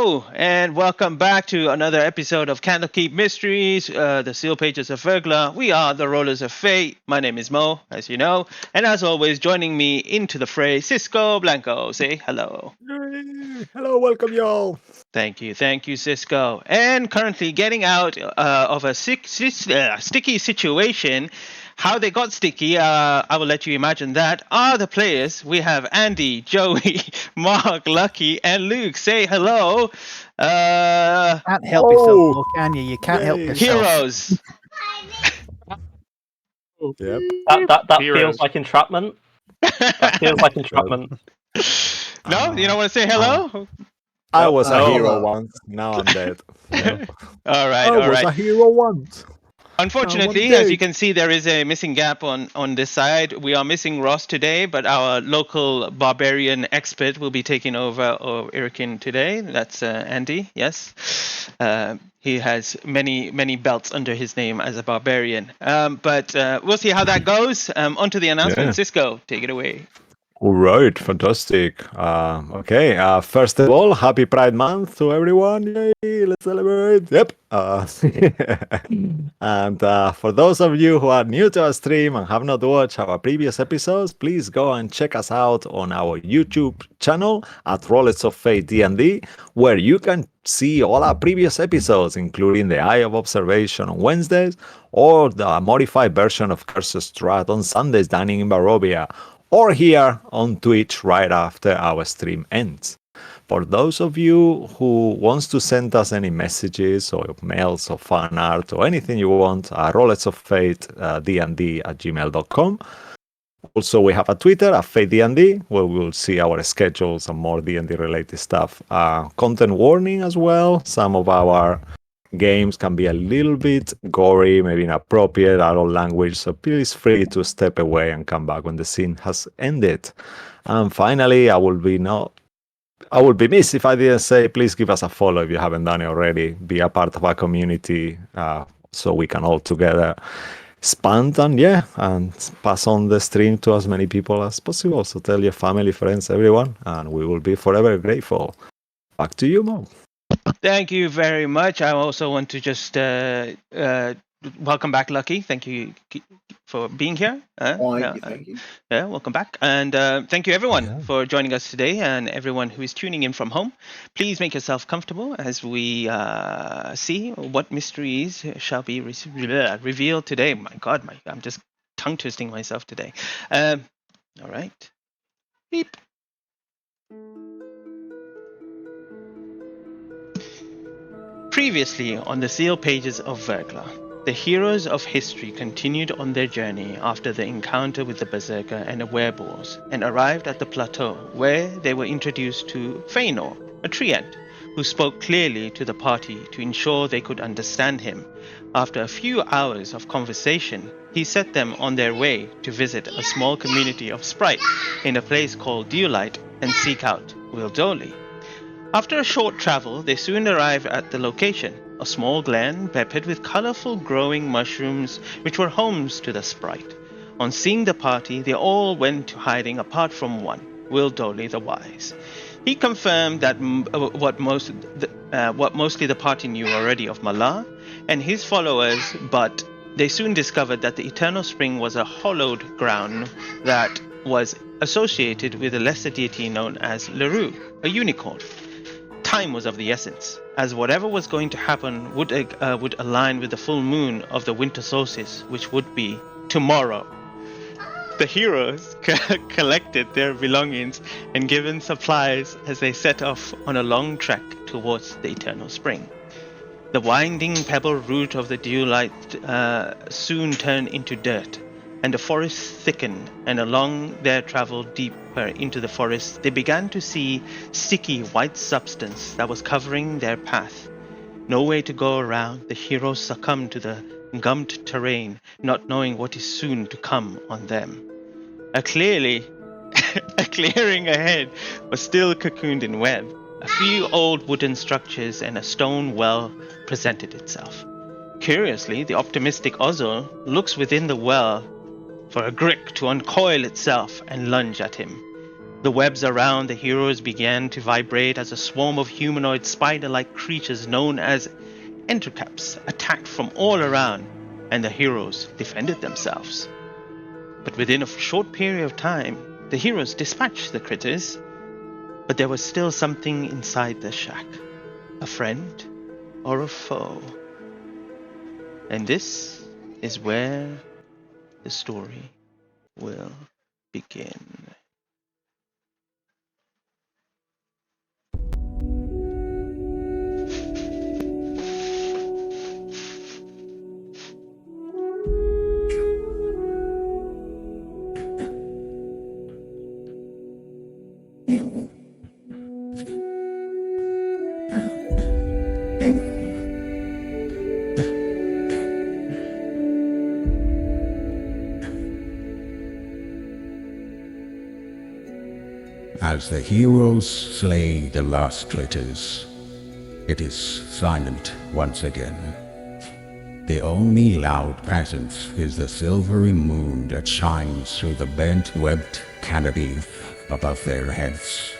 Hello, and welcome back to another episode of Candlekeep Mysteries, the Seal Pages of Verglas. We are the Rollers of Fate. My name is Mo, as you know, and as always, joining me into the fray, Cisco Blanco. Say hello. Yay. Hello, welcome y'all. Thank you, Cisco. And currently getting out of a sticky situation. How they got sticky, I will let you imagine that, are the players. We have Andy, Joey, Mark, Lucky, and Luke. Say hello. Can't help yourself, Oh, Mo, can you? You can't help yay. yourself. Heroes. Yep. That Heroes. feels like entrapment. That feels like entrapment. No, you don't want to say hello? I Nope. was a No. hero once. Now I'm dead. Yep. All right, I all was right. a hero once. Unfortunately, as you can see, there is a missing gap on this side. We are missing Ross today, but our local barbarian expert will be taking over Irikin today. That's Andy, yes. He has many belts under his name as a barbarian. But we'll see how that goes. On to the announcement. Yeah. Cisco, take it away. All right, fantastic. Okay, first of all, happy Pride Month to everyone. Yay, let's celebrate. Yep. And for those of you who are new to our stream and have not watched our previous episodes, please go and check us out on our YouTube channel at Rollets of Fate D&D, where you can see all our previous episodes, including the Eye of Observation on Wednesdays or the modified version of Curses Strat on Sundays dining in Barovia, or here on Twitch right after our stream ends. For those of you who wants to send us any messages or mails or fan art or anything you want, Rollets of Fate dnd@gmail.com. Also, we have a Twitter at FateDND, where we'll see our schedules and more D&D related stuff. Content warning as well. Some of our games can be a little bit gory, maybe inappropriate, adult language, so please free to step away and come back when the scene has ended. And finally, I will be missed if I didn't say please give us a follow if you haven't done it already. Be a part of our community so we can all together expand and pass on the stream to as many people as possible. So tell your family, friends, everyone, and we will be forever grateful. Back to you, Mo. Thank you very much. I also want to just welcome back, Lucky. Thank you for being here. Thank you. Yeah, welcome back. And thank you, everyone, for joining us today, and everyone who is tuning in from home. Please make yourself comfortable as we see what mysteries shall be revealed today. My God, I'm just tongue twisting myself today. All right. Beep. Previously on the Seal Pages of Verglas, the heroes of history continued on their journey after the encounter with the Berserker and the Werewolves, and arrived at the plateau where they were introduced to Feanor, a treant, who spoke clearly to the party to ensure they could understand him. After a few hours of conversation, he set them on their way to visit a small community of sprite in a place called Dewlight and seek out Wildoli. After a short travel, they soon arrived at the location, a small glen peppered with colorful growing mushrooms which were homes to the sprite. On seeing the party, they all went to hiding apart from one, Wildoli the Wise. He confirmed that what mostly the party knew already of Malar and his followers, but they soon discovered that the Eternal Spring was a hallowed ground that was associated with a lesser deity known as Lurue, a unicorn. Time was of the essence, as whatever was going to happen would align with the full moon of the winter solstice, which would be tomorrow. The heroes collected their belongings and given supplies as they set off on a long trek towards the Eternal Spring. The winding pebble route of the Dewlight soon turned into dirt, and the forest thickened, and along their travel deeper into the forest, they began to see sticky white substance that was covering their path. No way to go around, the heroes succumbed to the gummed terrain, not knowing what is soon to come on them. A clearing ahead was still cocooned in web. A few old wooden structures and a stone well presented itself. Curiously, the optimistic Ozil looks within the well for a grick to uncoil itself and lunge at him. The webs around the heroes began to vibrate as a swarm of humanoid spider-like creatures known as entercaps attacked from all around, and the heroes defended themselves. But within a short period of time, the heroes dispatched the critters, but there was still something inside the shack. A friend or a foe. And this is where the story will begin. As the heroes slay the last traitors, it is silent once again. The only loud presence is the silvery moon that shines through the bent, webbed canopy above their heads.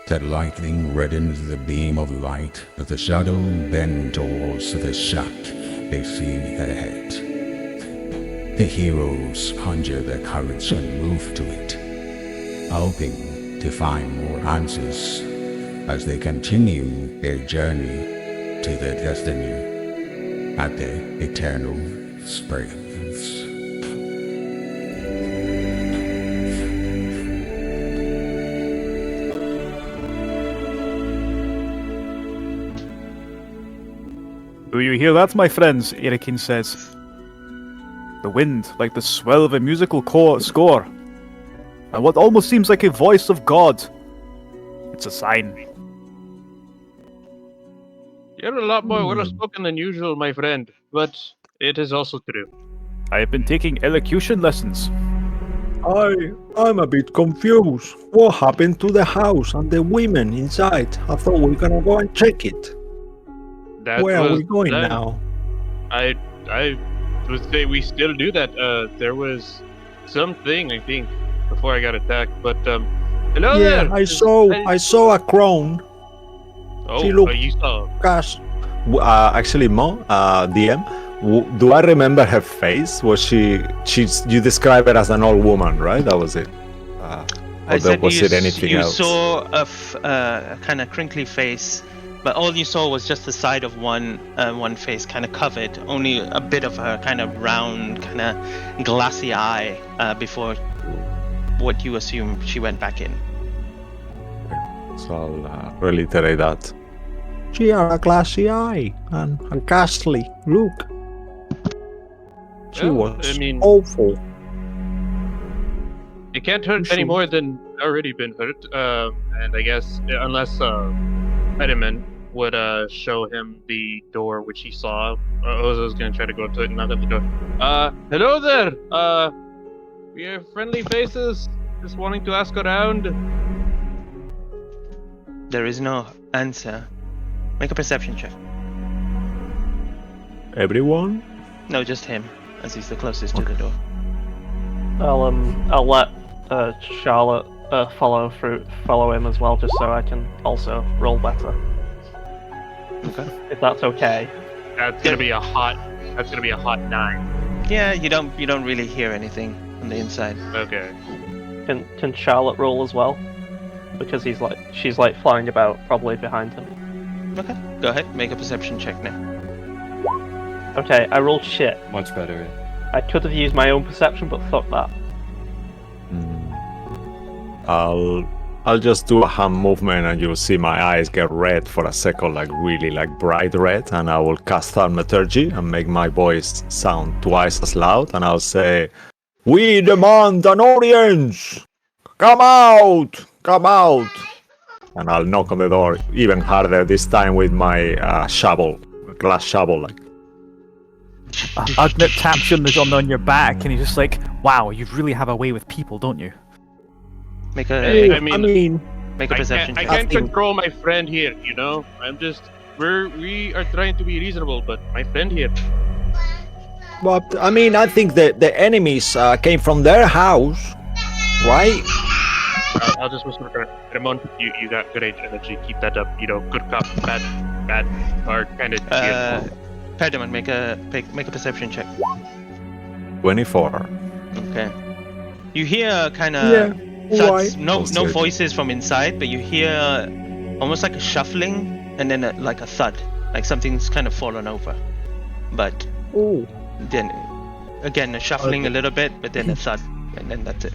The lightning reddens the beam of light as the shadow bends towards the shack they see ahead. The heroes conjure their courage and move to it, hoping to find more answers as they continue their journey to their destiny at the Eternal Springs. Do you hear that, my friends? Erikin says. The wind, like the swell of a musical score, and what almost seems like a voice of God. It's a sign. You're a lot more well-spoken than usual, my friend, but it is also true. I have been taking elocution lessons. I'm a bit confused. What happened to the house and the women inside? I thought we were gonna go and check it. Where are we going now? I would say we still do that. There was something, I think, before I got attacked, but hello there! I saw a crone. Oh, she looked you saw. Gosh. Actually, Mo, DM, do I remember her face? Was you described it as an old woman, right? That was it. Was it anything else? You saw a kind of crinkly face, but all you saw was just the side of one face kind of covered, only a bit of her kind of round, kind of glassy eye before what you assume she went back in. So I'll reiterate that. She had a glassy eye and a ghastly look. She was awful. It can't hurt any more than already been hurt, and I guess unless Edmund would show him the door which he saw. Ozo's gonna try to go to it and knock at the door. Hello there! We are friendly faces, just wanting to ask around. There is no answer. Make a perception check. Everyone? No, just him, as he's the closest to the door. I'll let Charlotte follow him as well, just so I can also roll better. Okay. If that's okay. That's gonna be a hot 9. Yeah, you don't really hear anything on the inside. Okay. Can Charlotte roll as well? Because she's flying about, probably behind him. Okay, go ahead, make a perception check now. Okay, I rolled shit. Much better. I could have used my own perception, but fuck that. I'll just do a hand movement and you'll see my eyes get red for a second, like really bright red, and I will cast thaumaturgy and make my voice sound twice as loud, and I'll say, "We demand an audience! Come out! Come out!" And I'll knock on the door even harder, this time with my glass shovel. Agnet taps you on your back, and he's just like, "Wow, you really have a way with people, don't you?" Make a make a I perception check. can't, I can't control my friend here, you know? We are trying to be reasonable, but my friend here. But I think that the enemies came from their house, right? I'll just whisper to Edmund. You got good energy. Keep that up. You know, good cop, bad, or kind of. Perdamon, make a perception check. 24. Okay. You hear kind of Yeah, thuds, why? no Also- voices from inside, but you hear almost like a shuffling and then like a thud, like something's kind of fallen over. But then again, a shuffling a little bit, but then a thud, and then that's it.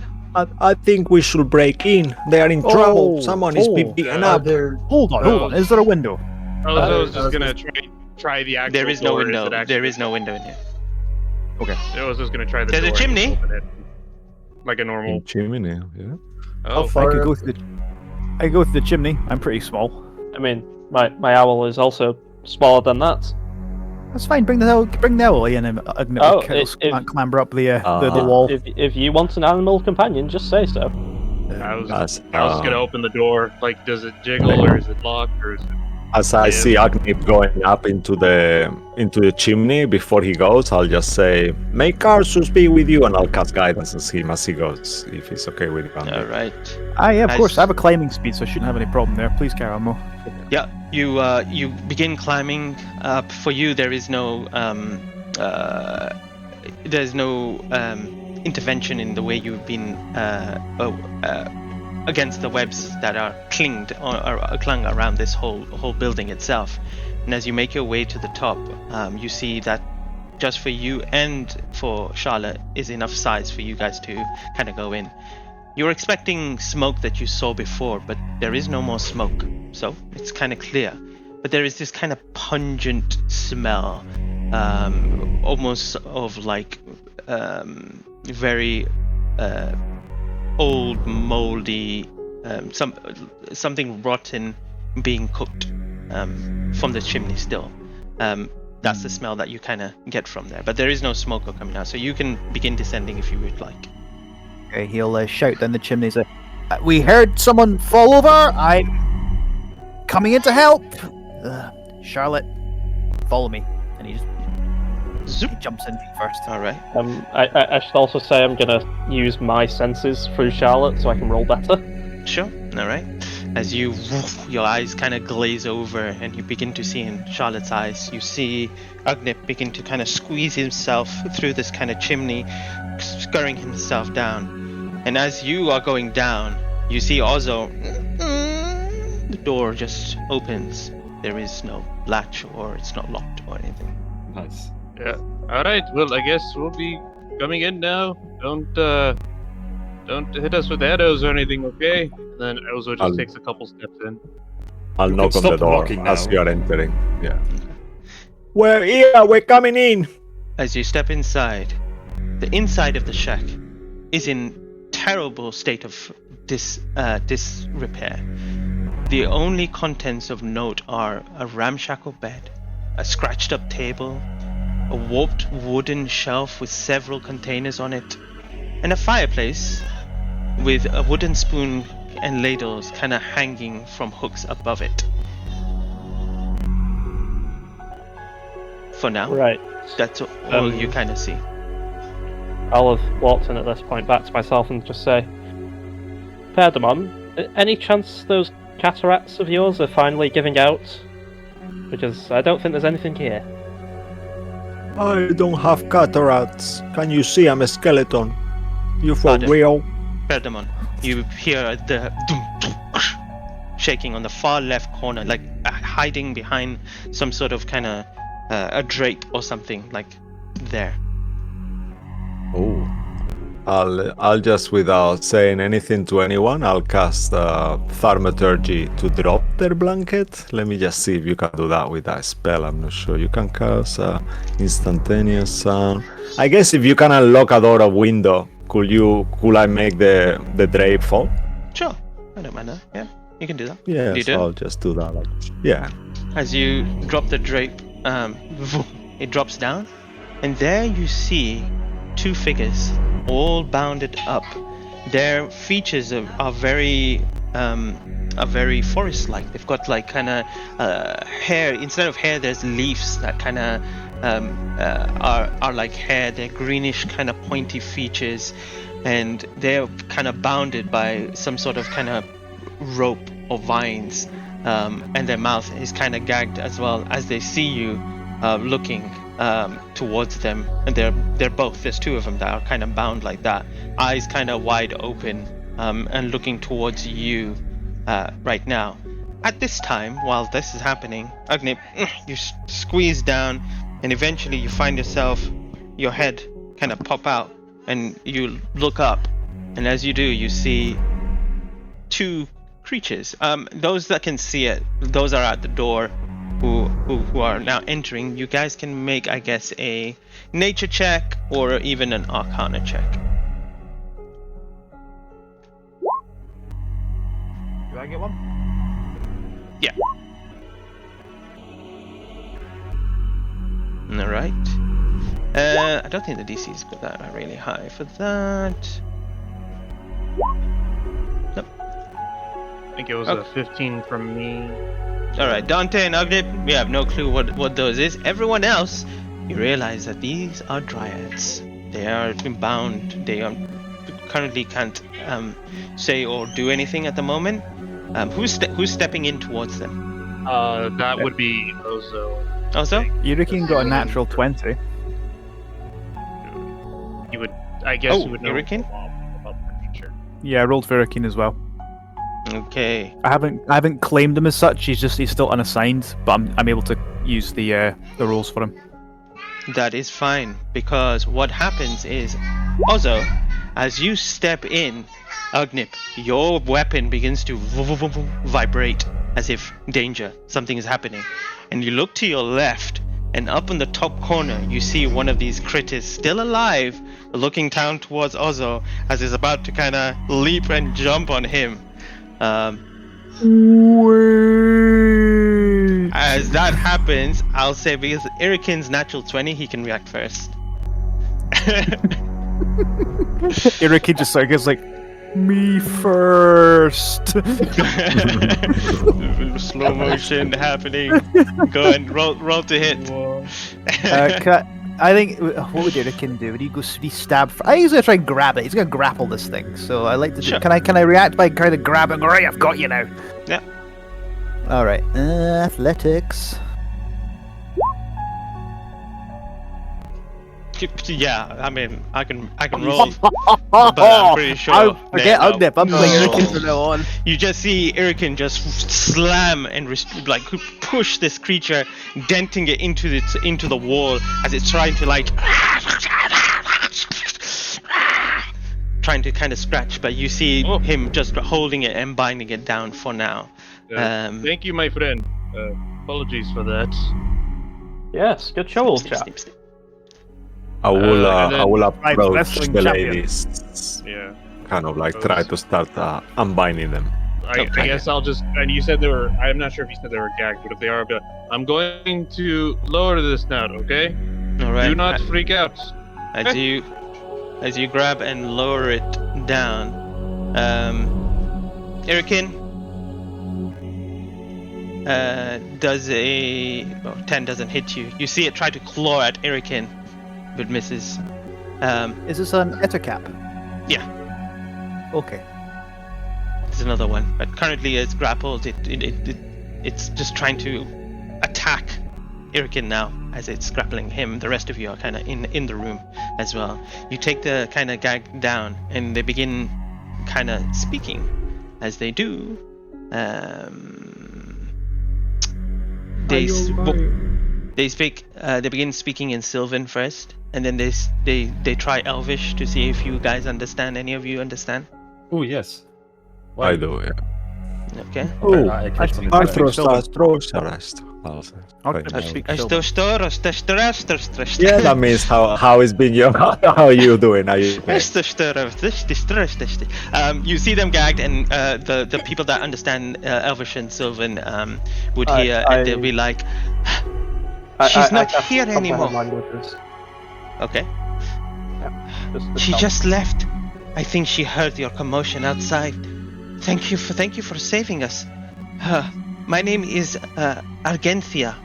I think we should break in. They are in trouble. Someone is being beaten Are up. Hold on. Is there a window? I was just gonna try the actual. There is no door. window. There is no window in here. I was just gonna try the There's a door. chimney. and open it like a normal. In chimney, yeah. Oh, I could go through the chimney. I'm pretty small. I mean, my owl is also smaller than that. That's fine. Bring the owl in and Oh, can't clamber up the Ah. wall. If you want an animal companion, just say so. I was As, gonna open the door. Like, does it jiggle or is it locked or is it? as I see Agnip going up into the chimney before he goes, I'll just say, "May Karsus be with you," and I'll cast guidance on him as he goes, if he's okay with it. All right. Yeah, of As- course. I have a climbing speed, so I shouldn't have any problem there. Please carry on, Mo. Yeah, you begin climbing up. For you, there is no intervention in the way you've been against the webs that are clinged or clung around this whole building itself. And as you make your way to the top, you see that just for you and for Charlotte is enough size for you guys to kind of go in. You're expecting smoke that you saw before, but there is no more smoke, so it's kind of clear. But there is this kind of pungent smell, almost of like very old, moldy, something rotten being cooked from the chimney still. That's the smell that you kind of get from there. But there is no smoke coming out, so you can begin descending if you would like. Okay, he'll shout down the chimney. Say, "We heard someone fall over. I'm coming in to help. Charlotte, follow me." And he Zoop. jumps in first. All right. I should also say I'm gonna use my senses through Charlotte so I can roll better. Sure. All right. As you, your eyes kind of glaze over, and you begin to see in Charlotte's eyes, you see Agnip begin to kind of squeeze himself through this kind of chimney, scurrying himself down. And as you are going down, you see also the door just opens. There is no latch, or it's not locked or anything. Nice. Yeah. All right. Well, I guess we'll be coming in now. Don't hit us with arrows or anything, okay? And then Ozo just I'll- takes a couple steps in. I'll knock on the stop door knocking as now. you are entering. Yeah. We're here. We're coming in. As you step inside, the inside of the shack is in terrible state of disrepair. The only contents of note are a ramshackle bed, a scratched up table, a warped wooden shelf with several containers on it, and a fireplace with a wooden spoon and ladles kind of hanging from hooks above it. For now, Right. that's all you kind of see. I'll have walked in at this point back to myself and just say, Perdamon, any chance those cataracts of yours are finally giving out? Because I don't think there's anything here. I don't have cataracts. Can you see I'm a skeleton? You for Pardon? real? Perdamon, you hear the shaking on the far left corner, like hiding behind some sort of kind of a drape or something, like there. Oh. I'll just, without saying anything to anyone, I'll cast Thaumaturgy to drop their blanket. Let me just see if you can do that with that spell. I'm not sure. You can cast instantaneous sound. I guess if you can unlock a door or window, could I make the drape fall? Sure, I don't mind that. Yeah, you can do that. Yeah, You so do? I'll just do that. Yeah. As you drop the drape, it drops down, and there you see two figures, all bounded up. Their features are very forest-like. They've got like kind of hair. Instead of hair, there's leaves that kind of are like hair. They're greenish, kind of pointy features. and they're kind of bounded by some sort of kind of rope or vines, and their mouth is kind of gagged as well as they see you looking towards them. And they're both, there's two of them that are kind of bound like that, eyes kind of wide open, and looking towards you right now. At this time, while this is happening, Agnip, you squeeze down, and eventually you find yourself, your head kind of pop out, and you look up, and as you do, you see two creatures. Those that can see it, those are at the door, who are now entering. You guys can make, I guess, a nature check or even an arcana check. Do I get one? Yeah. All right. I don't think the DC is that really high for that. Nope. I think it was a 15 from me. All right, Dante and Agnip, we have no clue what those is. Everyone else, you realize that these are dryads. They are bound. They currently can't say or do anything at the moment. Who's stepping in towards them? That would be Ozo. Also? Irikin got a natural 20. You would, I guess, Oh, you would know Irikin? about the creature. Yeah, I rolled for Irikin as well. Okay. I haven't claimed him as such. He's still unassigned, but I'm able to use the rules for him. That is fine, because what happens is, Ozo, as you step in, Agnip, your weapon begins to vibrate as if danger, something is happening. And you look to your left, and up in the top corner, you see one of these critters still alive, looking down towards Ozo as he's about to kind of leap and jump on him. As that happens, I'll say because Irikin's natural 20, he can react first. Irikin just goes like, me first. Slow motion happening. Go and roll to hit. I think what would Irikin do? Would he go be stabbed? I think he's gonna try and grab it. He's gonna grapple this thing. So I like to. Sure. Can I react by kind of grabbing? Right, I've got you now. Yeah. All right. Athletics. Yeah, I mean, I can roll, but I'm pretty sure. Forget Ugnip. I'm playing No. Irikin from now on. You just see Irikin just slam and like push this creature, denting it into the wall as it's trying to like trying to kind of scratch, but you see him just holding it and binding it down for now. Thank you, my friend. Apologies for that. Yes, good show, old snip, chap. snip, snip. I will approach wrestling the champion. ladies, Yeah. kind of like try to start unbinding them. I guess I'll just. And you said they were. I'm not sure if you said they were gagged, but if they are, I'm going to lower this now. Okay. All right. Do not freak out. As you grab and lower it down, Irikin does a 10 doesn't hit you. You see it try to claw at Irikin, but misses. Is this an Ettercap? Yeah, Okay. there's another one, but currently it's grappled. It's just trying to attack Irikin now as it's grappling him. The rest of you are kind of in the room as well. You take the kind of gag down, and they begin kind of speaking. As they do, they speak. They begin speaking in Sylvan first, and then they try Elvish to see if you guys understand. Any of you understand? Oh yes. I do, yeah. Okay. Oh, I Yeah, that means how is being your how are you doing? Are you You see them gagged, and the people that understand Elvish and Sylvan would hear, and they'll be like, "She's not here anymore." Languages. Okay. Just She just left. I think she heard your commotion outside. Thank you for saving us. My name is Argenthia,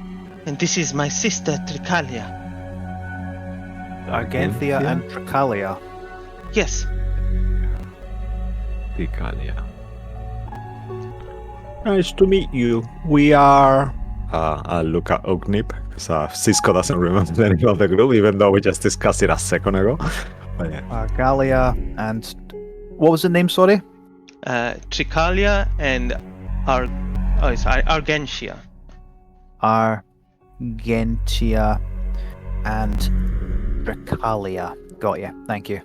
and this is my sister Tricalia. Argenthia and Tricalia. Yes. Tricalia. Nice to meet you. We are. I'll look at Ognip because Cisco doesn't remember the name of the group, even though we just discussed it a second ago. But yeah. Galia and what was the name? Sorry. Tricalia and Argentia. Argentia and Dracalia. Got you. Thank you.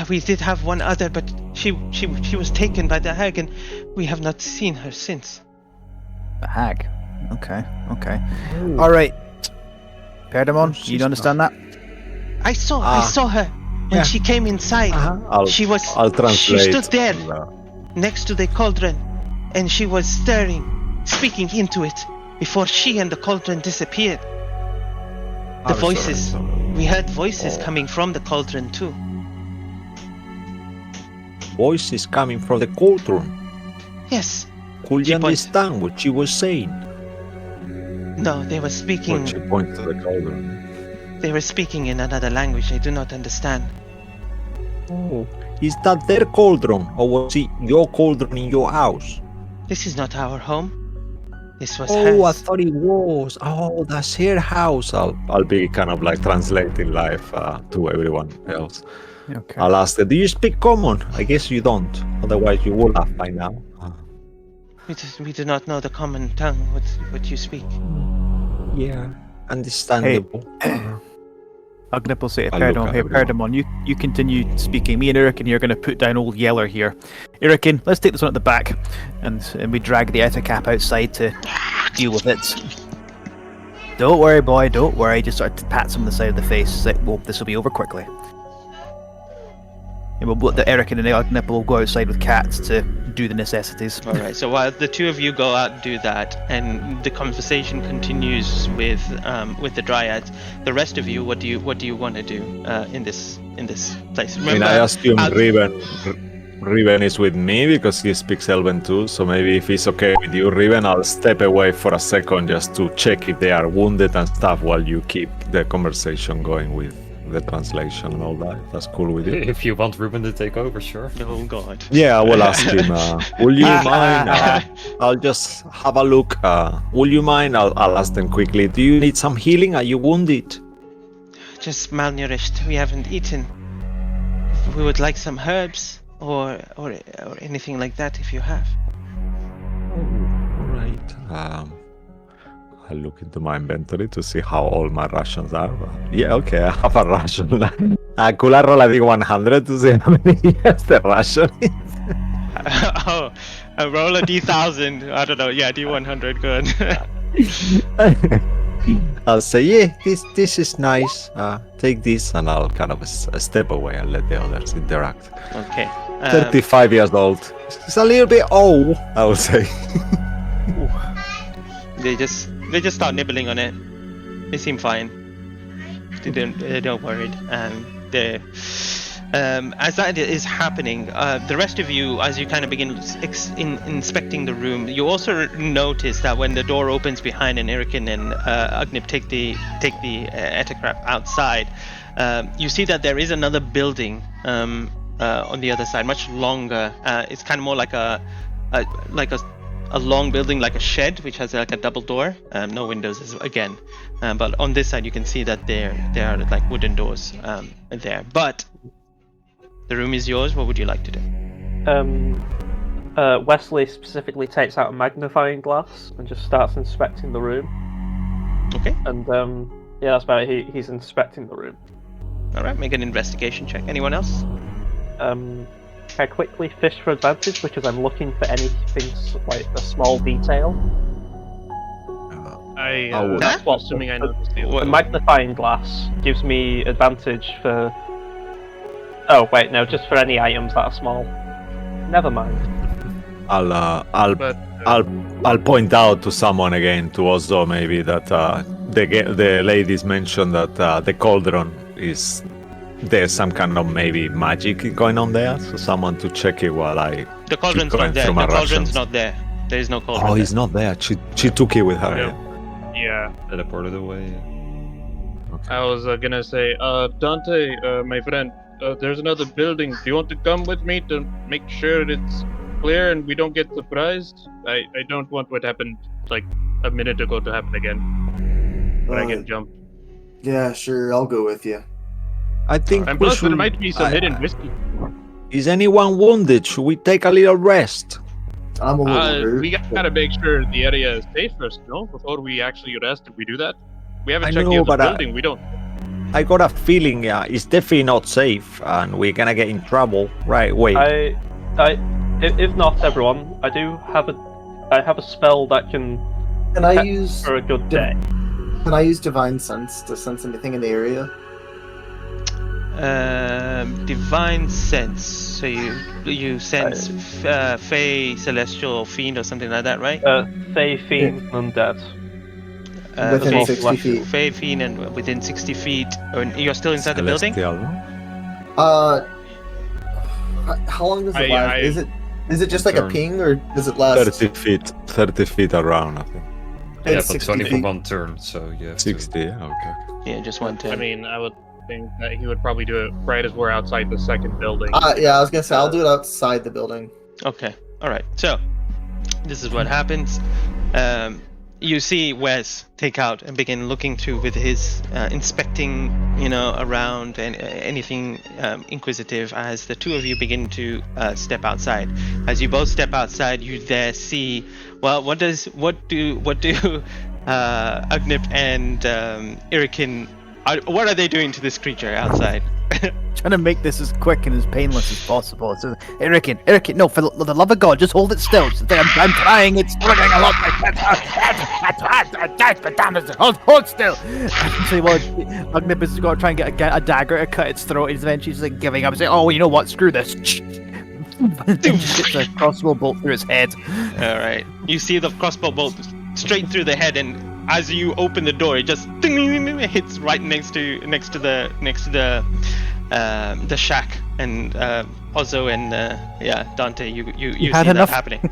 We did have one other, but she was taken by the hag, and we have not seen her since. The hag. Okay. All right. Perdamon, you understand that? I saw her when she came inside. I'll translate. She stood there next to the cauldron, and she was speaking into it before she and the cauldron disappeared. The voices. We heard voices coming from the cauldron too. Voices coming from the cauldron. Yes. Could you understand what she was saying? No, they were speaking. When she pointed to the cauldron. They were speaking in another language I do not understand. Oh. Is that their cauldron, or was it your cauldron in your house? This is not our home. This was hers. I hers. thought it was. Oh, that's her house. I'll be kind of like translating life to everyone else. Okay. I'll ask her, do you speak common? I guess you don't. Otherwise you would have by now. We do not know the common tongue. What you speak? Yeah, understandable. Ugnip will say to I'll look Perdamon, at hey everyone. Perdamon, you continue speaking. Me and Irakin here are going to put down old Yeller here. Irakin, let's take this one at the back, and we drag the Ettercap outside to deal with it. Don't worry, boy, don't worry. Just sort of pats him on the side of the face. Say, well, this will be over quickly. And the Irakin and Ugnip will go outside with cats to do the necessities. All right. So while the two of you go out and do that, and the conversation continues with the dryads, the rest of you, what do you want to do in this place? Remember, I assume Riven is with me because he speaks Elven too. So maybe if it's okay with you, Riven, I'll step away for a second just to check if they are wounded and stuff while you keep the conversation going with the translation and all that. That's cool with you. If you want Ruben to take over, sure. Oh God. Yeah, I will ask him. Will you mind? I'll just have a look. Will you mind? I'll ask them quickly. Do you need some healing? Are you wounded? Just malnourished. We haven't eaten. We would like some herbs or anything like that if you have. All right. I'll look into my inventory to see how all my rations are. Yeah, okay, I have a ration. Could I roll, I think, 100 to see how many years the ration is? I roll a D1000. I don't know. Yeah, D100. Good. I'll say, yeah, this is nice. Take this, and I'll kind of step away and let the others interact. Okay. 35 years old. It's a little bit old, I would say. They just start nibbling on it. They seem fine. They don't worried. As that is happening, the rest of you, as you kind of begin inspecting the room, you also notice that when the door opens behind and Irakin and Ugnip take the Ettercrap outside, you see that there is another building on the other side, much longer. It's kind of more like a long building, like a shed, which has like a double door, no windows again. But on this side, you can see that there are like wooden doors there. But the room is yours. What would you like to do? Wesley specifically takes out a magnifying glass and just starts inspecting the room. Okay. And yeah, that's about it. He's inspecting the room. All right. Make an investigation check. Anyone else? I quickly fish for advantage because I'm looking for anything like a small detail. That's what assuming I know the magnifying glass gives me advantage for. Oh wait, no, just for any items that are small. Never mind. I'll point out to someone again, to Ozo maybe, that the ladies mentioned that the cauldron is. There's some kind of maybe magic going on there, so someone to check it while I. The cauldron's not there. The cauldron's not there. There is no cauldron. Oh, he's not there. She took it with her. Yeah. Teleported away. Okay. I was gonna say, Dante, my friend, there's another building. Do you want to come with me to make sure it's clear and we don't get surprised? I don't want what happened like a minute ago to happen again. But I get jumped. Yeah, sure. I'll go with you. I think And we plus, there should. might be some hidden whiskey. Is anyone wounded? Should we take a little rest? I'm a little hurt. We gotta make sure the area is safe first, no? Before we actually rest, if we do that. We haven't I checked know, the other but building. We don't. I got a feeling it's definitely not safe, and we're gonna get in trouble. Right? Wait. If not everyone, I have a spell that can Can I use for a good day. Can I use Divine Sense to sense anything in the area? Divine sense. So you sense Fey, Celestial, Fiend, or something like that, right? Fey, Fiend, Undead. Within 60 feet. Fey, Fiend, and within 60 feet. You're still inside the building? How long does it last? Is it just like a Turn. ping, or does it last? 30 feet around, I think. Yeah, It's but 60 only for feet. one turn, so you have 60, yeah, okay. Yeah, just one turn. I mean, I would think that he would probably do it right as we're outside the second building. Yeah, I was gonna say I'll do it outside the building. Okay, alright. So, this is what happens. You see Wes take out and begin looking through with his inspecting, around and anything inquisitive as the two of you begin to step outside. As you both step outside, you there see, well, what do Ugnip and Irikin, what are they doing to this creature outside? Trying to make this as quick and as painless as possible. So, Irikin, no, for the love of God, just hold it still. I'm trying, it's struggling a lot. Hold still. So, well, Ugnip is going to try and get a dagger to cut its throat, and eventually she's like giving up, saying, "Oh, you know what? Screw this." Just gets a crossbow bolt through his head. Alright. You see the crossbow bolt straight through the head, and as you open the door, it just ding, ding, ding, hits right next to the shack, and Ozo and Dante, you see had that enough- happening.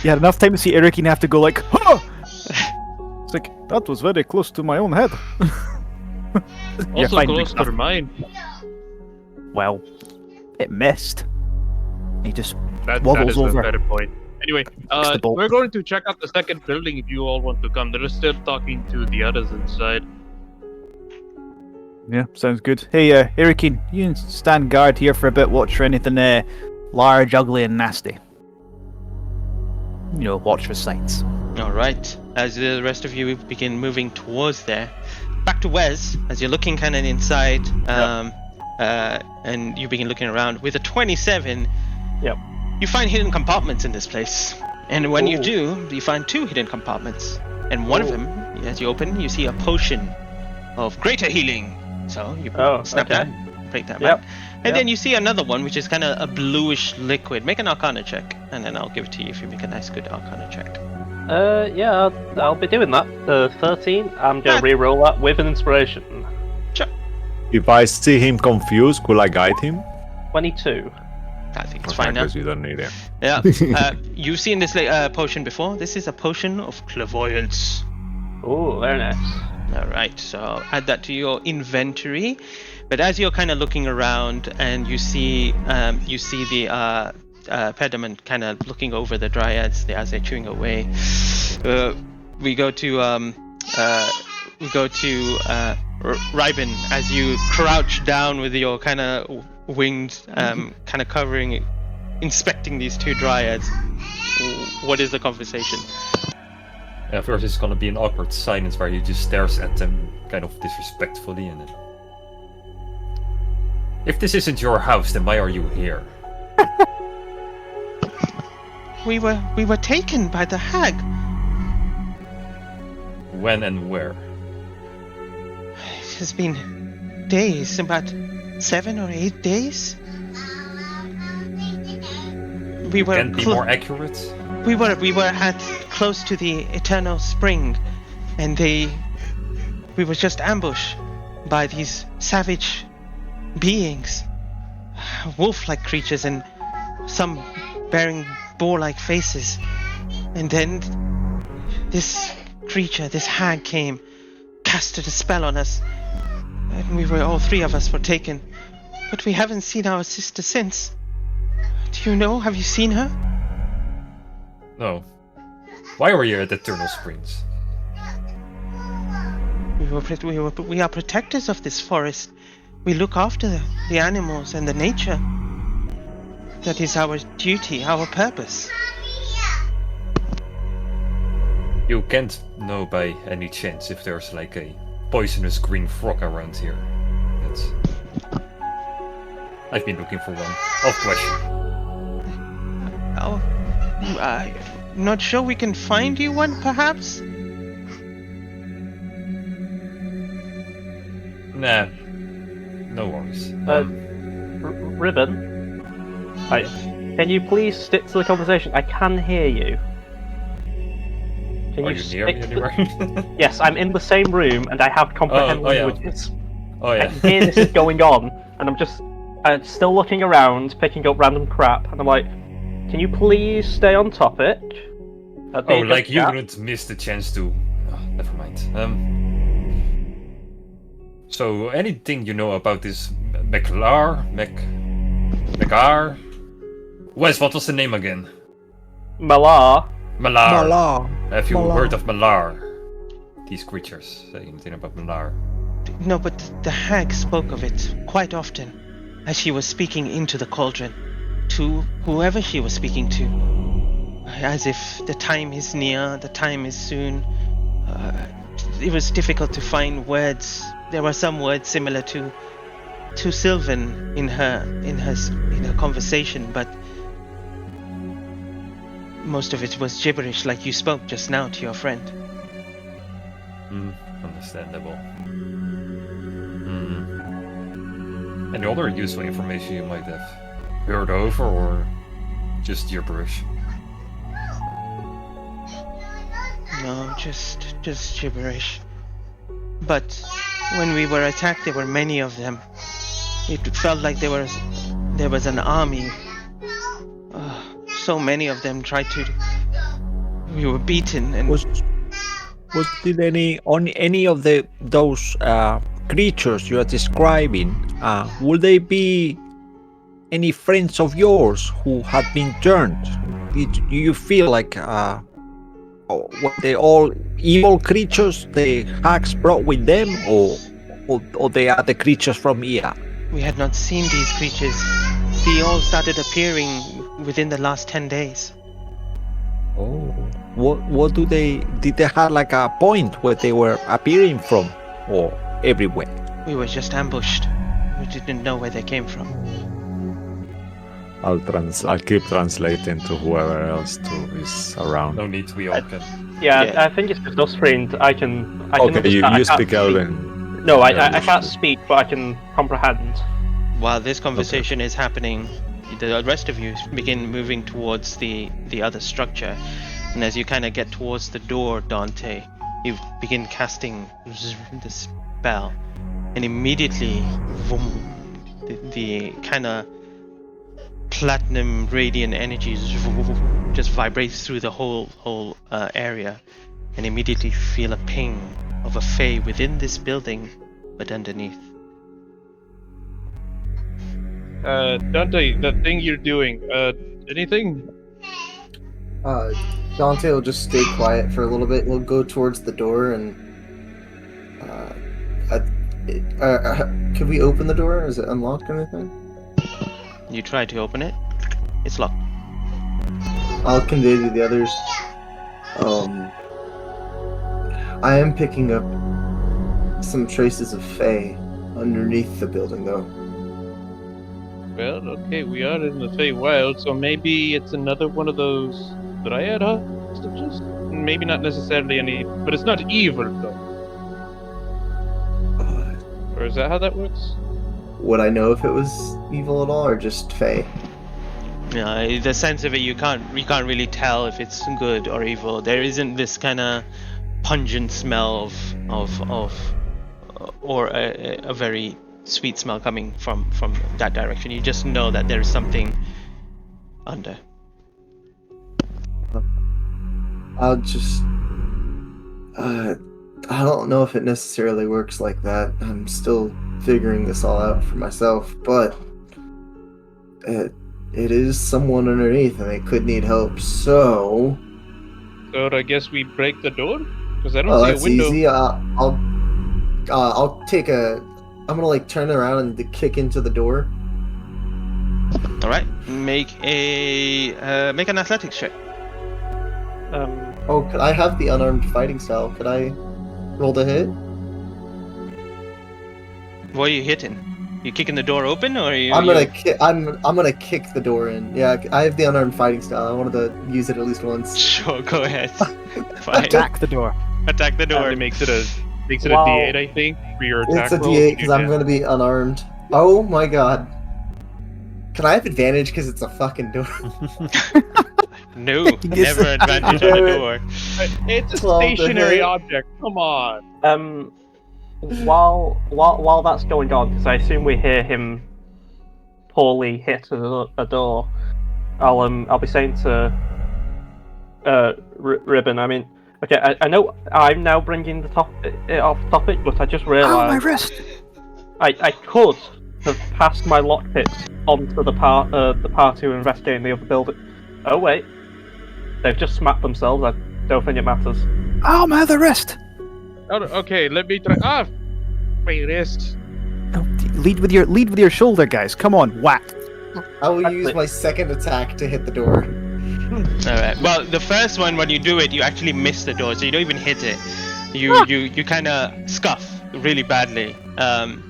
You had enough time to see Irikin have to go like, "Huh!" It's like, that was very close to my own head. You're Also fine, close big to mine. Well, it missed. He just That wobbles is a over. better point. Anyway, the bolt. we're going to check out the second building if you all want to come. They're still talking to the others inside. Yeah, sounds good. Hey, Irikin, you can stand guard here for a bit, watch for anything large, ugly, and nasty. Watch for signs. Alright. As the rest of you begin moving towards there, back to Wes, as you're looking kind of inside, and you begin looking around with a 27. Yep. You find hidden compartments in this place, and when you do, you find 2 hidden compartments, and one of them, as you open, you see a potion of greater healing. So you snap that, break that back, and then you see another one, which is kind of a bluish liquid. Make an Arcana check, and then I'll give it to you if you make a nice, good Arcana check. Yeah, I'll be doing that. 13. I'm gonna re-roll that with an inspiration. Sure. If I see him confused, could I guide him? 22. I think it's fine now. Because you don't need it. Yeah. You've seen this potion before. This is a potion of clairvoyance. Oh, very nice. Alright, so add that to your inventory. But as you're kind of looking around and you see the pediment kind of looking over the dryads as they're chewing away, we go to Rybin as you crouch down with your kind of winged, kind of covering, inspecting these 2 dryads. What is the conversation? At first it's gonna be an awkward silence where he just stares at them kind of disrespectfully, and then... If this isn't your house, then why are you here? We were taken by the hag. When and where? It has been days, about 7 or 8 days. We were Can't be more accurate? We were at close to the Eternal Spring, and we were just ambushed by these savage beings, wolf-like creatures, and some bearing boar-like faces. And then this creature, this hag, came, casted a spell on us, and all 3 of us were taken. But we haven't seen our sister since. Do you know? Have you seen her? No. Why were you at Eternal Springs? We are protectors of this forest. We look after the animals and the nature. That is our duty, our purpose. You can't know by any chance if there's like a poisonous green frog around here. That's... I've been looking for one. Off question. Oh, I'm not sure we can find you one, perhaps? Nah. No worries. Ribbon? Can you please stick to the conversation? I can hear you. Can Are you near me anywhere? Yes, I'm in the same room and I have comprehend Oh, yeah. languages. Oh yeah. I can hear this is going on, and I'm just still looking around, picking up random crap, and I'm like, can you please stay on topic? Oh, like you wouldn't miss the chance to... Oh, never mind. So, anything you know about this Megar? Wes, what was the name again? Malar. Malar. Have you heard of Malar? These creatures. Say anything about Malar? No, but the hag spoke of it quite often as she was speaking into the cauldron to whoever she was speaking to, as if the time is near, the time is soon. It was difficult to find words. There were some words similar to Sylvan in her conversation, but most of it was gibberish, like you spoke just now to your friend. Understandable. Any other useful information you might have heard over, or just gibberish? No, just gibberish. But when we were attacked, there were many of them. It felt like there was an army. So many of them tried to. We were beaten, and did any of those creatures you are describing? Would they be any friends of yours who had been turned? Do you feel like were they all evil creatures the hags brought with them, or they are the creatures from Ia? We had not seen these creatures. They all started appearing within the last 10 days. Oh. What did they have like a point where they were appearing from, or everywhere? We were just ambushed. We didn't know where they came from. I'll keep translating to whoever else is around. No need to be open. I think it's just us friends. I can okay, you speak Elven. No, I can't speak, but I can comprehend. While this conversation is happening, the rest of you begin moving towards the other structure. And as you kind of get towards the door, Dante, you begin casting the spell. And immediately, the kind of platinum radiant energy just vibrates through the whole area. And immediately feel a ping of a fae within this building, but underneath. Dante, that thing you're doing, anything? Dante will just stay quiet for a little bit. He'll go towards the door and can we open the door? Is it unlocked or anything? You try to open it. It's locked. I'll convey to the others. I am picking up some traces of Fae underneath the building, though. Well, okay, we are in the Feywild, so maybe it's another one of those Dryad hostages? Maybe not necessarily any, but it's not evil, though. Or is that how that works? Would I know if it was evil at all, or just Fae? Yeah, the sense of it, you can't really tell if it's good or evil. There isn't this kind of pungent smell or a very sweet smell coming from that direction. You just know that there is something under. I'll just... I don't know if it necessarily works like that. I'm still figuring this all out for myself, but it is someone underneath, and they could need help. So I guess we break the door because I don't oh, see a that's window. easy. I'll take a. I'm gonna like turn around and kick into the door. All right, make an athletics check. Oh, could I have the unarmed fighting style? Could I roll the hit? What are you hitting? You kicking the door open, or are you? I'm gonna kick the door in. Yeah, I have the unarmed fighting style. I wanted to use it at least once. Sure, go ahead. Fine. Attack the door. Attack the door. It makes it a Wow. D8, I think, for your attack It's a roll. D8 because I'm gonna be unarmed. Oh my god. Can I have advantage because it's a fucking door? No, never advantage on the door. It's a 12 to stationary hit. object. Come on. While that's going on, because I assume we hear him poorly hit a door, I'll be saying to Ribbon. I mean, okay, I know I'm now bringing the off topic, but I just Oh, my realised wrist! I could have passed my lockpicks onto the party who are investigating the other building. Oh wait, they've just smacked themselves. I don't think it matters. Oh, my other wrist! Oh, okay, let me try. Ah, my wrist. Oh, lead with your shoulder, guys. Come on, whack. I will use my second attack to hit the door. All right. Well, the first one, when you do it, you actually miss the door, so you don't even hit it. You kind of scuff really badly.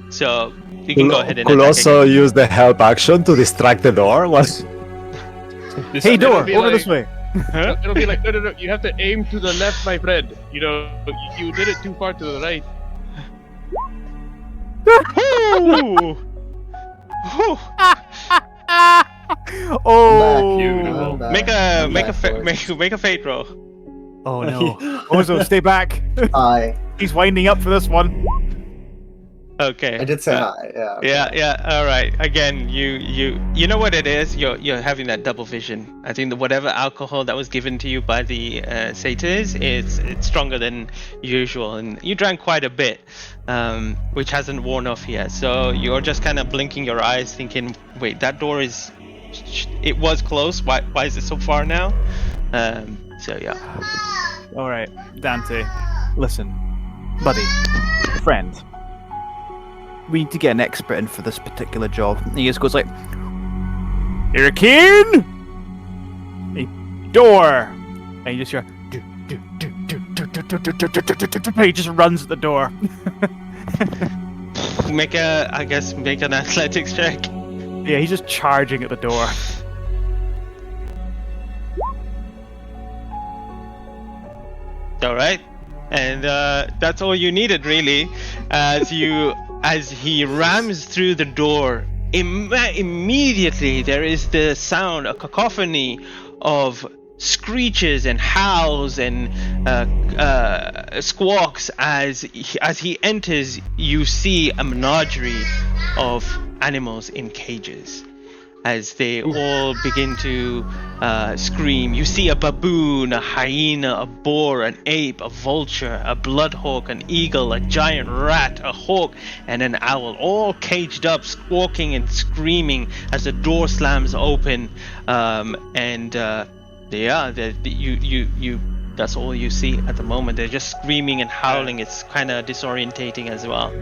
So you can go ahead and Could attack also again. use the help action to distract the door. What? Hey, door, be over like- this way. It'll be like, no, you have to aim to the left, my friend. You know, you did it too far to the right. Ooh. Ooh. Oh, Beautiful. Make a fate roll. oh no. Ozo, stay back. Hi. He's winding up for this one. Okay. I did say hi. Yeah. okay. Yeah. All right. Again, you know what it is. You're having that double vision. I think that whatever alcohol that was given to you by the satyrs, it's stronger than usual, and you drank quite a bit, which hasn't worn off yet. So you're just kind of blinking your eyes, thinking, "Wait, that door is. It was close. Why is it so far now?" So yeah. All right, Dante. Listen, buddy, friend. We need to get an expert in for this particular job. And he just goes like, Hurricane! A door! And you just hear, he just runs at the door. Make an athletics check. Yeah, he's just charging at the door. All right, and that's all you needed, really. As he rams through the door, immediately there is the sound, a cacophony of screeches and howls and squawks. As he enters, you see a menagerie of animals in cages. As they all begin to scream, you see a baboon, a hyena, a boar, an ape, a vulture, a bloodhawk, an eagle, a giant rat, a hawk, and an owl, all caged up, squawking and screaming as the door slams open. That's all you see at the moment. They're just screaming and howling. It's kind of disorientating as well.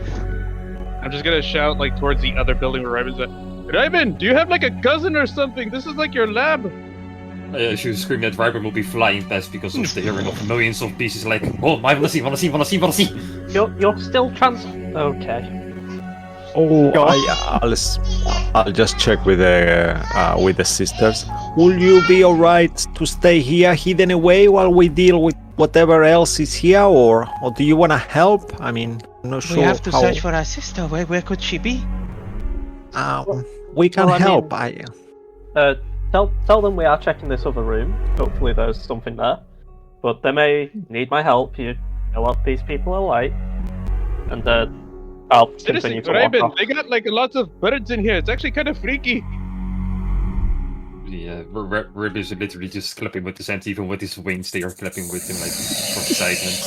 I'm just gonna shout like towards the other building where Raven's at. Raven, do you have like a cousin or something? This is like your lab. She was screaming that Raven will be flying past because of the hearing of millions of pieces. Like, oh, I wanna see. You're still okay. Oh, I'll just check with the sisters. Will you be all right to stay here, hidden away, while we deal with whatever else is here, or do you want to help? I mean, I'm not sure. We have to how... search for our sister. Where could she be? We can Well, I help. Tell them we are checking this other room. Hopefully there's something there. But they may need my help. You know what these people are like. And I'll continue Seriously, to walk Raven, off. they got like lots of birds in here. It's actually kind of freaky. Yeah, Rib is literally just clapping with his hands, even with his wings. They are clapping with him like for excitement.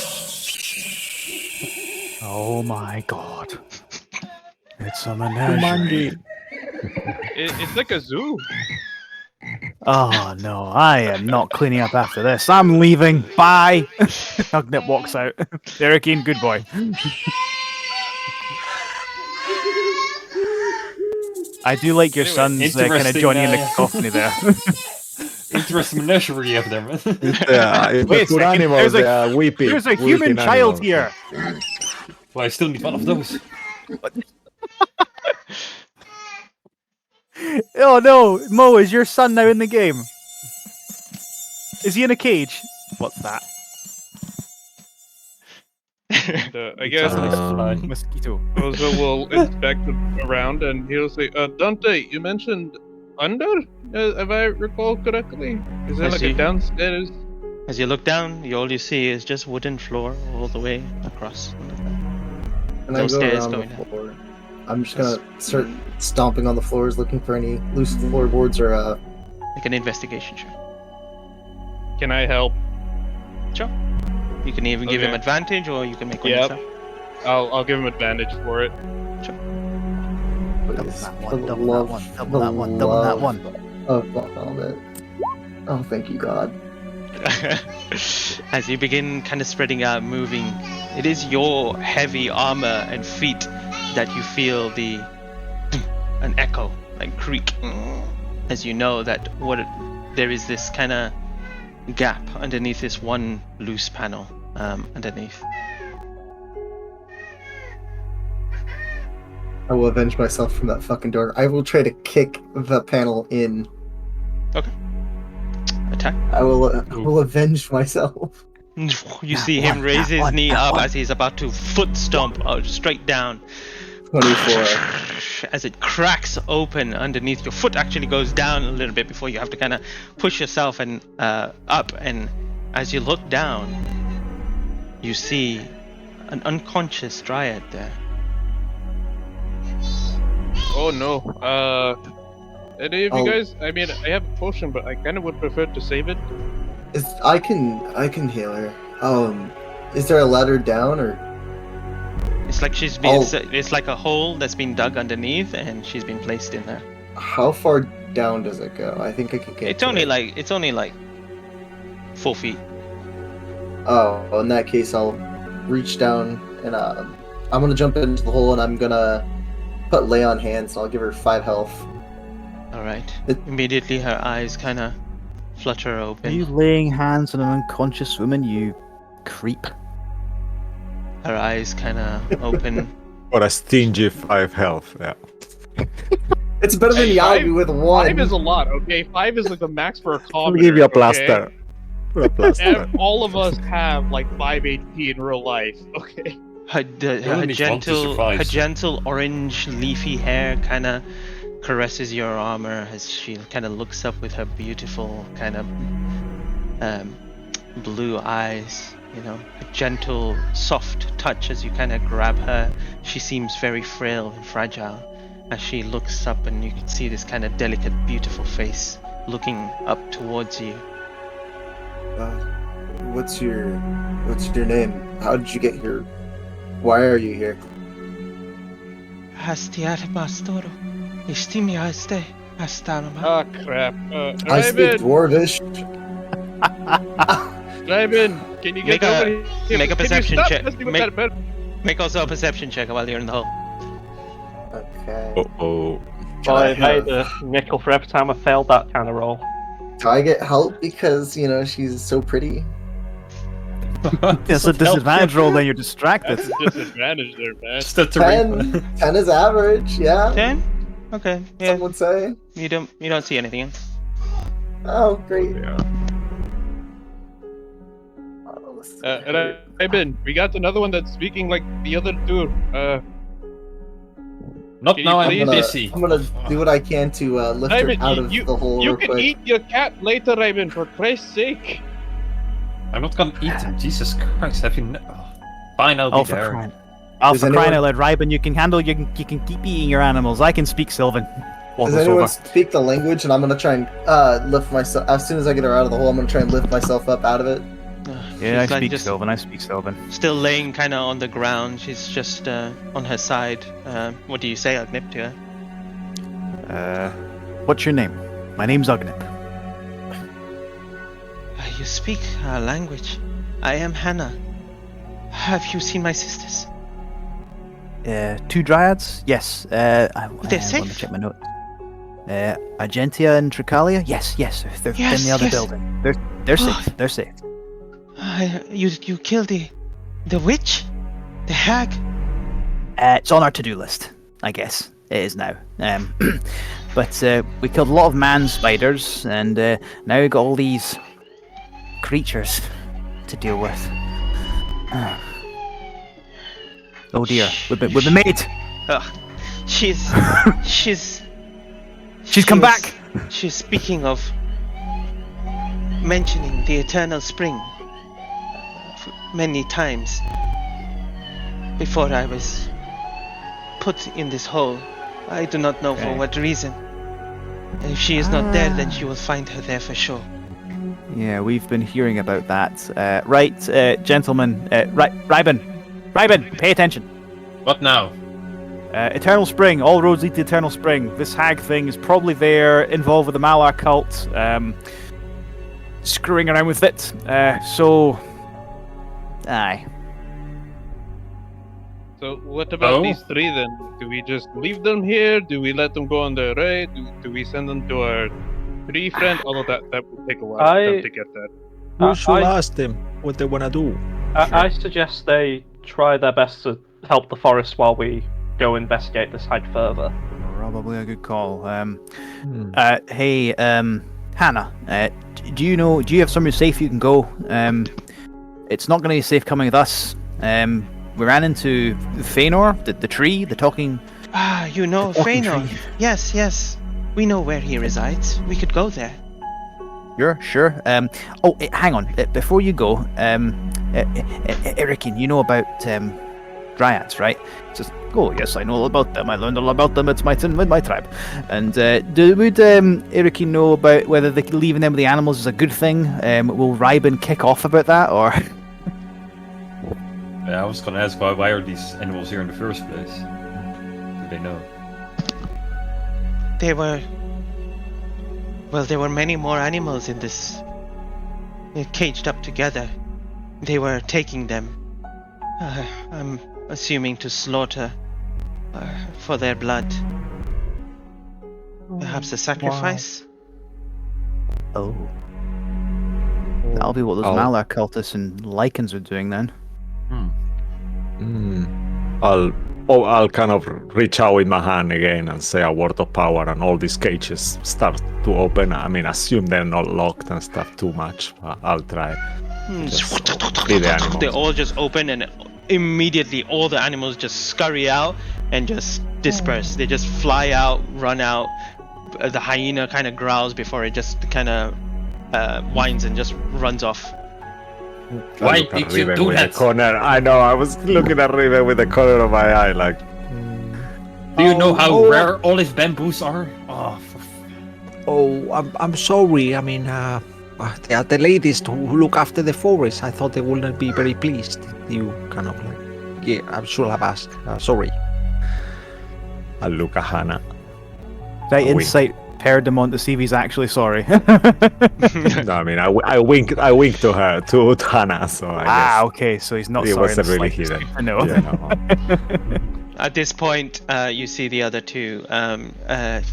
Oh my god. It's a menagerie. It's like a zoo. Oh no, I am not cleaning up after this. I'm leaving. Bye. Hugnip walks out. Derekine, good boy. I do like your Anyway, son's kind of interesting, Johnny in the cacophony there. Interesting menagerie you have there, man. Yeah, if Wait a the good second, animals, there's a- they are weeping. There's a weeping human child animals. here. Well, I still need one of those. Oh no, Mo, is your son now in the game? Is he in a cage? What's that? And, I guess Mosquito. Ozo will inspect around and he'll say, Dante, you mentioned under? If I recall correctly? Is there I like see. a downstairs? As you look down, all you see is just wooden floor all the way across. And No I go stairs around going the down. floor. I'm just gonna start stomping on the floors, looking for any loose floorboards or Make an investigation check. Can I help? Sure. You can even give him Okay. advantage, or you can make one Yep. yourself. I'll give him advantage for it. please, that for one, the double that love, one, for double the that one, double that love one. of Bahamut. Oh, thank you, God. As you begin kind of spreading out, moving, it is your heavy armor and feet that you feel an echo, like creak, as you know that there is this kind of gap underneath this one loose panel underneath. I will avenge myself from that fucking door. I will try to kick the panel in. Attack. I will avenge myself. You see him raise his knee up as he's about to foot stomp straight down. 24. As it cracks open underneath, your foot actually goes down a little bit before you have to kind of push yourself and up. And as you look down, you see an unconscious dryad there. Oh no. Any of Oh. you guys? I mean, I have a potion, but I kind of would prefer to save it. I can heal her. Is there a ladder down or? It's like she's been. Oh. It's like a hole that's been dug underneath, and she's been placed in there. How far down does it go? I think I could get. It's to only it. like 4 feet. Oh, well, in that case, I'll reach down and I'm gonna jump into the hole and I'm gonna put lay on hands and I'll give her 5 health. All right. It- Immediately, her eyes kind of flutter Are open. you laying hands on an unconscious woman, you creep? Her eyes kind of open. For a stingy 5 health. Yeah. It's better than Hey, Yabi with 1. 5 is a lot, okay? 5 is like the max for a I'll commoner. give you a okay? plaster. Put a plaster. All of us have like 5 HP in real life, okay? Her only need one to survive. her gentle orange leafy hair kind of caresses your armor as she kind of looks up with her beautiful kind of blue eyes. You know, a gentle, soft touch as you kind of grab her. She seems very frail and fragile as she looks up, and you can see this kind of delicate, beautiful face looking up towards you. What's your name? How did you get here? Why are you here? Hastiar Mastoro, Istimi Haste, Hastarma. Ah, crap. I speak Raven, Dwarvish. Raven, can you get Make a- over here? make a Can you perception stop check. messing with Make- that bird? Make also a perception check while you're in the hole. Okay. Oh. Can Well, I I made have- a nickel for every time I failed that kind of roll. Do I get help because she's so pretty? It's a disadvantage roll, then you're distracted. That's a disadvantage there, man. Stuttering. 10 is average. Yeah. 10? Okay, yeah. Some would say. You don't see anything. Oh, great. Yeah. Oh, this is Raven, we got another one that's speaking like the other two. Not Can now, you I'm please- busy. I'm gonna do what I can to lift her Raven, out of the hole you real can quick. eat your cat later, Raven, for Christ's sake. I'm not gonna eat him. Jesus Christ, have you... Fine, I'll be Oh, for there. crying, Does crying anyone- out loud, Ryben, you can keep eating your animals. I can speak Sylvan. Walk Does us anyone over. speak the language? And I'm gonna try and lift myself. As soon as I get her out of the hole, I'm gonna try and lift myself up out of it. Yeah, I she's like speak just Sylvan. I speak Sylvan. still laying kind of on the ground. She's just on her side. What do you say, Agnip, to her? What's your name? My name's Ugnip. You speak our language. I am Hannah. Have you seen my sisters? 2 dryads? Yes. They're Let me safe? check my notes. Argentia and Tricalia? Yes. They're in the other building. They're safe. They're safe. You killed the witch? The hag? It's on our to-do list, I guess. It is now. But we killed a lot of man spiders, and now we've got all these creatures to deal with. Oh dear, we've been made. She's come back. She's speaking of mentioning the eternal spring many times before I was put in this hole. I do not know for what reason. And if she is not there, then you will find her there for sure. Yeah, we've been hearing about that. Right, gentlemen. Ryben, pay attention. What now? Eternal Spring. All roads lead to Eternal Spring. This hag thing is probably there, involved with the Malar cult, screwing around with it. Aye. So what about these 3 then? Do we just leave them here? Do we let them go on their raid? Do we send them to our 3 friend? Although that would take a while for them to get that. We should ask them what they wanna do. I suggest they try their best to help the forest while we go investigate this hag further. Probably a good call. Hey, Hannah, do you have somewhere safe you can go? It's not going to be safe coming with us. We ran into Feanor, the tree, the talking... You know Feanor. Tree. Yes. We know where he resides. We could go there. Sure. Hang on. Before you go, Erikin, you know about dryads, right? Says, yes, I know all about them. I learned all about them. It's my tribe. And would Erikin know about whether leaving them with the animals is a good thing? Will Ryben kick off about that, or? Yeah, I was gonna ask why are these animals here in the first place? Do they know? There were many more animals in this. They're caged up together. They were taking them. I'm assuming to slaughter for their blood. Perhaps a sacrifice? Oh. That'll be what those Malar cultists and Lycans are doing then. I'll kind of reach out with my hand again and say a word of power, and all these cages start to open. I mean, assume they're not locked and stuff too much. I'll try. Free the animals. They all just open, and immediately all the animals just scurry out and just disperse. They just fly out, run out. The hyena kind of growls before it just kind of whines and just runs off. Why did you do that? Corner. I know, I was looking at Riven with the corner of my eye, like... Do you know how rare olive bamboos are? I'm sorry. I mean, the ladies who look after the forest, I thought they wouldn't be very pleased. You kind of like... Yeah, I should have asked. Sorry. I look at Hannah. Right, insight Perdemont to see if he's actually sorry. No, I mean, I winked to her, to Hannah, so I guess... okay, so he's not it sorry. It wasn't really hidden. I know. Yeah, no. At this point, you see the other two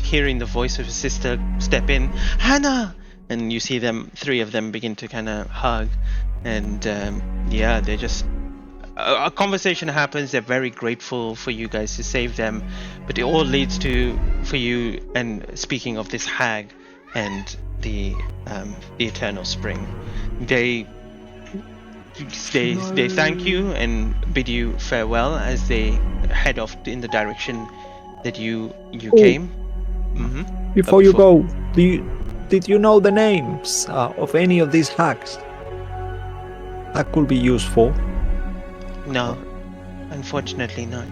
hearing the voice of his sister step in, Hannah! And you see them, 3 of them begin to kind of hug. And they just... A conversation happens. They're very grateful for you guys to save them, but it all leads to, for you, and speaking of this hag and the eternal spring, they thank you and bid you farewell as they head off in the direction that you came. Mm-hmm. Before you go, did you know the names of any of these hags? That could be useful. No, unfortunately not.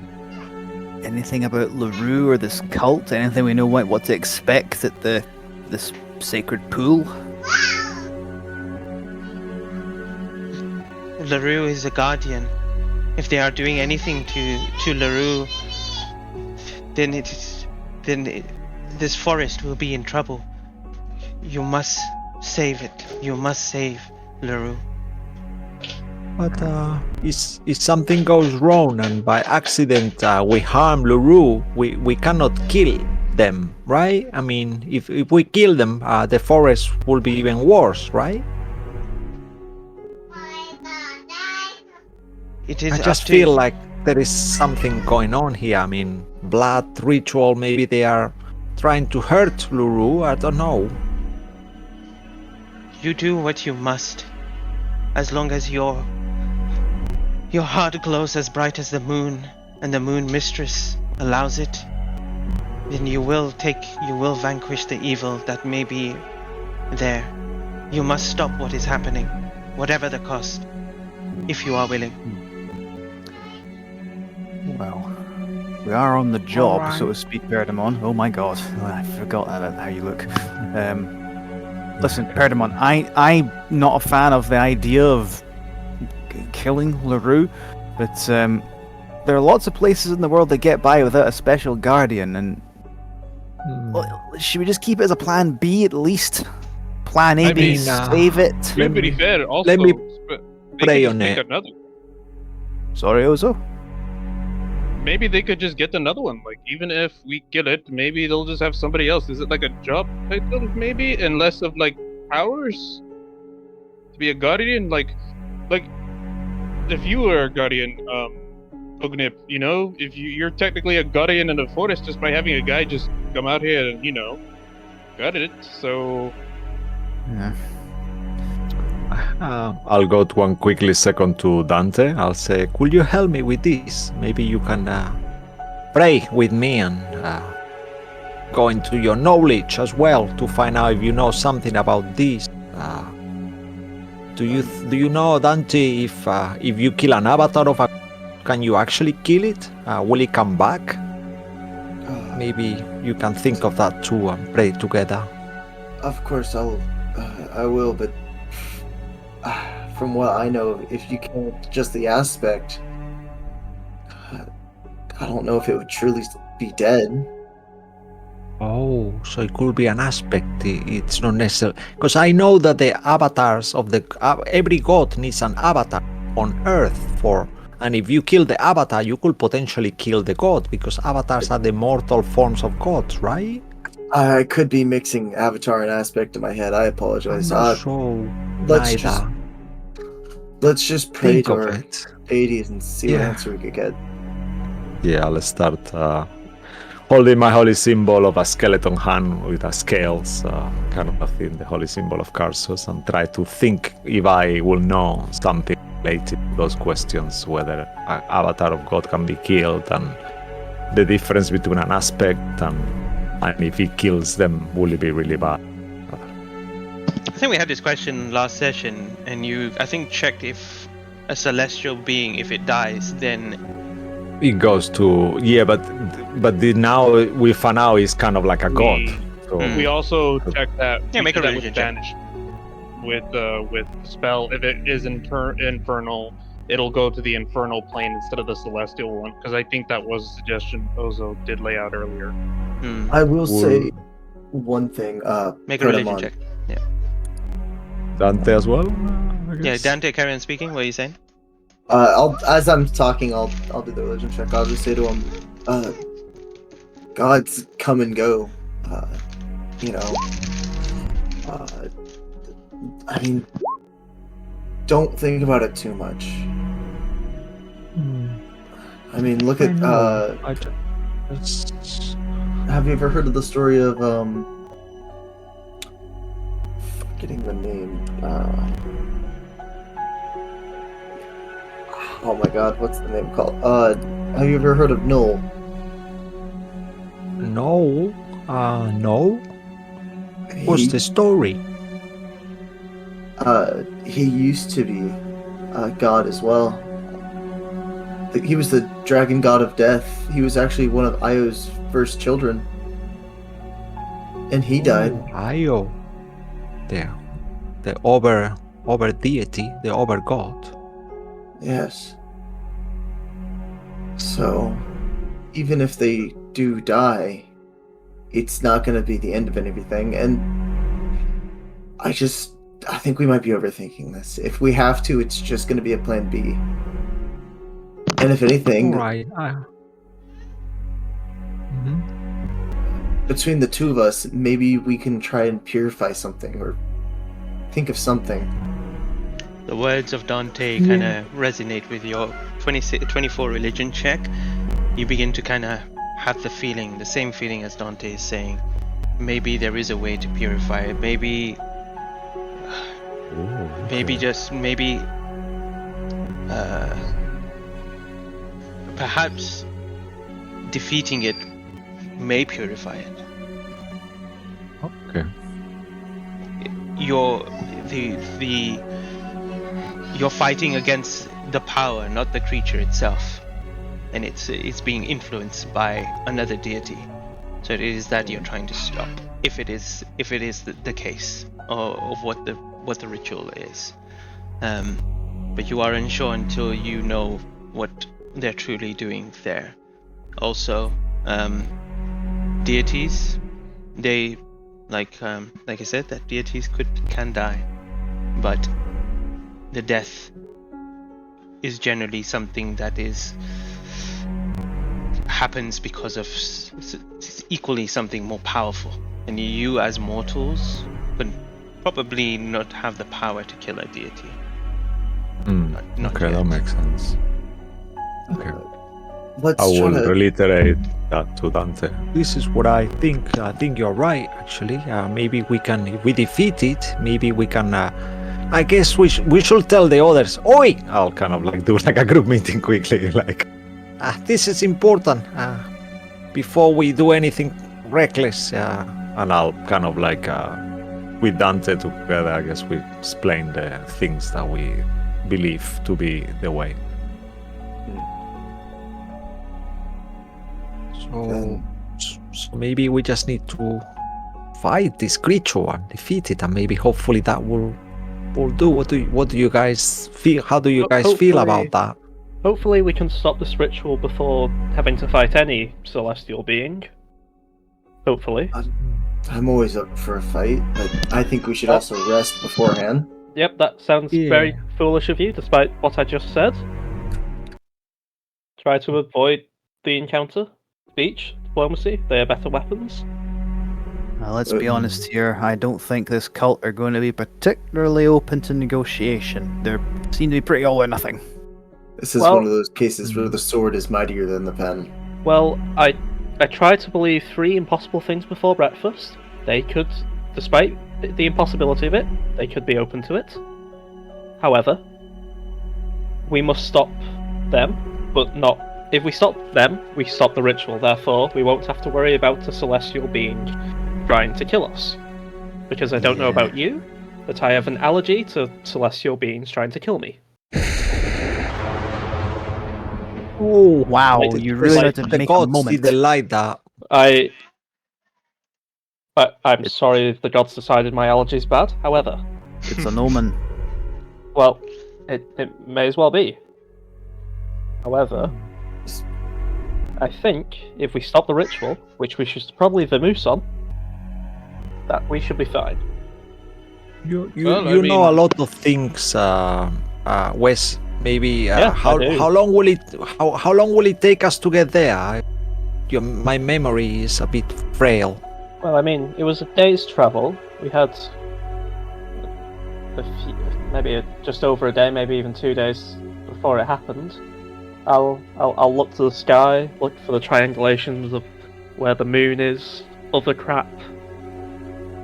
Anything about Lurue or this cult? Anything we know what to expect at this sacred pool? Lurue is a guardian. If they are doing anything to Lurue, then this forest will be in trouble. You must save it. You must save Lurue. But if something goes wrong and by accident we harm Lurue, we cannot kill them, right? I mean, if we kill them, the forest will be even worse, right? It is I up just to feel like there is something going on here. I mean, blood ritual, maybe they are trying to hurt Lurue, I don't know. you do what you must. As long as your heart glows as bright as the moon, and the moon mistress allows it, then you will vanquish the evil that may be there. You must stop what is happening, whatever the cost, if you are willing. Well, we are on the job, Alright. so to speak, Perdamon. Oh my god, I forgot about how you look. Listen, Perdamon, I'm not a fan of the idea of killing Lurue, but there are lots of places in the world that get by without a special guardian, and well, should we just keep it as a plan B at least? Plan A, I B, mean, save it. To be pretty fair, also, let me they pray could just on pick it. another. Sorry, Ozo? Maybe they could just get another one. Like, even if we kill it, maybe they'll just have somebody else. Is it like a job title, maybe, and less of like powers to be a guardian? Like if you were a guardian, Ognip, you know, if you're technically a guardian in the forest just by having a guy just come out here and got it. So Yeah. I'll go to one quickly second to Dante. I'll say, could you help me with this? Maybe you can pray with me and go into your knowledge as well to find out if you know something about this. Do you know, Dante, if you kill an avatar of a, can you actually kill it? Will it come back? Maybe you can think of that too and pray together. Of course, I will, but from what I know, if you can't just the aspect, I don't know if it would truly be dead. Oh, so it could be an aspect. It's not necessary, because I know that the avatars of the every god needs an avatar on Earth for, and if you kill the avatar, you could potentially kill the god because avatars are the mortal forms of gods, right? I could be mixing avatar and aspect in my head. I apologize. I'm not sure. Let's just pray Think to of our it. deities and see what Yeah. answer we could get. Yeah, let's start holding my holy symbol of a skeleton hand with a scales, kind of a thing, the holy symbol of Karsus, and try to think if I will know something related to those questions, whether an avatar of God can be killed, and the difference between an aspect and if he kills them, will it be really bad? I think we had this question last session, and you, I think, checked if a celestial being, if it dies, then It goes to now we found out he's kind of like a god. So we also checked that. Yeah, we make a did that religion with check. Banish. With spell, if it is infernal, it'll go to the infernal plane instead of the celestial one. Because I think that was a suggestion Ozo did lay out earlier. I will say one thing. Make a religion Perdamon. check. Yeah. Dante as well. I Yeah, guess. Dante, carry on speaking. What are you saying? As I'm talking, I'll do the religion check. I'll just say to him, gods come and go. I mean, don't think about it too much. I mean, look at have you ever heard of the story of forgetting the name? Oh my god, what's the name called? Have you ever heard of Null? No. What's the story? He used to be a god as well. He was the dragon god of death. He was actually one of Io's first children. And he died. Io. The over deity, the over god. Yes. So, even if they do die, it's not going to be the end of everything. And I think we might be overthinking this. If we have to, it's just going to be a plan B. And if anything, Right. between the two of us, maybe we can try and purify something or think of something. The words of Dante kind of resonate with your 24 religion check. You begin to kind of have the same feeling as Dante is saying. Maybe there is a way to purify it. Maybe perhaps defeating it may purify it. Okay. You're fighting against the power, not the creature itself, and it's being influenced by another deity. So it is that you're trying to stop, if it is the case of what the ritual is. But you are unsure until you know what they're truly doing there. Also, deities, they like I said, that deities can die, but the death is generally something that happens because of equally something more powerful, and you as mortals would probably not have the power to kill a deity. Not Okay, yet. that makes sense. Okay. Let's I will try to... reiterate that to Dante. This is what I think. I think you're right, actually. Maybe we can, if we defeat it, maybe we can... I guess we should tell the others. Oi! I'll kind of like do like a group meeting quickly. Like, this is important. Before we do anything reckless. And I'll kind of like, with Dante together, I guess we explain the things that we believe to be the way. So maybe we just need to fight this creature and defeat it, and maybe hopefully that will do. What do you guys feel? How do you guys feel about that? Hopefully we can stop this ritual before having to fight any celestial being. Hopefully. I'm always up for a fight, but I think we should also rest beforehand. Yep, that sounds very foolish of you, despite what I just said. Try to avoid the encounter. Speech, diplomacy, they are better weapons. Now, let's be honest here. I don't think this cult are going to be particularly open to negotiation. They seem to be pretty all or nothing. This is one of those cases where the sword is mightier than the pen. Well, I tried to believe 3 impossible things before breakfast. They could, despite the impossibility of it, they could be open to it. However, we must stop them, but not... If we stop them, we stop the ritual. Therefore, we won't have to worry about a celestial being trying to kill us. Because I don't know about you, but I have an allergy to celestial beings trying to kill me. Oh, wow, you really had to make a moment. The light that. I'm sorry if the gods decided my allergy's bad, however... It's an omen. Well, it may as well be. However... I think if we stop the ritual, which we should probably vamoose on, that we should be fine. You know a lot of things, Wes. Maybe how long will it take us to get there? My memory is a bit frail. Well, I mean, it was a day's travel. We had maybe just over a day, maybe even 2 days before it happened. I'll look to the sky, look for the triangulations of where the moon is, other crap.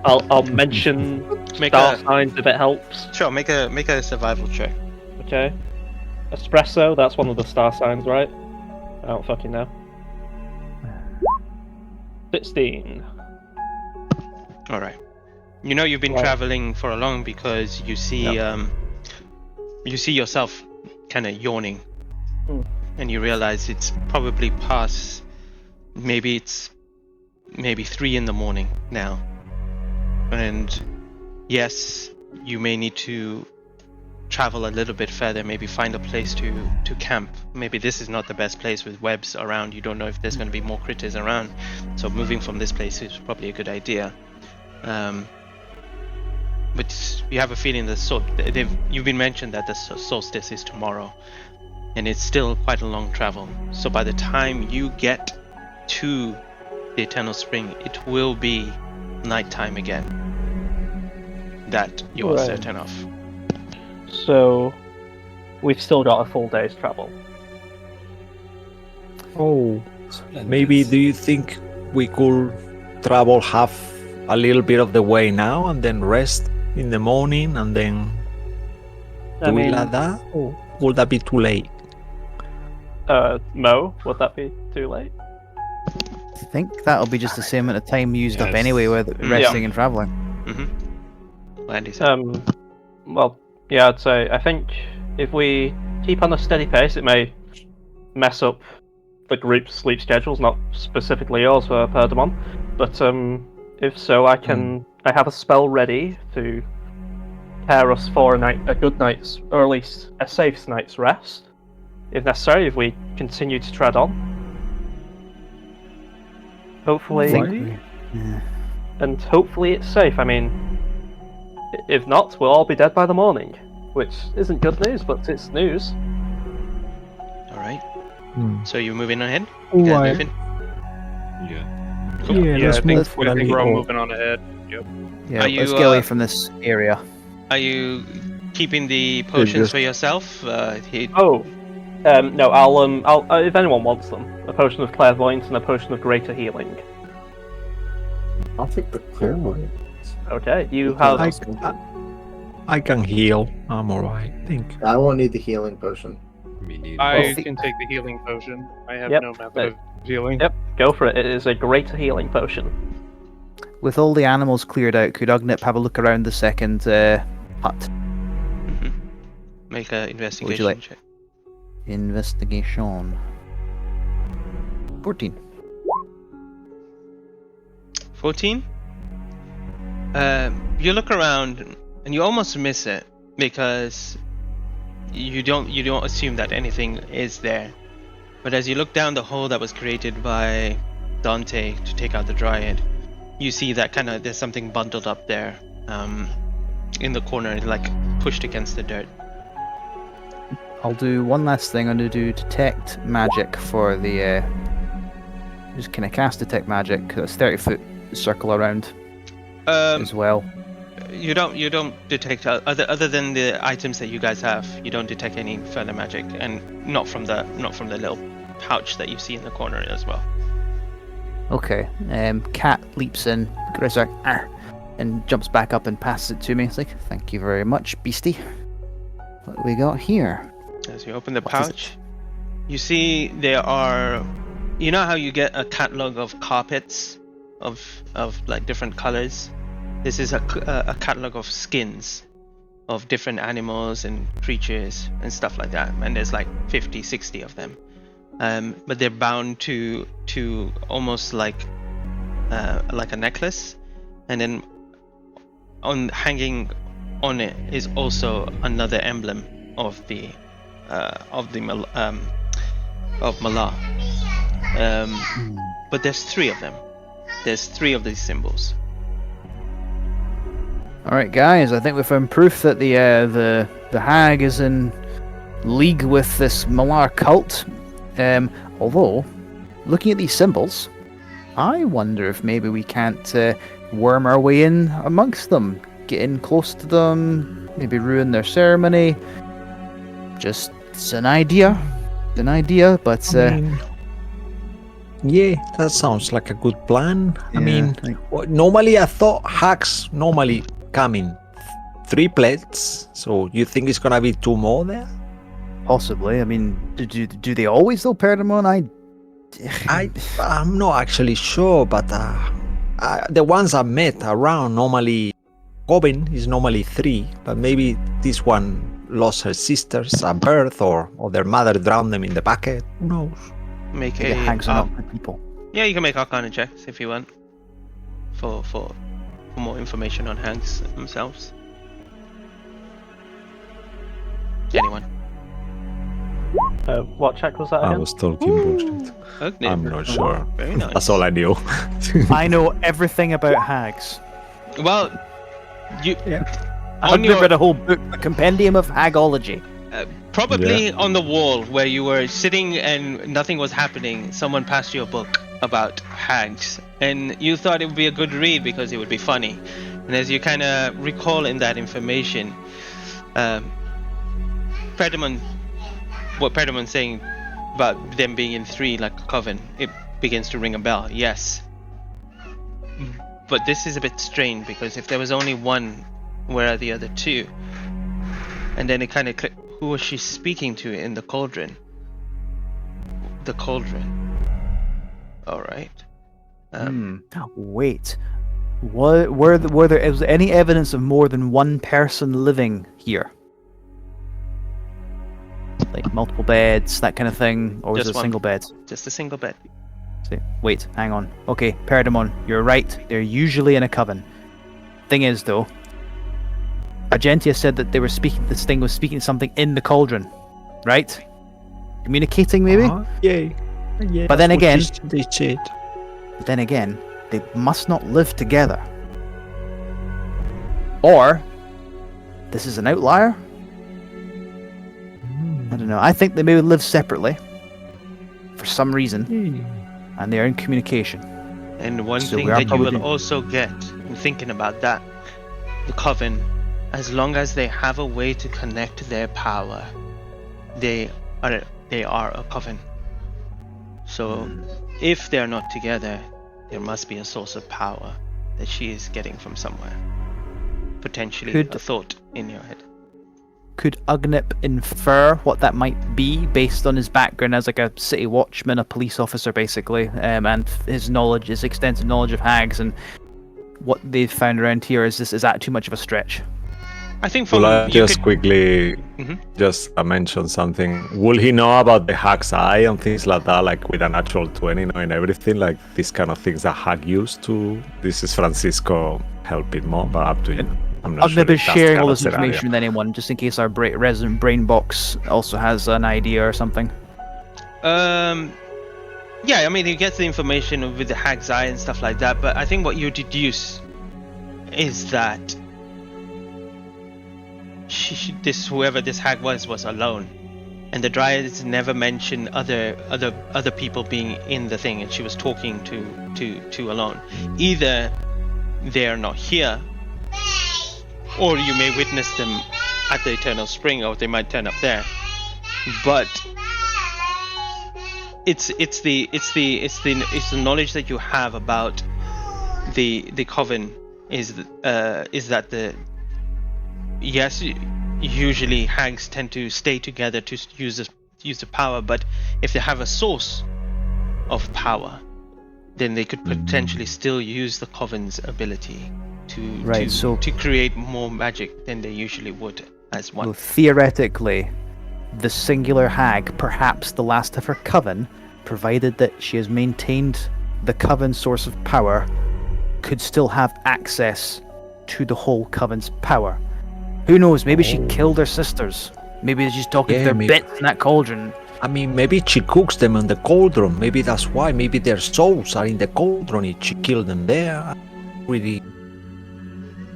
I'll mention star signs if it helps. Sure, make a survival check. Okay. Espresso, that's one of the star signs, right? I don't fucking know. 16. Alright. You know you've been traveling for a long because you see you see yourself kind of yawning. And you realize it's probably past, maybe 3 in the morning now. And yes, you may need to travel a little bit further, maybe find a place to camp. Maybe this is not the best place with webs around. You don't know if there's going to be more critters around, so moving from this place is probably a good idea. But you have a feeling that you've been mentioned that the solstice is tomorrow, and it's still quite a long travel. So by the time you get to the Eternal Spring, it will be nighttime again. That you are certain of. So, we've still got a full day's travel. Oh, maybe do you think we could travel half a little bit of the way now and then rest in the morning and then do it like that? Or would that be too late? Mo, would that be too late? I think that'll be just the same amount of time used up anyway with resting and traveling. Mm-hmm. Andy said. Well, yeah, I'd say, I think if we keep on a steady pace, it may mess up the group's sleep schedules, not specifically yours for Perdamon, but if so, I have a spell ready to prepare us for a good night's, or at least a safe night's rest, if necessary, if we continue to tread on. Hopefully, and hopefully it's safe. I mean, if not, we'll all be dead by the morning, which isn't good news, but it's news. All right. So you're moving ahead? Ooh, You guys moving? Yeah. Cool. Yeah, I think for a we're little. all moving on ahead. Yep. Yeah, Are let's you, get away from this area. Are you keeping the potions for yourself? No, I'll if anyone wants them, a potion of clairvoyance and a potion of greater healing. I'll take the clairvoyant. Okay, you have. I can heal. I'm alright, I think. I won't need the healing potion. Me neither. I can take the healing potion. I have no method of healing. Yep, go for it. It is a greater healing potion. With all the animals cleared out, could Ugnip have a look around the second hut? Mm-hmm. Make an investigation like? check. Investigation. 14. 14? You look around and you almost miss it because you don't assume that anything is there. But as you look down the hole that was created by Dante to take out the Dryad, you see that there's something bundled up there, in the corner, like pushed against the dirt. I'll do one last thing. I'm going to do Detect Magic for the... Just kind of cast Detect Magic. It's 30-foot circle around as well. You don't detect other than the items that you guys have. You don't detect any further magic, and not from the little pouch that you see in the corner as well. Okay. Cat leaps in, Grizzard, and jumps back up and passes it to me. It's like, thank you very much, beastie. What we got here? As you open the pouch, you see there are. You know how you get a catalog of carpets of like different colors? This is a catalog of skins of different animals and creatures and stuff like that, and there's like 50, 60 of them. But they're bound to almost like a necklace, and then hanging on it is also another emblem of Malah. But there's 3 of them. There's 3 of these symbols. Alright guys, I think we found proof that the hag is in league with this Malar cult. Although, looking at these symbols, I wonder if maybe we can't worm our way in amongst them, get in close to them, maybe ruin their ceremony. Just, it's an idea, but yeah, that sounds like a good plan. Yeah, I mean, normally I thought hags normally come in 3 plates, so you think it's gonna be 2 more there? possibly. I mean, do they always though, Perdamon? I'm not actually sure, but the ones I met around normally, Gobin is normally 3, but maybe this one lost her sisters at birth, or their mother drowned them in the bucket. Who knows? Make It hangs on up with people. Yeah, you can make Arcana checks if you want. For more information on hags themselves. Anyone? What check was that I again? was talking bullshit. Okay. I'm not sure. Very nice. That's all I knew. I know everything about hags. Well, you I've read a whole book, a compendium of hagology. probably on the wall where you were sitting and nothing was happening, someone passed you a book about hags, and you thought it would be a good read because it would be funny. And as you kind of recall in that information, what Perdamon's saying about them being in three like a coven, it begins to ring a bell. Yes, but this is a bit strange because if there was only one, where are the other two? And then it kind of clicked. Who was she speaking to in the cauldron? The cauldron. All right. Wait. Were there was any evidence of more than one person living here? Like multiple beds, that kind of thing, or was Just it a one. single bed? Just a single bed. Wait, hang on. Okay, Perdamon, you're right. They're usually in a coven. Thing is, though, Argentia said that this thing was speaking something in the cauldron, right? Communicating, maybe? Yeah. But then again, they said. they must not live together. Or, this is an outlier? I don't know. I think they maybe live separately for some reason, and they are in communication. And one So thing we are that you will probably- also get in thinking about that, the coven, as long as they have a way to connect their power, they are a coven. So if they're not together, there must be a source of power that she is getting from somewhere. Potentially a thought in your head. Could Ugnip infer what that might be based on his background as like a city watchman, a police officer, basically, and his extensive knowledge of hags and what they've found around here? Is that too much of a stretch? I think from Will I you just could- quickly Mhm. just mention something? Will he know about the hag's eye and things like that, like with a natural 20 knowing everything, like these kind of things that hag used to? This is Francisco helping more, but up to you. I'm not sure Ugnip is if that's sharing kind all of this scenario. information with anyone, just in case our resident brain box also has an idea or something. Yeah, I mean, he gets the information with the hag's eye and stuff like that, but I think what you deduce is that whoever this hag was alone, and the Dryads never mentioned other people being in the thing, and she was talking to alone. Either they are not here, or you may witness them at the Eternal Spring, or they might turn up there. But it's the knowledge that you have about the coven is that usually hags tend to stay together to use the power, but if they have a source of power, then they could potentially still use the coven's ability to create more magic than they usually would as one. So theoretically, the singular hag, perhaps the last of her coven, provided that she has maintained the coven source of power, could still have access to the whole coven's power. Who knows? Maybe she killed her sisters. Maybe she's talking to their bits in that cauldron. I mean, maybe she cooks them in the cauldron. Maybe that's why. Maybe their souls are in the cauldron and she killed them there. Really.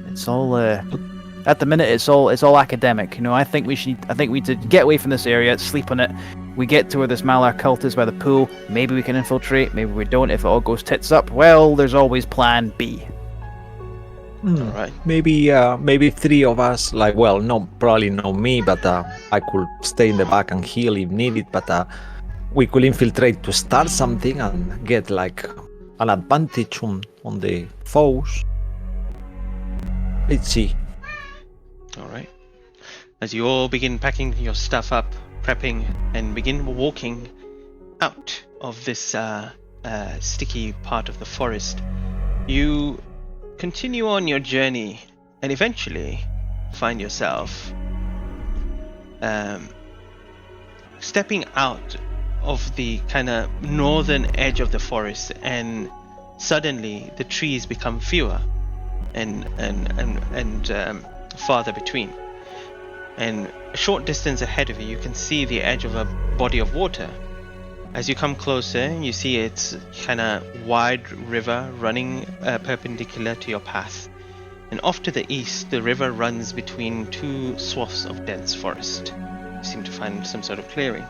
It's all at the minute. It's all academic. You know, I think we need to get away from this area, sleep on it. We get to where this Malar cult is by the pool. Maybe we can infiltrate. Maybe we don't. If it all goes tits up, well, there's always Plan B. All right. Maybe three of us, like, well, no, probably not me, but I could stay in the back and heal if needed, but we could infiltrate to start something and get like an advantage on the foes. Let's see. All right. As you all begin packing your stuff up, prepping, and begin walking out of this sticky part of the forest, you continue on your journey and eventually find yourself stepping out of the kind of northern edge of the forest, and suddenly the trees become fewer and farther between. and a short distance ahead of you, you can see the edge of a body of water. As you come closer, you see its kind of wide river running perpendicular to your path. And off to the east, the river runs between two swaths of dense forest. You seem to find some sort of clearing.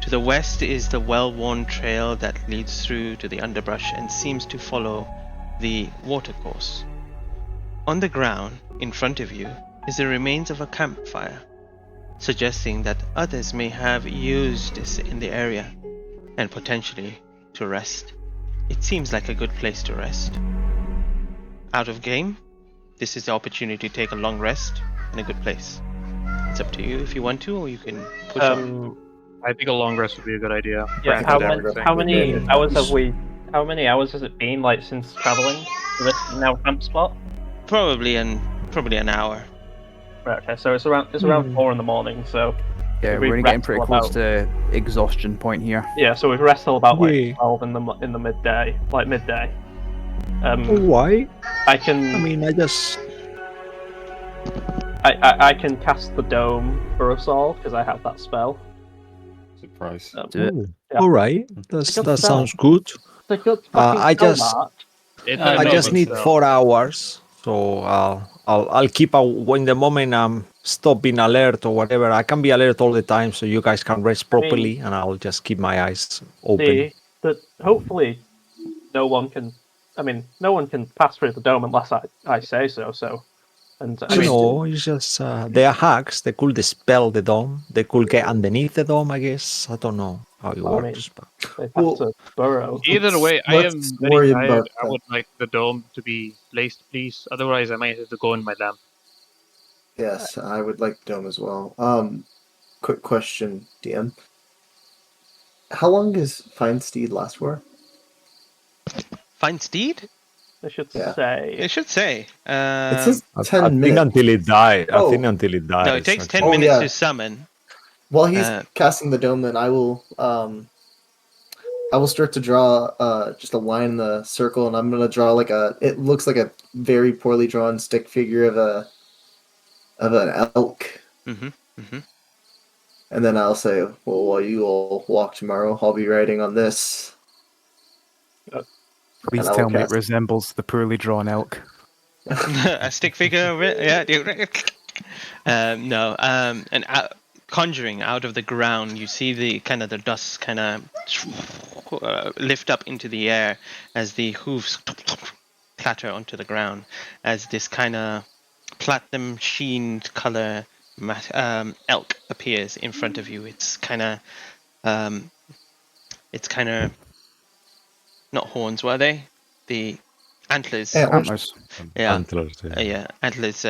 To the west is the well-worn trail that leads through to the underbrush and seems to follow the watercourse. On the ground, in front of you, is the remains of a campfire, suggesting that others may have used this in the area, and potentially to rest. It seems like a good place to rest. Out of game, this is the opportunity to take a long rest in a good place. It's up to you if you want to, or you can push on. I think a long rest would be a good idea. Yeah. Granted How everything. many hours have we? How many hours has it been like since traveling to this now camp spot? Probably an hour. Right. Okay. So it's around 4 in the morning. So Yeah, we we're getting rest pretty till close about- to exhaustion point here. Yeah. So we've rested till about like Yeah. 12 in the midday, like midday. Why? I can. I mean, I just. I can cast the dome for us all because I have that spell. Surprise. Do it. Yeah. All right, It's a good that spell. sounds good. It's a good fucking I spell, just- Mark. It's I an just amazing need spell. 4 hours, so I'll keep when the moment I'm stop being alert or whatever. I can be alert all the time, so you guys can rest properly, and I'll just keep my eyes open. Hopefully no one can. I mean, no one can pass through the dome unless I say so. So, and I mean, No, it's just they are hacks. They could dispel the dome. They could get underneath the dome. I guess I don't know how it Well, I mean, works, but they have Well, to burrow. Either way, I Let's am very worry tired. about I that. would like the dome to be placed, please. Otherwise, I might have to go in my lamp. Yes, I would like dome as well. Quick question, DM. How long does Feinsteed last for? Find steed? They should Yeah. say. It should say. It says I 10 think minutes. until it dies. I Oh. think until it dies. No, it takes 10 Oh, minutes yeah. to summon. While he's Uh, casting the dome, then I will start to draw just a line in the circle, and I'm gonna draw it looks like a very poorly drawn stick figure of an elk. Mm-hmm. And then I'll say, well, while you all walk tomorrow, I'll be writing on this. Please And I will tell me it cast- resembles the poorly drawn elk. A stick figure of it, yeah. No, and conjuring out of the ground, you see the kind of the dust kind of lift up into the air as the hooves clatter onto the ground, as this kind of platinum sheened color elk appears in front of you. It's kind of not horns, were they? The antlers. Antlers. Yeah. Antlers, yeah. Yeah, antlers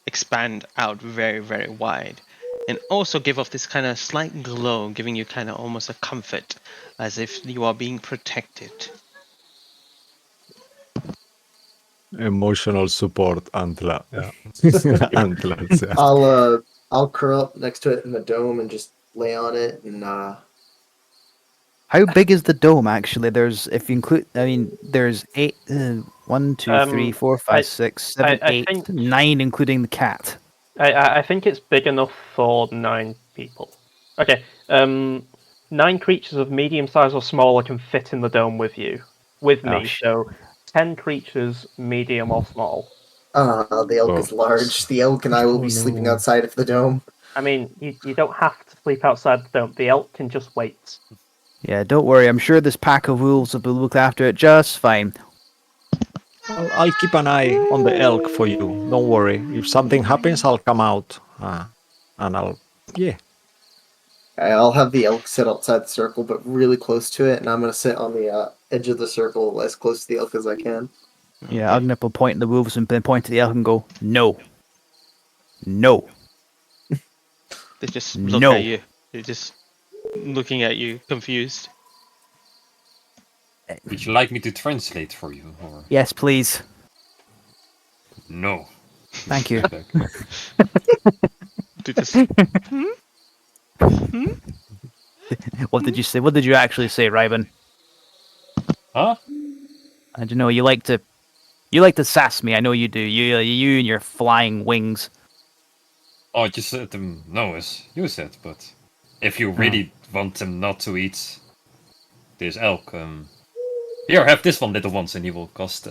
expand out very, very wide, and also give off this kind of slight glow, giving you kind of almost a comfort, as if you are being protected. Emotional support antler. Yeah. Antlers. Yeah. I'll curl up next to it in the dome and just lay on it, and How big is the dome actually? There's, if you include, I mean, there's 8, 1, 2, 3, 4, 5, 6, 7, I 8, think- 9, including the cat. I think it's big enough for 9 people. Okay. 9 creatures of medium size or smaller can fit in the dome with you, with Oh, me. shit. So 10 creatures, medium or small. the elk is large. The elk and I will be sleeping outside of the dome. I mean, you don't have to sleep outside the dome. The elk can just wait. Yeah, don't worry. I'm sure this pack of wolves will look after it just fine. I'll keep an eye on the elk for you. Don't worry. If something happens, I'll come out. And yeah. I'll have the elk sit outside the circle, but really close to it, and I'm going to sit on the edge of the circle as close to the elk as I can. Yeah, Agnip will point at the wolves and then point to the elk and go, no. No. They just look No. at you. They're just looking at you, confused. Would you like me to translate for you, or Yes, please. no? Thank you. They just What did you say? What did you actually say, Ryben? Huh? I don't know. You like to sass me. I know you do. You and your flying wings. Oh, just let them know as you said, but if you really want them not to eat this elk, here, have this one, little ones, and he will cast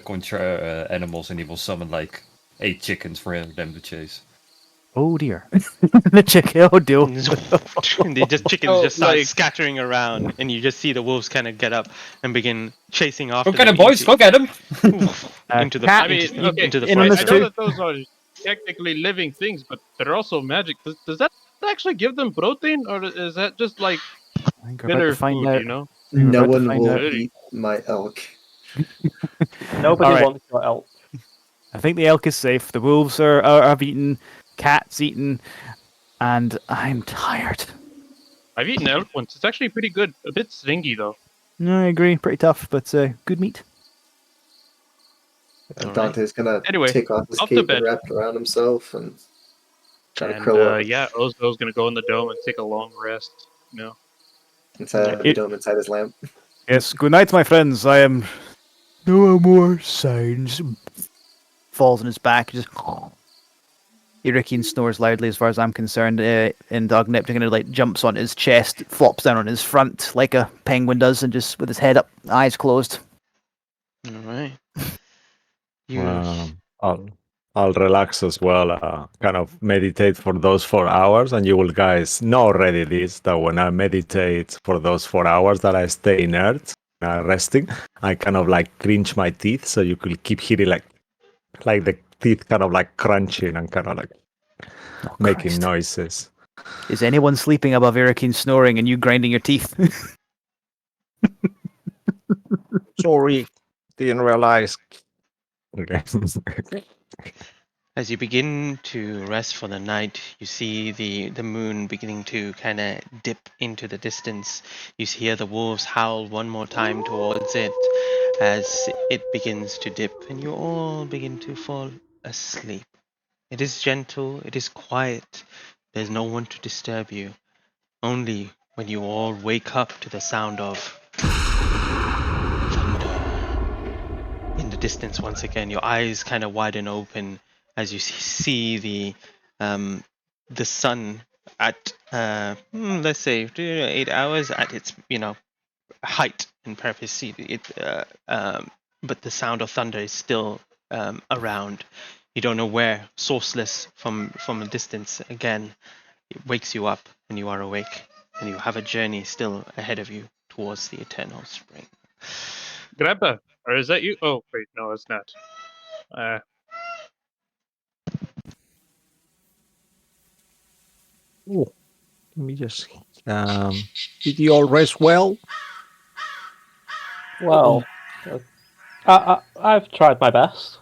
conjure animals, and he will summon like 8 chickens for them to chase. Oh dear. The chicken. Oh dear. Chickens just start like- scattering around, and you just see the wolves kind of get up and begin chasing after Go get them them, boys! Go get them! into the Cat- I mean, into, okay, into the in on forest. this I know too. that those are technically living things, but they're also magic. Does that actually give them protein, or is that just like I think we're about dinner to find food? out. You know? We're No about to one find will out. eat my elk. Nobody Alright. wants your elk. I think the elk is safe. The wolves have eaten. Cat's eaten. And I'm tired. I've eaten elk once. It's actually pretty good. A bit stringy though. No, I agree. Pretty tough, but good meat. Alright. Dante's gonna Anyway, take off his off to cape bed. and wrap it around himself and try to And curl up yeah, Ozo's gonna go in the dome and take a long rest. You know. inside the dome inside his lamp. Yes, good night, my friends. I am. No more signs. Falls on his back. Just. Irikian snores loudly, as far as I'm concerned. And Ognip kind of like jumps on his chest, flops down on his front like a penguin does, and just with his head up, eyes closed. Alright. You I'll relax as well, kind of meditate for those 4 hours, and you will guys know already this, that when I meditate for those 4 hours that I stay inert, resting, I kind of like cringe my teeth, so you could keep hearing like the teeth kind of like crunching and kind of like making Christ. noises. Is anyone sleeping above Irikian snoring and you grinding your teeth? Sorry, didn't realize. Okay. As you begin to rest for the night, you see the moon beginning to kind of dip into the distance. You hear the wolves howl one more time towards it as it begins to dip, and you all begin to fall asleep. It is gentle, it is quiet, there's no one to disturb you. Only when you all wake up to the sound of thunder. In the distance once again, your eyes kind of widen open as you see the sun at let's say 8 hours at its height and purpose. But the sound of thunder is still around. You don't know where, sourceless from a distance. Again, it wakes you up and you are awake, and you have a journey still ahead of you towards the eternal spring. Grandpa, or is that you? Oh wait, no, it's not. Oh, let me just. Did you all rest well? Well, I've tried my best.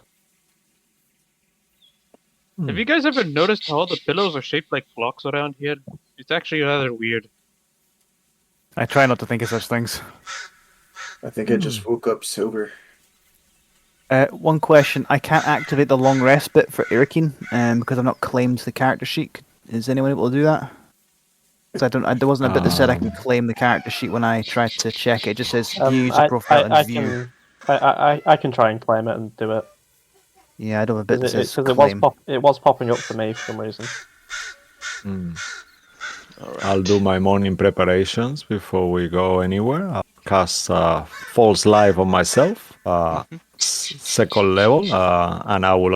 Have you guys ever noticed how all the pillows are shaped like blocks around here? It's actually rather weird. I try not to think of such things. I think I just woke up sober. One question: I can't activate the long rest bit for Irikin because I've not claimed the character sheet. Is anyone able to do that? Because there wasn't a bit that said I can claim the character sheet when I tried to check it. It just says view user profile and view. I can try and claim it and do it. Yeah, I don't have a bit that says Because claim. it was popping up for me for some reason. I'll do my morning preparations before we go anywhere. I'll cast False Life on myself, second level, and I will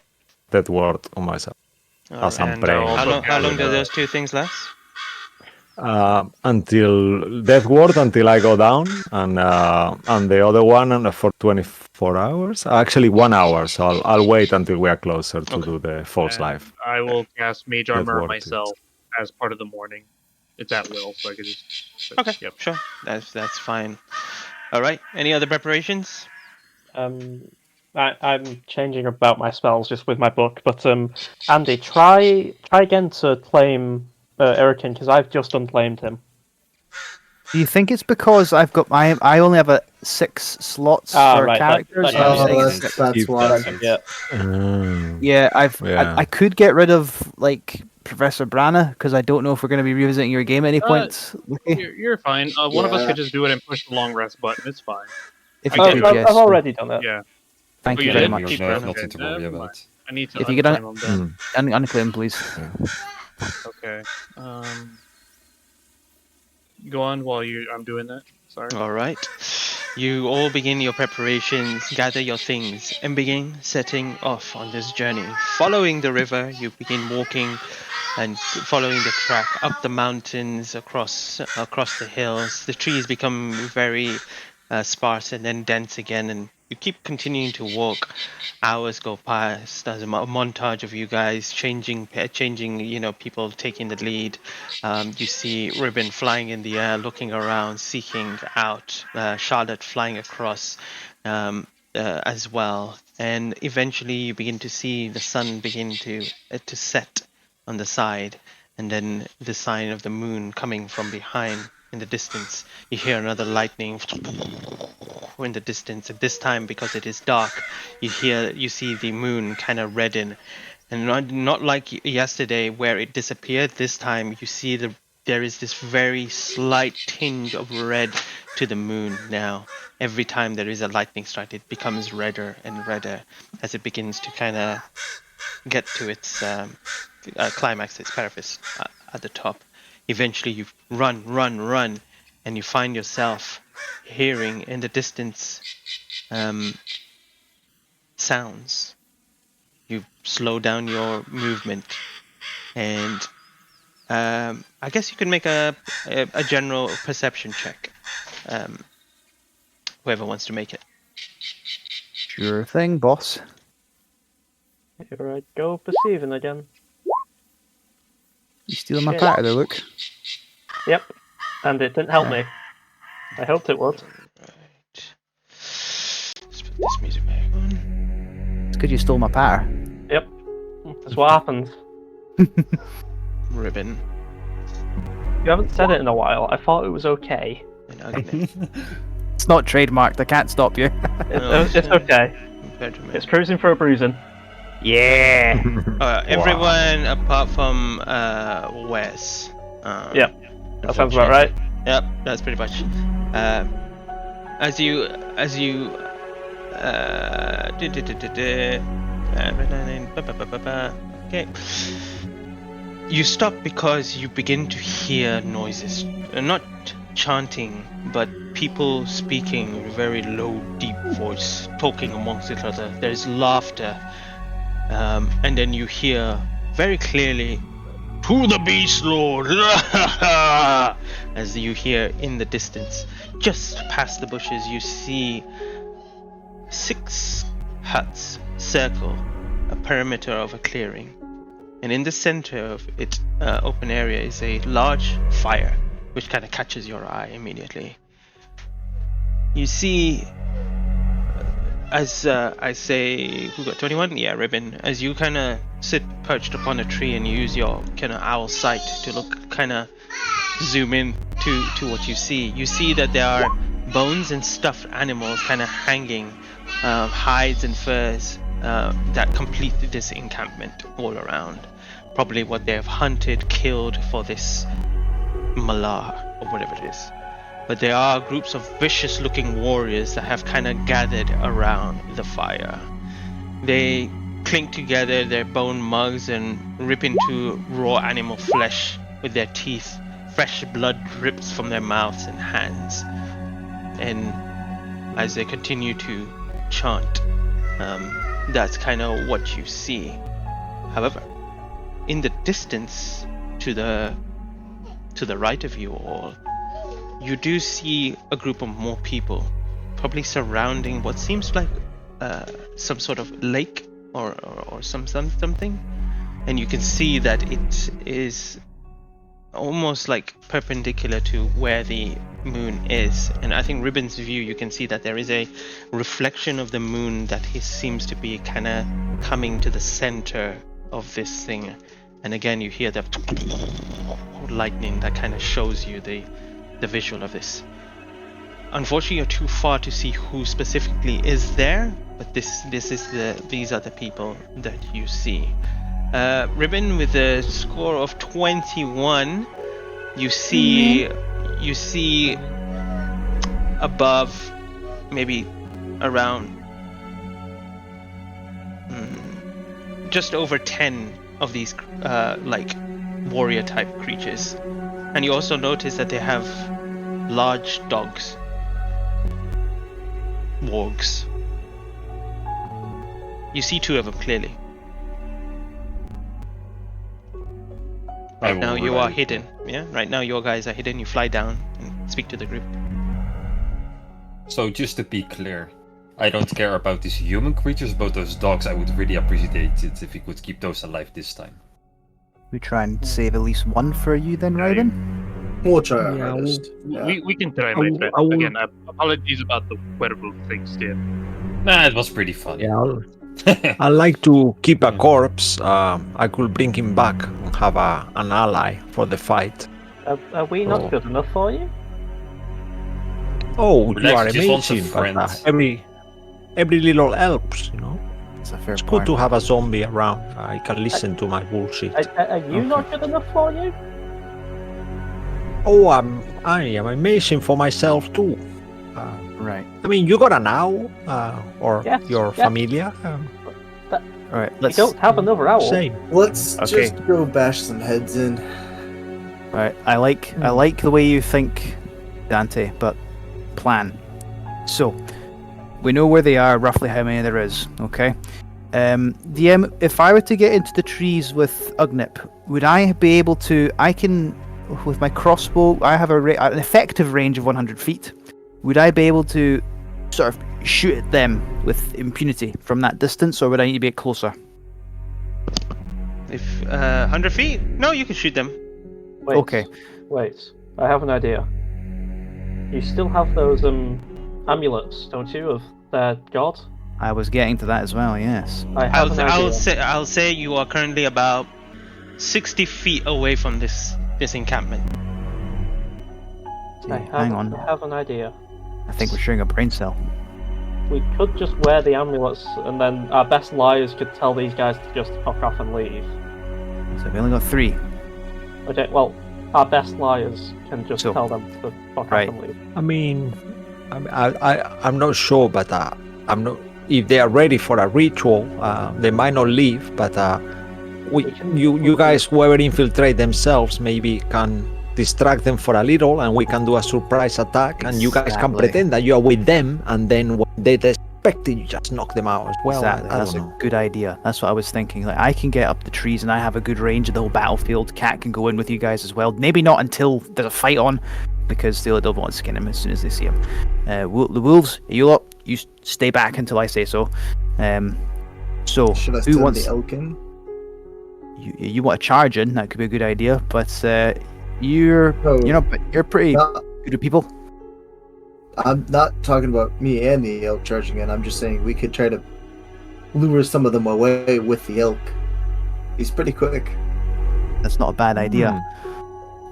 that word on myself as I'm praying. How long do those two things last? Until Death Ward, until I go down, and the other one for 24 hours. Actually, 1 hour. So I'll wait until we are closer to do the False Life. I will cast Mage Death Armor Ward, myself as part of the morning. It's at will, so I could just. Okay, sure. That's fine. All right. Any other preparations? I'm changing about my spells just with my book, but Andy, try again to claim Erikin because I've just unclaimed him. Do you think it's because I only have 6 slots for right, characters? That's why. Yeah. I could get rid of like Professor Branna because I don't know if we're going to be revisiting your game at any point. You're fine. One of us could just do it and push the long rest button. It's fine. If you could, yes. I've already done it. Yeah. Thank Oh, you you very did? much. Keep No, running. nothing to worry Never about. mind. I need to If you could unclaim them then. unclaim, please. Okay. Go on while I'm doing that. Sorry. All right. You all begin your preparations, gather your things, and begin setting off on this journey. Following the river, you begin walking and following the track up the mountains, across the hills. The trees become very sparse and then dense again, and you keep continuing to walk. Hours go past. There's a montage of you guys changing, people taking the lead. You see Ribbon flying in the air, looking around, seeking out. Charlotte flying across as well, and eventually you begin to see the sun begin to set on the side, and then the sign of the moon coming from behind. In the distance, you hear another lightning in the distance. At this time, because it is dark, you see the moon kind of redden, and not like yesterday where it disappeared. This time, you see there is this very slight tinge of red to the moon now. Every time there is a lightning strike, it becomes redder and redder as it begins to kind of get to its climax, its periphas at the top. Eventually you run, and you find yourself hearing in the distance sounds. You slow down your movement, and I guess you can make a general perception check. Whoever wants to make it. Sure thing, boss. Here I go perceiving again. You stealing my Shit. part of the look? Yep. And it didn't help me. I hoped it would. Right. Let's put this music back on. It's because you stole my power. Yep. That's what happens. Ribbon You haven't said it in a while. I thought it was okay. and Agnes. It's not trademarked. I can't stop you. It's okay. It's cruising for a bruising. Yeah. Everyone apart from Wes. Yep. That sounds about right. Yep, that's pretty much. As you okay. You stop because you begin to hear noises, not chanting, but people speaking in a very low, deep voice, talking amongst each other. There's laughter, and then you hear very clearly, "To the Beast Lord!" As you hear in the distance, just past the bushes, you see 6 huts circle a perimeter of a clearing. And in the center of it, open area, is a large fire, which kind of catches your eye immediately. You see, as I say, who got 21? Yeah, Ribbon. As you kind of sit perched upon a tree and use your kind of owl sight to look, kind of zoom in to what you see that there are bones and stuffed animals kind of hanging, hides and furs that complete this encampment all around. Probably what they have hunted, killed for this malar or whatever it is. But there are groups of vicious looking warriors that have kind of gathered around the fire. They clink together their bone mugs and rip into raw animal flesh with their teeth. Fresh blood drips from their mouths and hands. And as they continue to chant, that's kind of what you see. However, in the distance to the right of you all, you do see a group of more people, probably surrounding what seems like some sort of lake or something, and you can see that it is almost like perpendicular to where the moon is. And I think Ribbon's view, you can see that there is a reflection of the moon that he seems to be kind of coming to the center of this thing. And again, you hear the lightning that kind of shows you the visual of this. Unfortunately, you're too far to see who specifically is there, but these are the people that you see. Ribbon, with a score of 21, you see above, maybe around just over 10 of these like warrior type creatures, and you also notice that they have large dogs, wargs. You see 2 of them clearly. Right now you are hidden. Yeah, right now your guys are hidden. You fly down and speak to the group. So just to be clear, I don't care about these human creatures, but those dogs, I would really appreciate it if you could keep those alive this time. We try and save at least one for you then, Raiden? We'll try our hardest. We can try, my friend. Again, apologies about the werewolf things, dear. Nah, it was pretty funny. Yeah, I like to keep a corpse. I could bring him back and have an ally for the fight. Are we not good enough for you? Oh, Relax, you are just wants a amazing, but friend. every little helps, you know. It's a fair It's point. good to have a zombie around. I can listen to my bullshit. Are you not good enough for you? Oh, I am amazing for myself too. Right. I mean, you got an owl, or Yes, your yes. familia. All right. We don't have another owl. Same. Let's Okay. just go bash some heads in. All right. I like the way you think, Dante. But plan. So we know where they are, roughly how many there is. Okay. DM, if I were to get into the trees with Ugnip, would I be able to? I can, with my crossbow, I have an effective range of 100 feet. Would I be able to sort of shoot at them with impunity from that distance, or would I need to be closer? If 100 feet, no, you can shoot them. Wait, Okay. Wait, I have an idea. You still have those amulets, don't you, of their god? I was getting to that as well. Yes. I have an idea. I'll say you are currently about 60 feet away from this encampment. Hang on. I have an idea. I think we're sharing a brain cell. We could just wear the amulets, and then our best liars could tell these guys to just fuck off and leave. So we only got 3. Okay, well, our best liars can just So- tell them to fuck Right. off and leave. I mean, I'm not sure, but I'm not. If they are ready for a ritual, they might not leave. But you guys, whoever infiltrate themselves, maybe can distract them for a little, and we can do a surprise attack, and you guys can Exactly. pretend that you are with them, and then when they expect it, you just knock them out as well. Exactly. I That's don't a know. good idea. That's what I was thinking. Like, I can get up the trees, and I have a good range of the whole battlefield. Cat can go in with you guys as well. Maybe not until there's a fight on, because they'll want to skin him as soon as they see him. The wolves, you lot, you stay back until I say so. So Should I who send wants? the elk in? You want to charge in? That could be a good idea. But you're No. you're pretty No, good at people. I'm not talking about me and the elk charging in. I'm just saying we could try to lure some of them away with the elk. He's pretty quick. That's not a bad idea.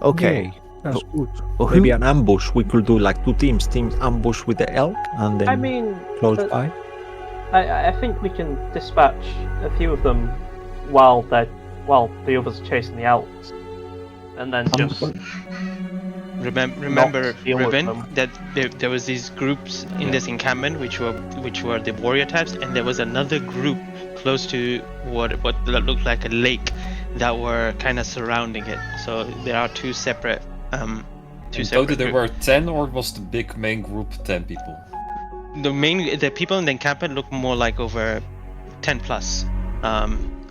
Okay. Yay, that's good. Well, who- Maybe an ambush. We could do like 2 teams. Teams ambush with the elk, and then I mean, close but- by. I think we can dispatch a few of them while the others are chasing the elks, and then just Remember, deal with Riven, them. that there was these groups in this encampment which were the warrior types, and there was another group close to what looked like a lake that were kind of surrounding it. So there are 2 separate In total, there groups. were 10, or was the big main group 10 people? The people in the encampment look more like over 10 plus,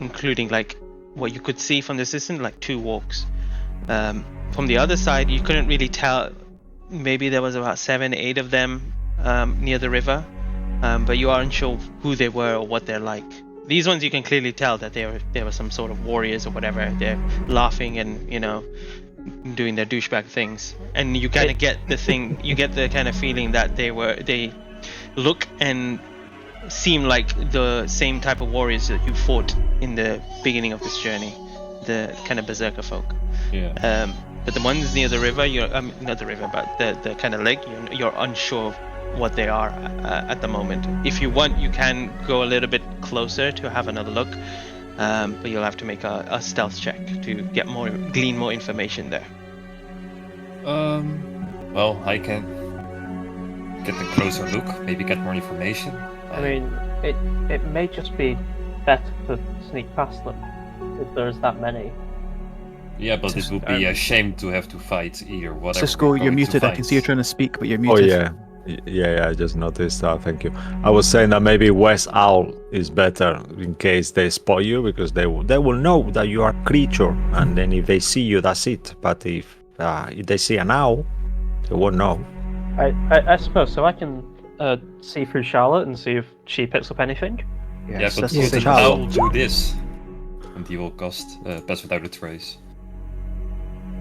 including like what you could see from the system, like 2 walks. From the other side, you couldn't really tell. Maybe there was about 7, 8 of them near the river, but you aren't sure who they were or what they're like. These ones you can clearly tell that they were some sort of warriors or whatever. They're laughing and doing their douchebag things, and you kind of get the thing. You get the kind of feeling that they look and seem like the same type of warriors that you fought in the beginning of this journey, the kind of berserker folk. Yeah. But the ones near the river, not the river, but the kind of lake, you're unsure of what they are at the moment. If you want, you can go a little bit closer to have another look, but you'll have to make a stealth check to glean more information there. Well, I can get a closer look, maybe get more information. I mean, it may just be better to sneak past them if there's that many. Yeah, but it would be a shame to have to fight either. Whatever. Cisco, we're you're going to muted. I can fight. see you're trying to speak, but you're Oh muted. yeah. Yeah, I just noticed that. Thank you. I was saying that maybe West Owl is better in case they spot you, because they will know that you are a creature, and then if they see you, that's it. But if they see an owl, they won't know. I suppose so. I can see through Charlotte and see if she picks up anything. Yeah, Yes, but that's would the an child. owl do this? And he will cast Pass Without a Trace.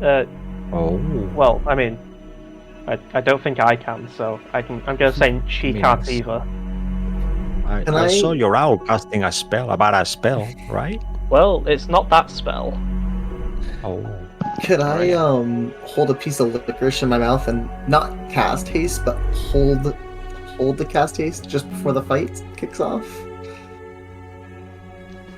Oh. Well, I mean, I don't think I can, so I'm going to say she can't Means- either. I saw your owl casting a spell about a spell, right? Well, it's not that spell. Oh. Could I hold a piece of licorice in my mouth and not cast haste, but hold the cast haste just before the fight kicks off?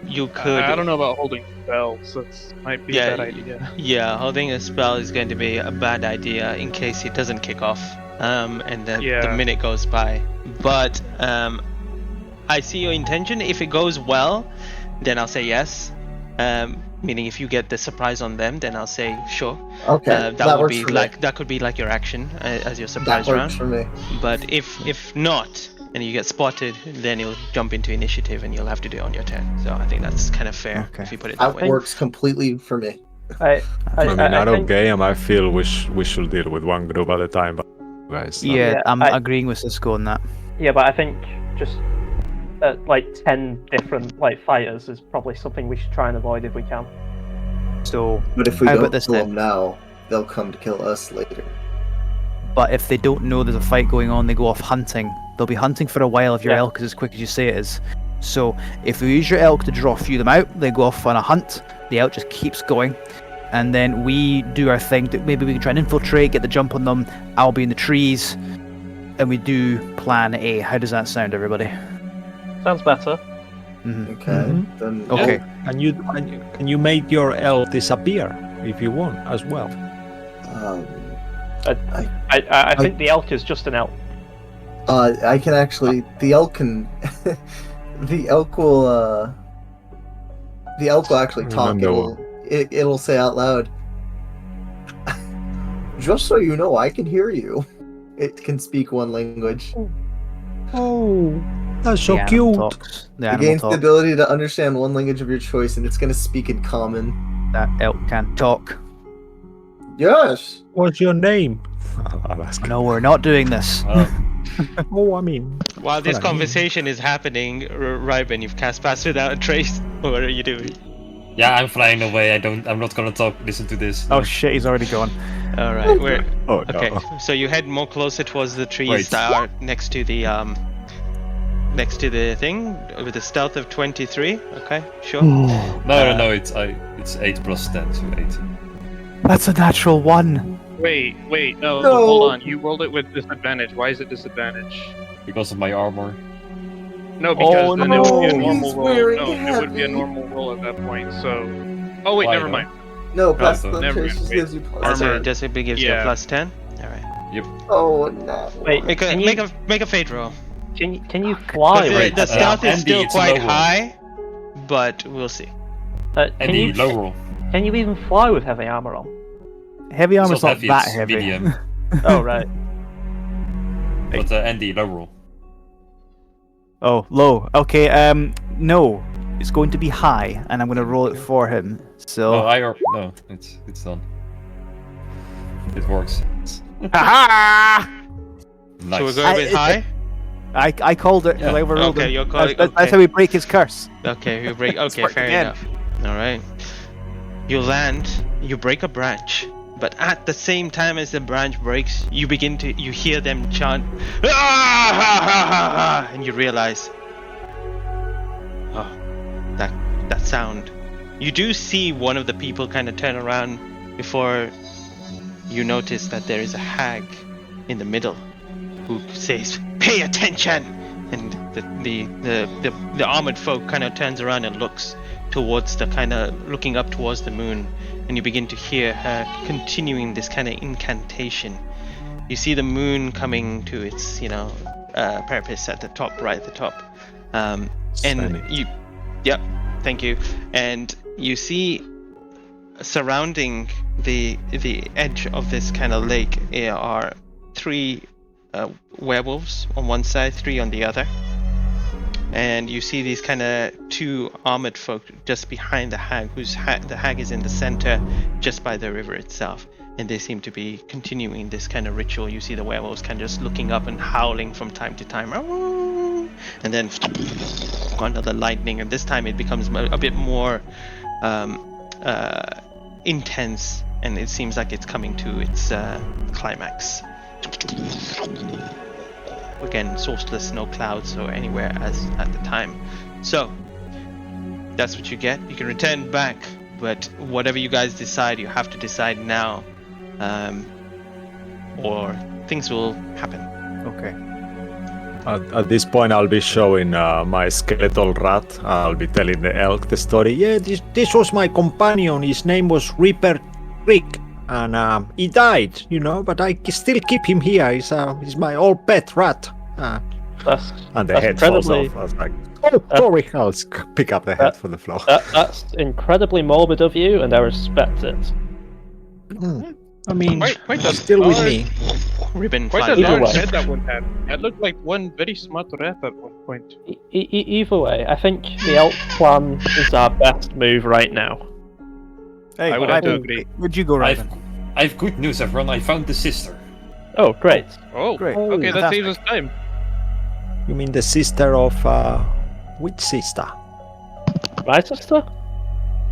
You could. I don't know about holding spells. That might be Yeah, a bad idea. Yeah, holding a spell is going to be a bad idea in case it doesn't kick off, and the minute goes by. But I see your intention. If it goes well, then I'll say yes. Meaning, if you get the surprise on them, then I'll say sure. Okay, that would works be for like me. that could be like your action as your surprise That round. works for me. But if not, and you get spotted, then you'll jump into initiative, and you'll have to do it on your turn. So I think that's kind of fair if you put it that That way. works completely for me. I mean, out of think- game, I feel we should deal with one group at a time, but guys. Yeah, Yeah, I'm I- agreeing with Cisco on that. Yeah, but I think just like 10 different fighters is probably something we should try and avoid if we can. So, But if we How about don't this kill then? them now, they'll come to kill us later. but if they don't know there's a fight going on, they go off hunting. They'll be hunting for a while if your Yeah. elk is as quick as you say it is. So, if you use your elk to draw a few of them out, they go off on a hunt. The elk just keeps going, and then we do our thing. Maybe we can try and infiltrate, get the jump on them. I'll be in the trees, and we do plan A. How does that sound, everybody? Sounds better. Mhm. Okay, then Okay. And you make your elf disappear if you want as well. I think the elk is just an elk. I can actually. The elk can. The elk will actually talk. Remember- It'll say out loud. Just so you know, I can hear you. It can speak one language. Oh, that's so The cute. animal talks. The It animal gains the talks. ability to understand one language of your choice, and it's going to speak in common. That elk can't talk. Yes. What's your name? I'll ask. No, we're not doing this. Oh, I mean. While this what I mean. conversation is happening, Ryben, you've cast Pass Without a Trace. What are you doing? Yeah, I'm flying away. I'm not gonna listen to this. Oh shit, he's already gone. All right, we're Oh, no. okay. So you head more closer towards the trees Wait. that are next to the thing with a stealth of 23. Okay, sure. No, it's 8 plus 10, so 8. That's a natural one. Wait, no, No. hold on. You rolled it with disadvantage. Why is it disadvantage? Because of my armor. No, because Oh, then it would be a no. normal He's roll. wearing No, it would be a heavy. normal roll at that point. So, oh wait, Why never not? mind. No, plus so the never trace mind, just wait. gives you plus. That's Armor. it. Just it gives you a Yeah. plus 10. All right. Oh no. Wait, Make can a fate roll. you fly? But the, With, the stealth is Andy, still it's a quite low roll. high, but we'll see. can Andy, you low roll. can you even fly with heavy armor on? Heavy It's armor's not heavy, that it's heavy. medium. Oh right. But Andy, low roll. Oh, low. Okay, no. It's going to be high, and I'm going to roll it for him. So, No, it's done. It works. ha Nice. So we're going with high. I called it. Yeah. I overruled Okay, him. you're calling. That's Okay. how we break his curse. Okay, you break. Okay, worked fair again. enough. All right. You land. You break a branch, but at the same time as the branch breaks, you hear them chant, "Ah, ha, ha, ha, ha," and you realize, oh, that sound. You do see one of the people kind of turn around before you notice that there is a hag in the middle who says, "Pay attention!" And the armored folk kind of turns around and looks towards looking up towards the moon, and you begin to hear her continuing this kind of incantation. You see the moon coming to its purpose at the top, right at the top, and Stunning. Yep, thank you. And you see, surrounding the edge of this kind of lake, there are 3 werewolves on one side, 3 on the other. And you see these kind of 2 armored folk just behind the hag, the hag is in the center, just by the river itself. And they seem to be continuing this kind of ritual. You see the werewolves kind of just looking up and howling from time to time. And then another lightning, and this time it becomes a bit more intense, and it seems like it's coming to its climax. Again, sourceless, no clouds or anywhere as at the time. So that's what you get. You can return back, but whatever you guys decide, you have to decide now, or things will happen. Okay. At this point, I'll be showing my skeletal rat. I'll be telling the elk the story. Yeah, this was my companion. His name was Reaper Rick, and he died, but I still keep him here. He's my old pet rat. And the head falls off. I was like, oh, sorry. I'll pick up the head from the floor. That's incredibly morbid of you, and I respect it. I mean, quite still with me. Ribbon Quite a flying Either large way. head that one had. It looked like one very smart rat at one point. Either way, I think the elk plan is our best move right now. Hey, I would have to Raven, agree. Where'd you go, Raven? I have good news, everyone. I found the sister. Oh, great. Oh, Great. okay, that Fantastic. saves us time. You mean the sister of which sister? My sister?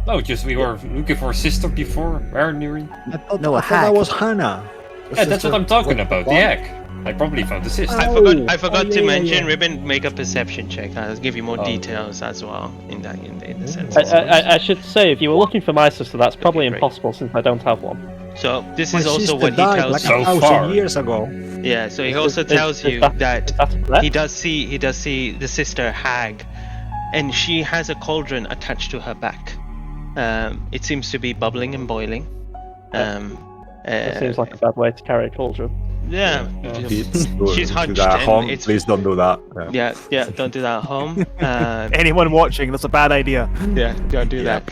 No, just we were looking for a sister before, weren't we? I thought No, a that hag. was Hannah. Yeah, that's what I'm talking about, the egg. I probably found the sister. I forgot to yeah, mention, yeah. Ribbon, make a perception check. I'll give you more Oh. details as well in the sense. I should say, if you were looking for my sister, that's probably Okay, great. impossible since I don't have one. So this My is also sister what he died tells like you. So 1,000 far. years ago. Yeah, so he Is- also is- tells is you that- that Is that a threat? he does see the sister hag, and she has a cauldron attached to her back. It seems to be bubbling and boiling. That seems like a bad way to carry a cauldron. Yeah, she's Do hunched that at home. and it's Please don't do that. yeah, don't do that at home. Anyone watching, that's a bad idea. Yeah, don't do that.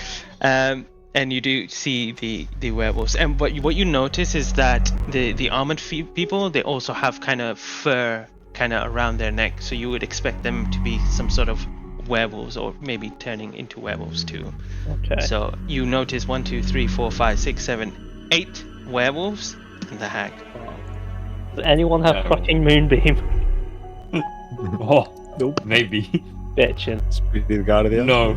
And you do see the werewolves, and what you notice is that the armored people, they also have kind of fur kind of around their neck, so you would expect them to be some sort of werewolves, or maybe turning into werewolves too. Okay. So you notice 1, 2, 3, 4, 5, 6, 7, 8 werewolves and the hag. Does anyone have Yeah. fucking moonbeam? Oh, Nope. maybe. Bitchin'. Spirit Guardian. No.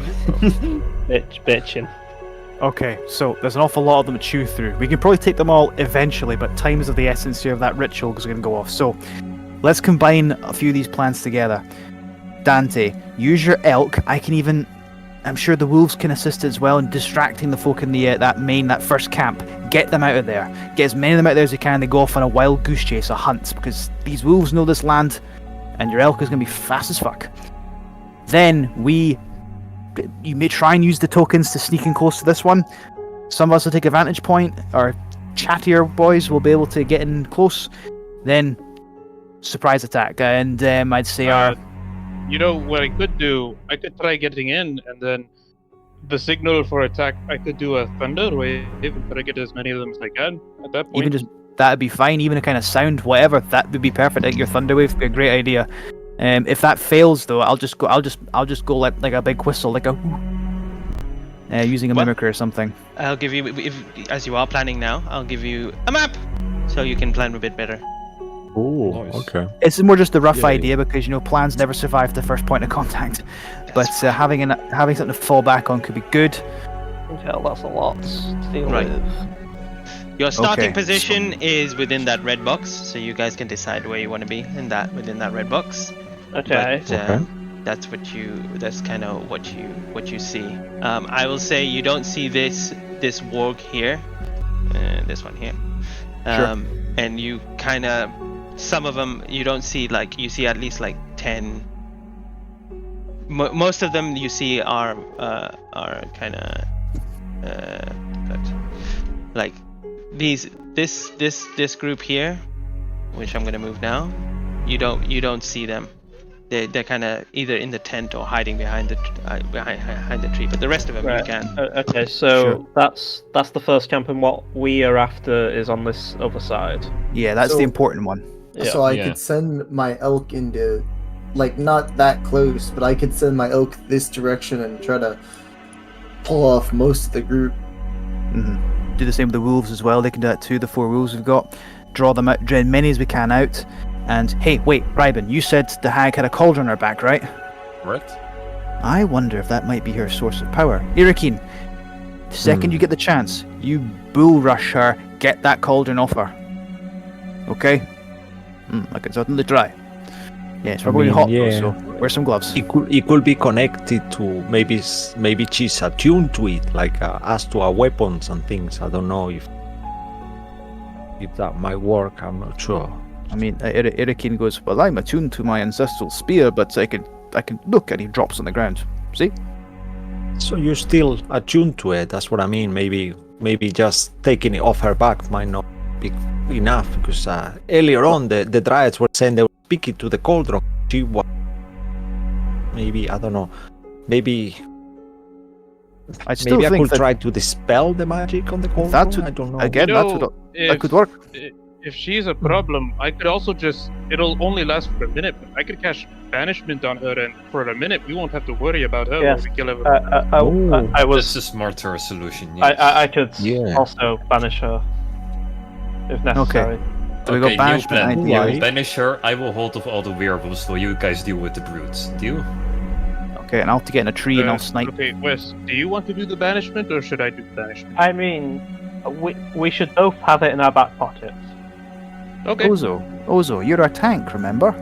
Bitchin'. Okay, so there's an awful lot of them to chew through. We can probably take them all eventually, but time is of the essence here of that ritual is going to go off. So let's combine a few of these plans together. Dante, use your elk. I'm sure the wolves can assist as well in distracting the folk in the that first camp. Get them out of there. Get as many of them out there as you can. They go off on a wild goose chase, a hunt, because these wolves know this land, and your elk is going to be fast as fuck. Then you may try and use the tokens to sneak in close to this one. Some of us will take a vantage point. Our chattier boys will be able to get in close. Then surprise attack, and I'd say our You know what I could do? I could try getting in, and then the signal for attack, I could do a thunder wave and try to get as many of them as I can at that point. even just that'd be fine. Even a kind of sound, whatever, that would be perfect. Like your thunder wave would be a great idea. If that fails, though, I'll just go like a big whistle, like a using a What? mimicry or something. I'll give you, as you are planning now, I'll give you a map so you can plan a bit better. Oh, Nice. okay. It's more just a rough Yeah, yeah. idea because plans never survive the first point of contact. But having something to fall back on could be good. Okay, that's a lot to deal Right. with. Your starting Okay, position is within that red box, so you guys can decide where you want to be within that red box. Okay. But, that's kind of what you see. I will say you don't see this warg here, this one here. And you kind of, some of them you don't see, like you see at least like 10. Most of them you see are kind of like this group here, which I'm gonna move now. You don't see them. They're kind of either in the tent or hiding behind the tree. But the rest of them you Right. can. Okay, so Sure. that's the first camp, and what we are after is on this other side. Yeah, that's So- the important one. Yeah. So I Yeah. could send my elk into, like, not that close, but I could send my elk this direction and try to pull off most of the group. Do the same with the wolves as well. They can do that too. The 4 wolves we've got. Draw them out, drain many as we can out. And hey, wait, Ryben, you said the hag had a cauldron on her back, right? Correct? I wonder if that might be her source of power. Irakeen, the second you get the chance, you bull rush her, get that cauldron off her. Okay? I can certainly try. Yeah, it's probably mean, hot yeah. though, so wear some gloves. It could be connected to maybe she's attuned to it, like as to our weapons and things. I don't know if that might work. I'm not sure. I mean, Irakeen goes, well, I'm attuned to my ancestral spear, but I can look, and he drops on the ground. See? So you're still attuned to it. That's what I mean. Maybe just taking it off her back might not be enough, because earlier on the dryads were saying they were speaking to the cauldron. She was maybe, I don't know. Maybe I still maybe I think could that try to dispel the magic on the cauldron. That would- I don't know. again, You that know, could work. If she's a problem, I could also just. It'll only last for a minute, but I could cast banishment on her, and for a minute we won't have to worry about her Yes. when we kill her. I was. This is smarter solution. Yes. I could Yeah. also banish her if necessary. So we got new banishment plan. and You Why? will banish her. I will hold off all the werewolves while you guys deal with the brutes. Deal? Okay, and I'll have to get in a tree and I'll snipe. Okay, Wes, do you want to do the banishment, or should I do the banishment? I mean, we should both have it in our back pockets. Okay. Ozo, you're a tank, remember?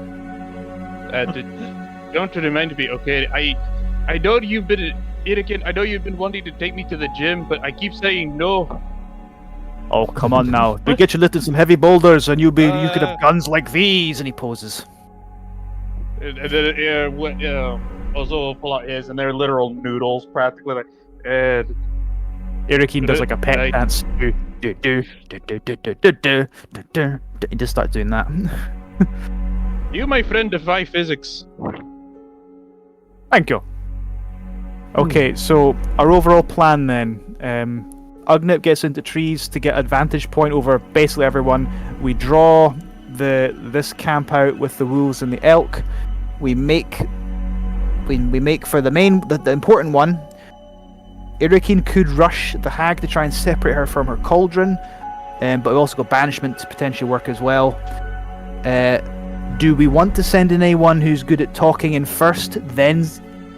Don't remind me. Okay, I know you've been Anakin. I know you've been wanting to take me to the gym, but I keep saying no. Oh, come on now. We get you lifting some heavy boulders and you could have guns like these, and he poses. And then also pull out his, and they're literal noodles, practically. Like, Irakeen does like a pep Right. dance. He just starts doing that. you, my friend, defy physics. Thank you. Okay, so our overall plan then. Ugnip gets into trees to get advantage point over basically everyone. We draw this camp out with the wolves and the elk. We make for the important one. Irakeen could rush the hag to try and separate her from her cauldron, but we also got banishment to potentially work as well. Do we want to send in anyone who's good at talking in first, then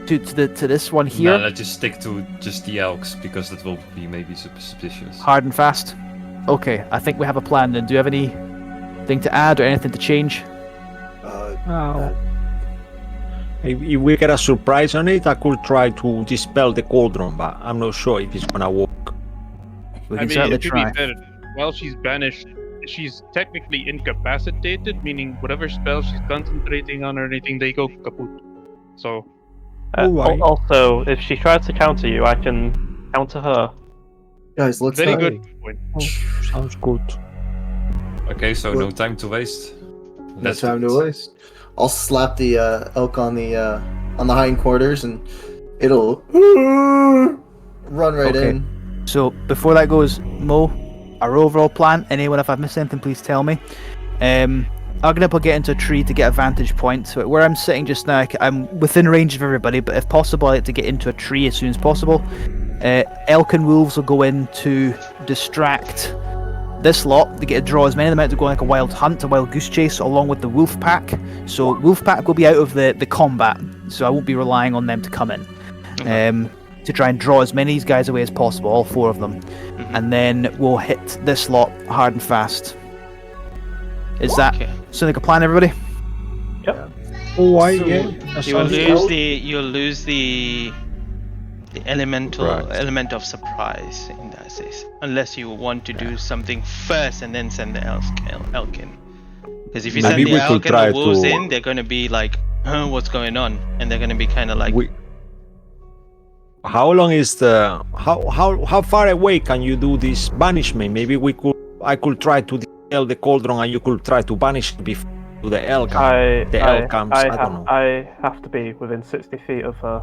to this one here? No, let's just stick to just the elks, because that will be maybe suspicious. Hard and fast. Okay, I think we have a plan then. Do you have anything to add or anything to change? If we get a surprise on it, I could try to dispel the cauldron, but I'm not sure if it's gonna work. We I can mean, certainly to try. be fair, while she's banished, she's technically incapacitated, meaning whatever spell she's concentrating on or anything, they go kaput. So, Alright. Also, if she tries to counter you, I can counter her. Guys, let's very not- good point. Sounds good. Okay, so no time to waste. No Let's time do to it. waste. I'll slap the elk on the hindquarters, and it'll run right Okay. in. So before that goes, Mo, our overall plan. Anyone, if I've missed anything, please tell me. Ugnip will get into a tree to get a vantage point. So where I'm sitting just now, I'm within range of everybody, but if possible, I like to get into a tree as soon as possible. Elk and wolves will go in to distract this lot. They get to draw as many of them out to go on like a wild hunt, a wild goose chase, along with the wolf pack. So wolf pack will be out of the combat, so I won't be relying on them to come in. To try and draw as many of these guys away as possible, all 4 of them. And then we'll hit this lot hard and fast. Is that Okay. sound like a plan, everybody? Oh, yeah. That You will sounds lose good. you'll lose the elemental Right. element of surprise in that case, unless you want to do something first and then send the elk in. Because if you Maybe send the we could elk and try the wolves to- in, they're gonna be like, huh, what's going on? And they're gonna be kind of like, How long is the how far away can you do this banishment? Maybe I could try to dispel the cauldron and you could try to banish it before the elk. The elk comes. I don't know. I have to be within 60 feet of her.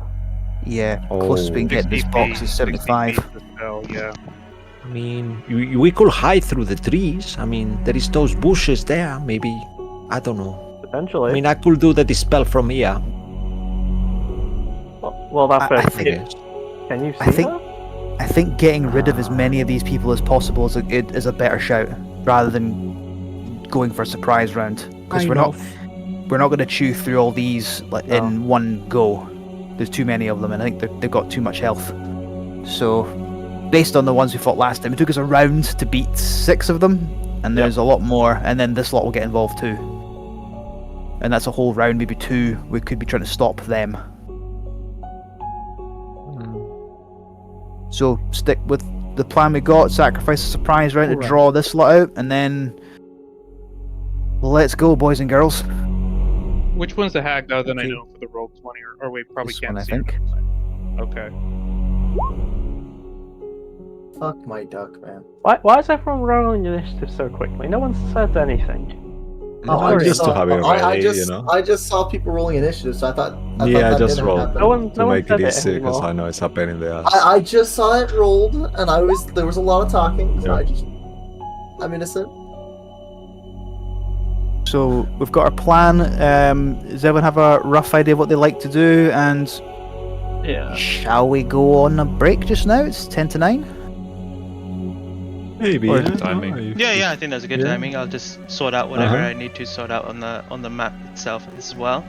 Yeah, closest we can get in this 60 box feet, is 60 75. feet to spell, yeah. I mean, We could hide through the trees. I mean, there is those bushes there. Maybe, I don't know. Potentially. I mean, I could do the dispel from here. Well, that I first. think- Can you see I think her? I think getting rid of as many of these people as possible is a better shout rather than going for a surprise round because we're not going to chew through all these in one go. There's too many of them, and I think they've got too much health. So, based on the ones we fought last time, it took us a round to beat 6 of them, and there's a lot more, and then this lot will get involved too. And that's a whole round, maybe 2. We could be trying to stop them. So stick with the plan we got, sacrifice a surprise round to draw this lot out, and then let's go, boys and girls. Which one's the hag, though, that I know for the roll 20? Or we probably This can't one, I see think. her. Okay. Fuck my duck, man. Why is everyone rolling initiative so quickly? No one said anything. I'm just to have it ready, you know. I just saw people rolling initiative, so I thought Yeah, that just didn't roll happen. to make it easy because I know it's a pain in the ass. I just saw it rolled, and there was a lot of talking, so I'm innocent. So we've got our plan. Does everyone have a rough idea of what they like to do? And shall we go on a break just now? It's 10 to 9. Maybe. Or timing. Yeah, I think that's a good timing. I'll just sort out whatever I need to sort out on the map itself as well.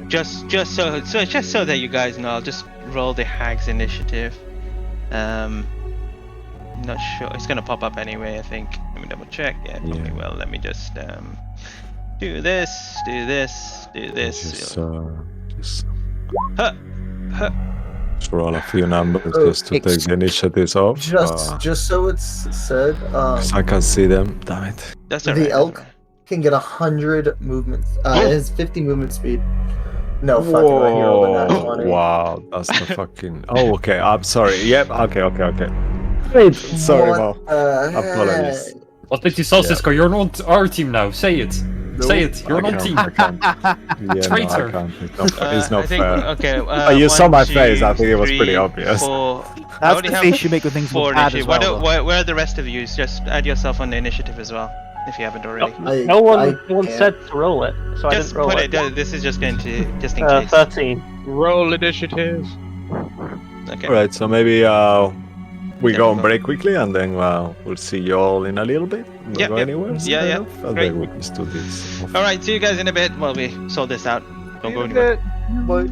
Just so that you guys know, I'll just roll the hag's initiative. Not sure, it's gonna pop up anyway. I think. Let me double check. Yeah, it probably will. Let me just do this. Just roll a few numbers just to take the initiatives off. Just so it's said, 'cause I can see them. Damn it. That's the elk can get 100 movements. It has 50 movement speed. No fucking way, you rolled a nat 20. Wow, that's the fucking. Oh, okay. I'm sorry. Yep. Okay. Wait, sorry, what Mal. the Apologies. heck? What did you say, Cisco? You're not our team now. Say it. Say it. You're not team. I can't. Yeah, no, Traitor. I can't. It's not I think, fair. okay. You saw 1, my 2, face. I think it was 3, pretty obvious. 4. I That's only the have face you make when things 4 look bad as initiative. well. Where are the rest of you? Just add yourself on the initiative as well, if you haven't already. No one can't. said to roll it, so I Just didn't roll put it. it. This is just going to just in case. 13. Roll initiative. Okay. All right. So maybe we go on break quickly, and then we'll see you all in a little bit. Don't go anywhere. Yeah. And Great. then we just do this. All right. See you guys in a bit while we sort this out. Don't go anywhere. Bye.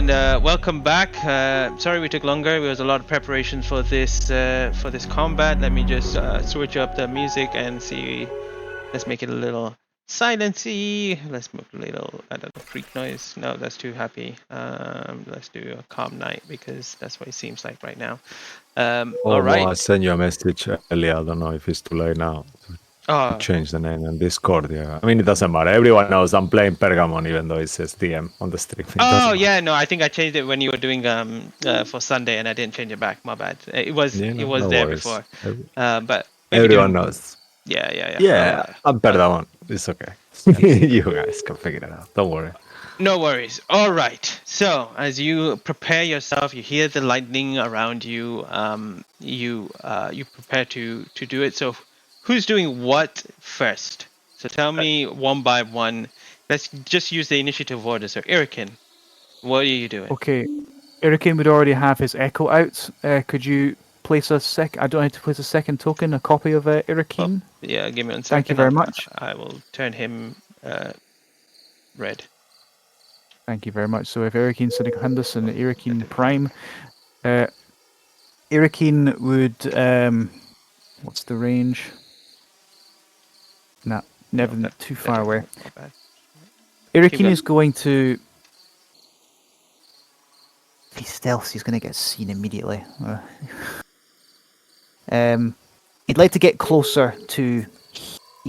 and welcome back. Sorry we took longer. There was a lot of preparation for this combat. Let me just switch up the music and see. Let's make it a little silency. Let's make a little, I don't know, creak noise. No, that's too happy. Let's do a calm night because that's what it seems like right now. All right. I sent you a message earlier. I don't know if it's too late now to change the name on Discord. Yeah, I mean it doesn't matter. Everyone knows I'm playing Pergamon, even though it says DM on the stream. Yeah, no, I think I changed it when you were doing for Sunday, and I didn't change it back. My bad. It was there worries. before. But everyone knows. Yeah. I'm Pergamon. It's okay. You guys can figure it out. Don't worry. No worries. All right. So as you prepare yourself, you hear the lightning around you. You prepare to do it. So who's doing what first? So tell me one by one. Let's just use the initiative order. So Irikin, what are you doing? Okay, Irikin would already have his echo out. Could you place a I don't have to place a second token, a copy of Irikin? Yeah, give me one second. Thank you very much. I will turn him red. Thank you very much. So if Irikin Henderson and Irikin Prime, Irikin would what's the range? Nah, never too far away. Irikin is going to. If he stealths, he's going to get seen immediately. He'd like to get closer to.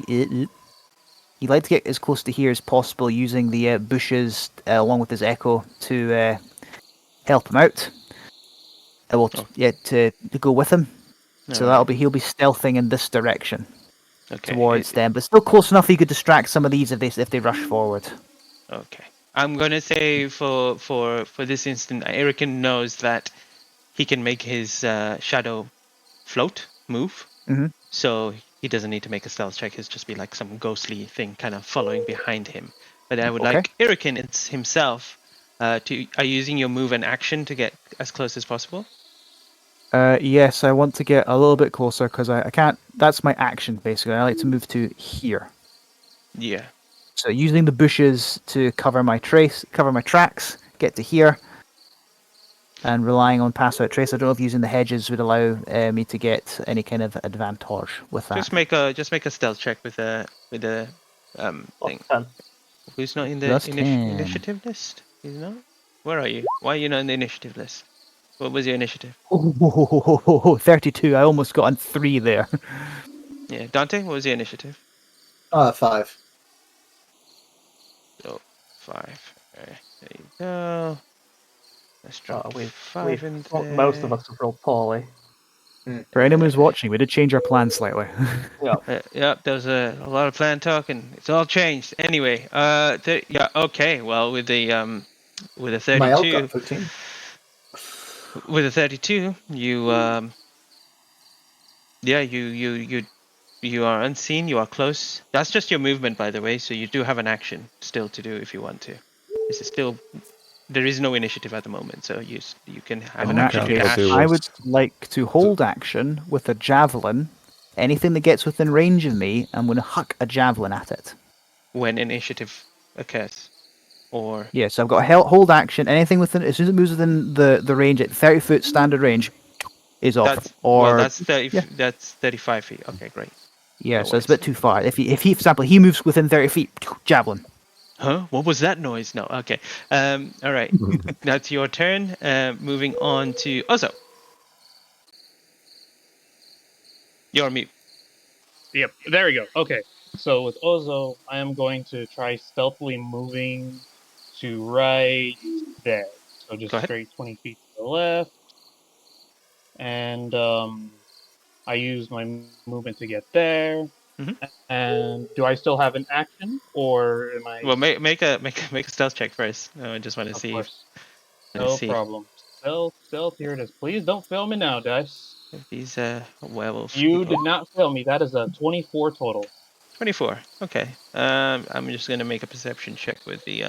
He'd like to get as close to here as possible, using the bushes along with his echo to help him out. To go with him. So he'll be stealthing in this direction towards them, but still close enough he could distract some of these if they rush forward. Okay. I'm gonna say for this instant, Irikin knows that he can make his shadow move. Mm-hmm. So he doesn't need to make a stealth check. It's just be like some ghostly thing kind of following behind him. But I would like Irikin himself are you using your move and action to get as close as possible? Yes, I want to get a little bit closer because I can't. That's my action basically. I like to move to here. Yeah. So using the bushes to cover my tracks, get to here, and relying on pass out trace. I don't know if using the hedges would allow me to get any kind of advantage with that. Just make a stealth check with the thing. 10. Who's not in the initiative list? He's not. Where are you? Why are you not in the initiative list? What was your initiative? 32. I almost got on 3 there. Yeah, Dante, what was your initiative? 5. Oh, 5. There you go. Let's drop we've 5 in there. Most of us have rolled poorly. For anyone who's watching, we did change our plan slightly. Yep, there was a lot of plan talk, and it's all changed. Anyway, okay. Well, with the 32, My elk got 15. With a 32, you are unseen. You are close. That's just your movement, by the way. So you do have an action still to do if you want to. This is still. There is no initiative at the moment, so you can have an action. I would like to hold action with a javelin. Anything that gets within range of me, I'm going to huck a javelin at it. When initiative occurs, or yes, I've got hold action. Anything within, as soon as it moves within the range at 30-foot standard range, is off. That's 30. Yeah. That's 35 feet. Okay, great. Yeah, so it's a bit too far. If he, for example, he moves within 30 feet, javelin. Huh? What was that noise? No. Okay. All right. That's your turn. Moving on to Ozo. You're on mute. Yep. There we go. Okay. So with Ozo, I am going to try stealthily moving to right there. So just straight 20 feet to the left. And I use my movement to get there. Mm-hmm. And do I still have an action, or am I? Well, make a stealth check first. I just want to see. No problem. Stealth. Here it is. Please don't fail me now, dice. These werewolves. You did not fail me. That is a 24 total. 24. Okay. I'm just gonna make a perception check with the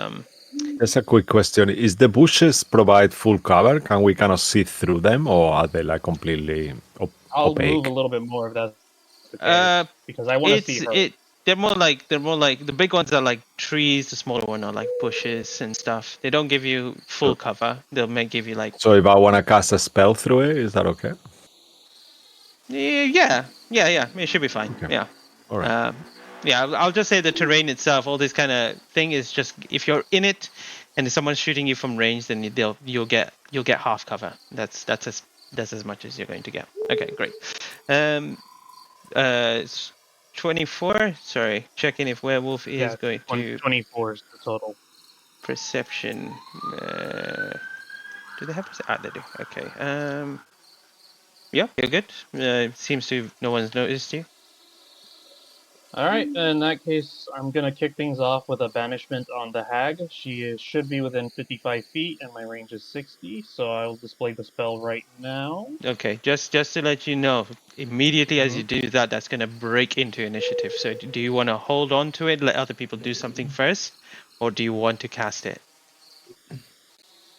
Just a quick question: is the bushes provide full cover? Can we kind of see through them, or are they like completely I'll opaque? move a little bit more if that's the case, because I want to see her. they're more like the big ones are like trees. The smaller one are like bushes and stuff. They don't give you full cover. They'll may give you like So if I want to cast a spell through it, is that okay? yeah. It should be fine. Okay. Yeah. All right. Yeah, I'll just say the terrain itself, all this kind of thing is just if you're in it, and if someone's shooting you from range, then you'll get half cover. That's as much as you're going to get. Okay, great. 24. Sorry, checking if werewolf is going to 24 is the total. perception. Do they have perception? They do. Okay. Yeah, you're good. Seems to no one's noticed you. Alright, in that case, I'm gonna kick things off with a banishment on the hag. Should be within 55 feet, and my range is 60, so I'll display the spell right now. Okay, just to let you know, immediately as you do that, that's going to break into initiative. So do you want to hold on to it, let other people do something first, or do you want to cast it?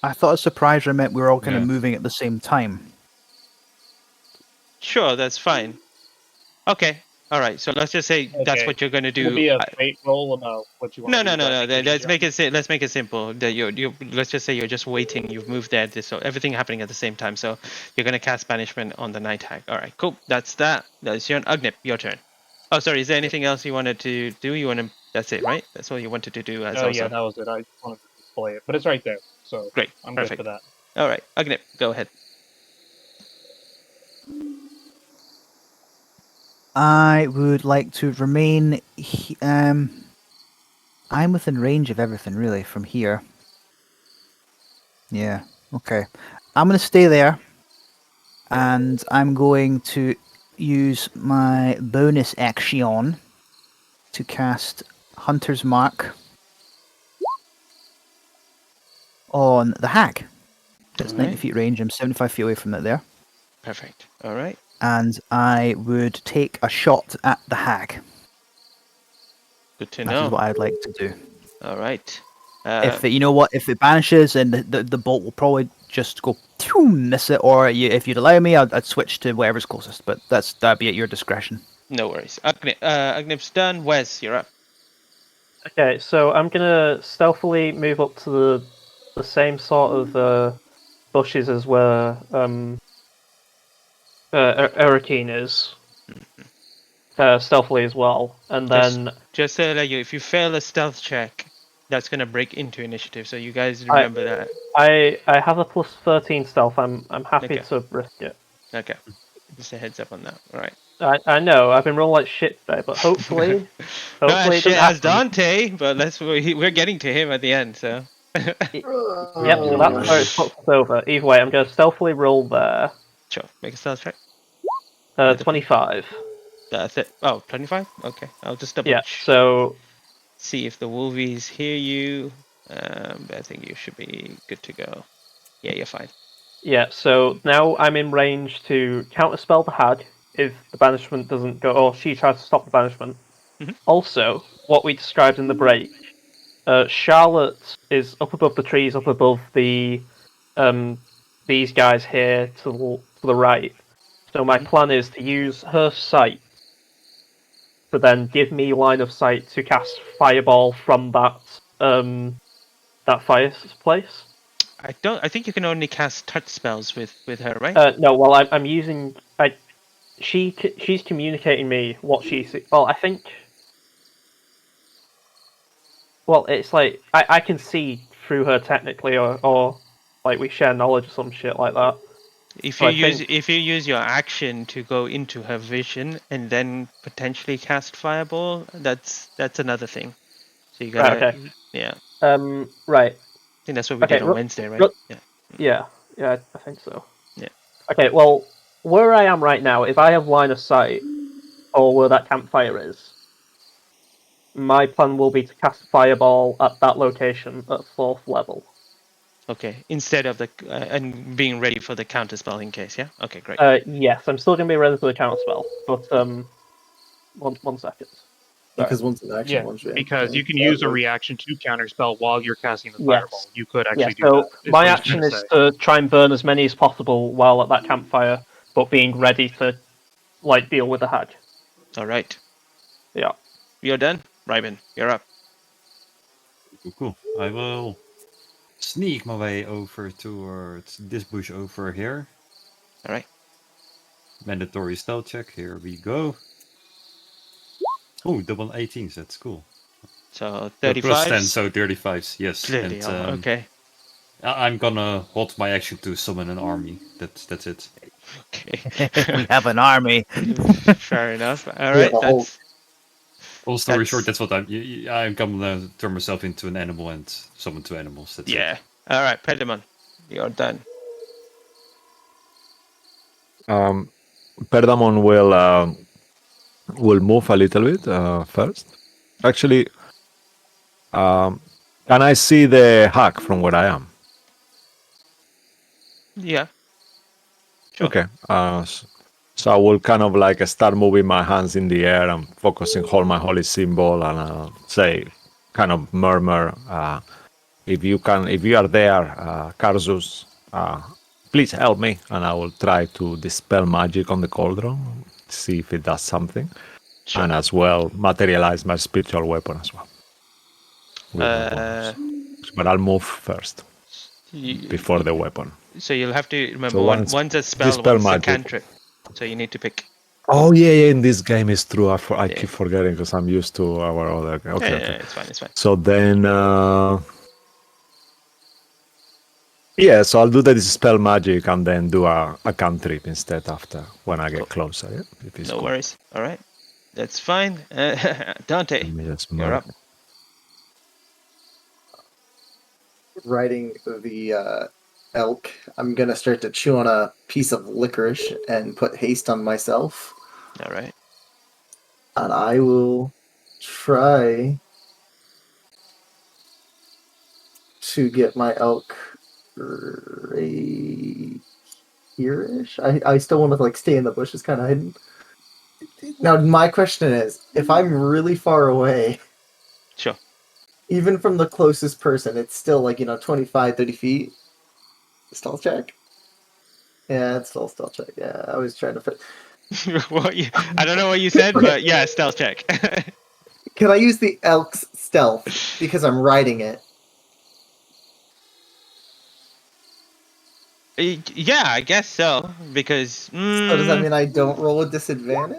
I thought a surprise meant we were all kind of Yeah. moving at the same time. Sure, that's fine. Okay, all right. So let's just say that's Okay. what you're going to It'll do. be a fate roll about what you want No. to do. Let's make it simple. That you let's just say you're just waiting. You've moved there, so everything happening at the same time. So you're gonna cast banishment on the night hag. All right, cool. That's that. That's your Ugnip. Your turn. Oh, sorry. Is there anything else you wanted to do? You want to? That's it, right? That's all you wanted to do. As Oh, also. yeah, that was it. I just wanted to display it, but it's right there, so Great. I'm Perfect. good for that. All right, Ugnip, go ahead. I would like to remain. I'm within range of everything, really, from here. Yeah. Okay. I'm going to stay there, and I'm going to use my bonus action to cast Hunter's Mark on the hag. It's 90 Alright. feet range. I'm 75 feet away from it there. Perfect. All right. And I would take a shot at the hag. Good to That is know. what I'd like to do. All right. If it, you know what, if it vanishes, and the bolt will probably just go miss it, or if you'd allow me, I'd switch to whatever's closest. But that'd be at your discretion. No worries. Ugnip's done. Wes, you're up. Okay, so I'm gonna stealthily move up to the same sort of bushes as where Erikine is. Stealthily as well, and then Just to let you, if you fail a stealth check, that's gonna break into initiative. So you guys remember that. I have a plus 13 stealth. I'm happy Okay. to risk it. Okay. Just a heads up on that. All right. I know I've been rolling like shit today, but hopefully, Not hopefully as it shit doesn't as happen. Dante, but we're getting to him at the end. So. Yep, so that's where it puts us over. Either way, I'm going to stealthily roll there. Sure. Make a stealth check. 25. That's it. Oh, 25? Okay. I'll just double Yeah, so see if the wolvies hear you. I think you should be good to go. Yeah, you're fine. yeah, so now I'm in range to counterspell the hag if the banishment doesn't go, or she tries to stop the banishment. Mhm. Also, what we described in the break, Charlotte is up above the trees, up above the these guys here to the right. So my plan is to use her sight to then give me line of sight to cast fireball from that fireplace. I think you can only cast touch spells with her, right? No, well, I'm using. She's communicating me what she sees. Well, I think. Well, it's like I can see through her technically, or like we share knowledge or some shit like that. If So you use your action to go into her vision and then potentially cast fireball, that's another thing. So you gotta Right, okay. yeah. Right. I think that's what we Okay, did on Wednesday, right? Yeah. Yeah, I think so. Yeah. Okay, well, where I am right now, if I have line of sight, or where that campfire is, my plan will be to cast fireball at that location at 4th level. Okay. Instead of the and being ready for the counter spell in case, yeah? Okay, great. Yes, I'm still going to be ready for the counter spell, but one second. Because once an action Yeah, launch because you can use a reaction to counterspell while you're casting the Yes. fireball. You could actually do so that. my what he's action trying is say. to try and burn as many as possible while at that campfire, but being ready to like deal with the hag. All right. Yeah. You're done? Ryben, you're up. Cool. I will sneak my way over towards this bush over here. Alright. Mandatory stealth check. Here we go. Oh, double 18s. That's cool. So So plus 10, 35. so 35s. Yes. Bloody And hell, okay. I'm gonna hold my action to summon an army. That's it. Okay. We have an army. Fair enough. Alright, a whole- that's... Long story That's- short, that's what I'm gonna turn myself into an animal and summon 2 animals. That's Yeah. it. Alright, Pedimon, you're done. Perdamon will move a little bit first. Actually, can I see the hack from where I am? Yeah. Sure. Okay. So I will kind of like start moving my hands in the air and focusing, hold my holy symbol, and say, kind of murmur, if you are there, Karzus, please help me, and I will try to dispel magic on the cauldron, see if it does something, Sure. and as well materialize my spiritual weapon as well. with my bonus. But I'll move first before the weapon. So you'll have to remember So one's a spell, dispel one's a magic. cantrip. So you need to pick. Oh yeah, in this game is true. I keep forgetting because I'm used to our other. Okay, Yeah, okay. it's fine. It's fine. So then, yeah. So I'll do the dispel magic and then do a cantrip instead after when I get closer. Yeah, if it's No cool. worries. All right, that's fine. Dante, Let me just you're mark. up. Riding the elk, I'm gonna start to chew on a piece of licorice and put haste on myself, All right. and I will try to get my elk right here-ish. I still want to like stay in the bushes, kind of hidden. Now my question is, if I'm really far away, Sure. even from the closest person, it's still like 25, 30 feet. Stealth check. Yeah, it's still stealth check. Yeah, I was trying to fit. I don't know what you said, but yeah, stealth check. Can I use the elk's stealth because I'm riding it? Yeah, I guess so. Because So does that mean I don't roll a disadvantage?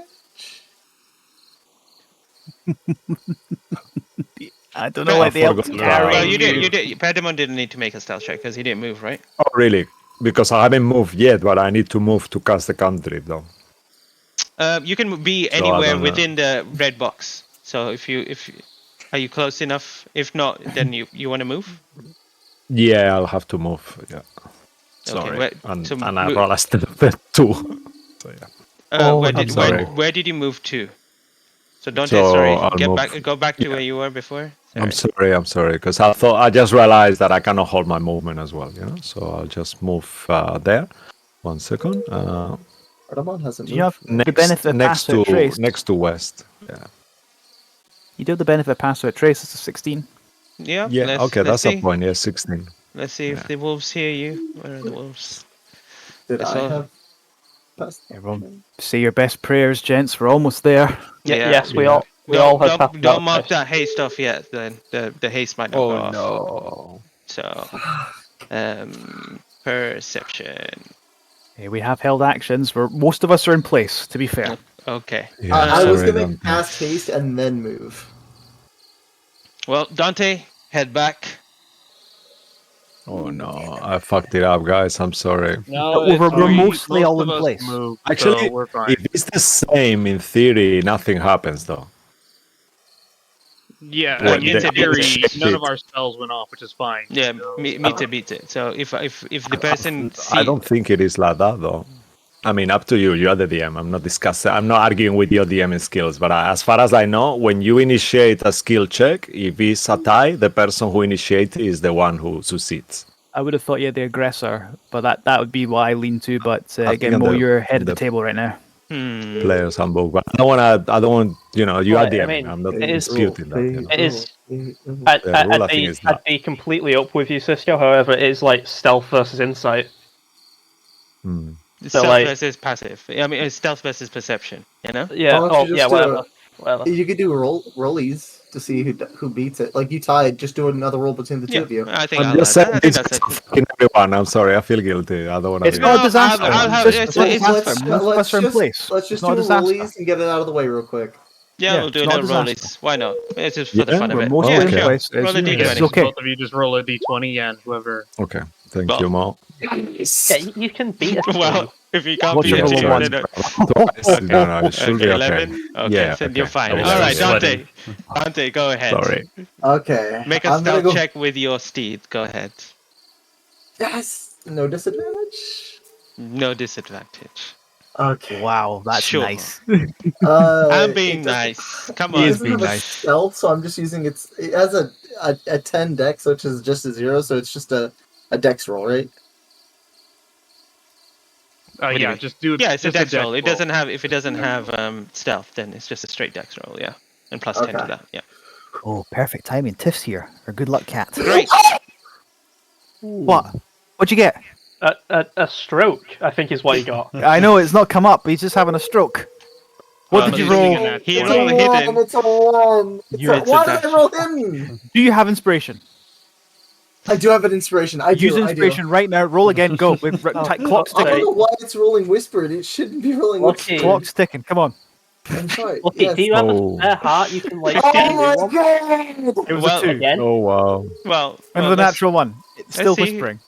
I don't know what the elk forgot carry. well, you did. Pedimon didn't need to make a stealth check because he didn't move, right? Oh really? Because I haven't moved yet, but I need to move to cast the cantrip though. You can be I anywhere don't know. within the red box. So if you are you close enough? If not, then you want to move. Yeah, I'll have to move. Yeah. Sorry. where- and so I mo- roll a stealth too. So yeah. I'm sorry. Where did you move to? So Dante, So sorry, I'll go back to where you were before. I'm sorry, because I just realized that I cannot hold my movement as well, So I'll just move there. 1 second. Artamon hasn't Do you have moved. the benefit of passive trace? Next to west. Yeah. You do have the benefit of passive trace. It's a 16. Yeah. Yeah. Okay, let's that's see. a point. Yeah, 16. Let's see if the wolves hear you. Where are the wolves? Did It's I all- have? Passed? Everyone, say your best prayers, gents. We're almost there. Yeah. Yes, we all have passed Don't mark that. that haste off yet. Then the haste might not go off. no. So, perception. Hey, we have held actions. Most of us are in place. To be fair. Okay. Yeah, I was sorry, gonna Dante. cast haste and then move. Well, Dante, head back. Oh no, I fucked it up, guys. I'm sorry. No, We're mostly all in place. Actually, we're fine. if it's the same in theory, nothing happens though. Yeah, Well, in the- theory, the- none of our spells went off, which is fine. Yeah, So, meets it beats it. So if the person I don't think it is like that though. I mean, up to you. You are the DM. I'm not discussing. I'm not arguing with your DM skills. But as far as I know, when you initiate a skill check, if it's a tie, the person who initiates is the one who succeeds. I would have thought you had the aggressor, but that would be what I lean to. But I again, think Mo, the- you're ahead of the the- table right now. Players handbook. But I don't want. You Well, are I DM. mean, I'm not it is- disputing that. It is. The rule, I think, is I'd that. be completely up with you, Cisco. However, it is like stealth versus insight. Hmm. stealth like- versus passive. I mean, it's stealth versus perception. Yeah. Why don't Oh, you yeah. just, Whatever. Whatever. You could do rollies to see who beats it. Like you tied, just do another roll between the two Yeah, of you. I think I'm I'll just allow saying that. I think this that's for it. fucking everyone. I'm sorry, I feel guilty. I don't want to It's be. not a No, disaster. I'll have- Just it's- move it's- faster. Move faster in place. Let's It's just not a do disaster. rollies and get it out of the way real quick. Yeah, Yeah, we'll do it's a not a little disaster. rollies. Why not? It's just for the Yeah, fun of We're it. mostly Yeah, in sure. place. Roll a It's d20. it's okay. Both of you just roll a d20 and whoever. Okay, thank Well, you, Mo. Yeah, you can beat a Well, if you can't What's be your a roll of two, one? then Twice. No, no, it should okay, be 11. okay. Okay, Yeah, so okay. you're fine. I was All right, sweating. Dante. Dante, go ahead. Sorry. Okay. Make a I'm gonna stealth go. check with your steed. Go ahead. Yes. No disadvantage. No disadvantage. Okay. Wow, that's Sure. nice. I'm being It doesn't- nice. Come He It on. is doesn't being have a nice. stealth, so I'm just using it has a 10 dex, which is just a 0, so it's just a dex roll, right? What do you Yeah, mean? just do. Yeah, it's a just dex roll. It roll. doesn't have if it doesn't have stealth, then it's just a straight dex roll. Yeah, and plus 10 to Okay. that. Yeah. Oh, perfect timing. Tiff's here. Or good luck, cat. Great. What? What'd you get? A stroke, I think, is what you got. I know it's not come up. He's just having a stroke. What Well, did you he's roll? using a He It's rolled a hidden. 1. It's a 1. You're It's a Why did I dash. roll hidden? Do you have inspiration? I do have an inspiration. I do. Use inspiration right now. Roll again. Go. With clock's I don't ticking. know why it's rolling whispered. It shouldn't be rolling Lucky. whispered. Clock's ticking. Come on. I'm sorry. Lucky, Yes. do you have Oh. a spare heart you can like Oh do my one god! It was Well, a 2. again? Oh wow. Well, Another let's- natural 1. It's still see. whispering.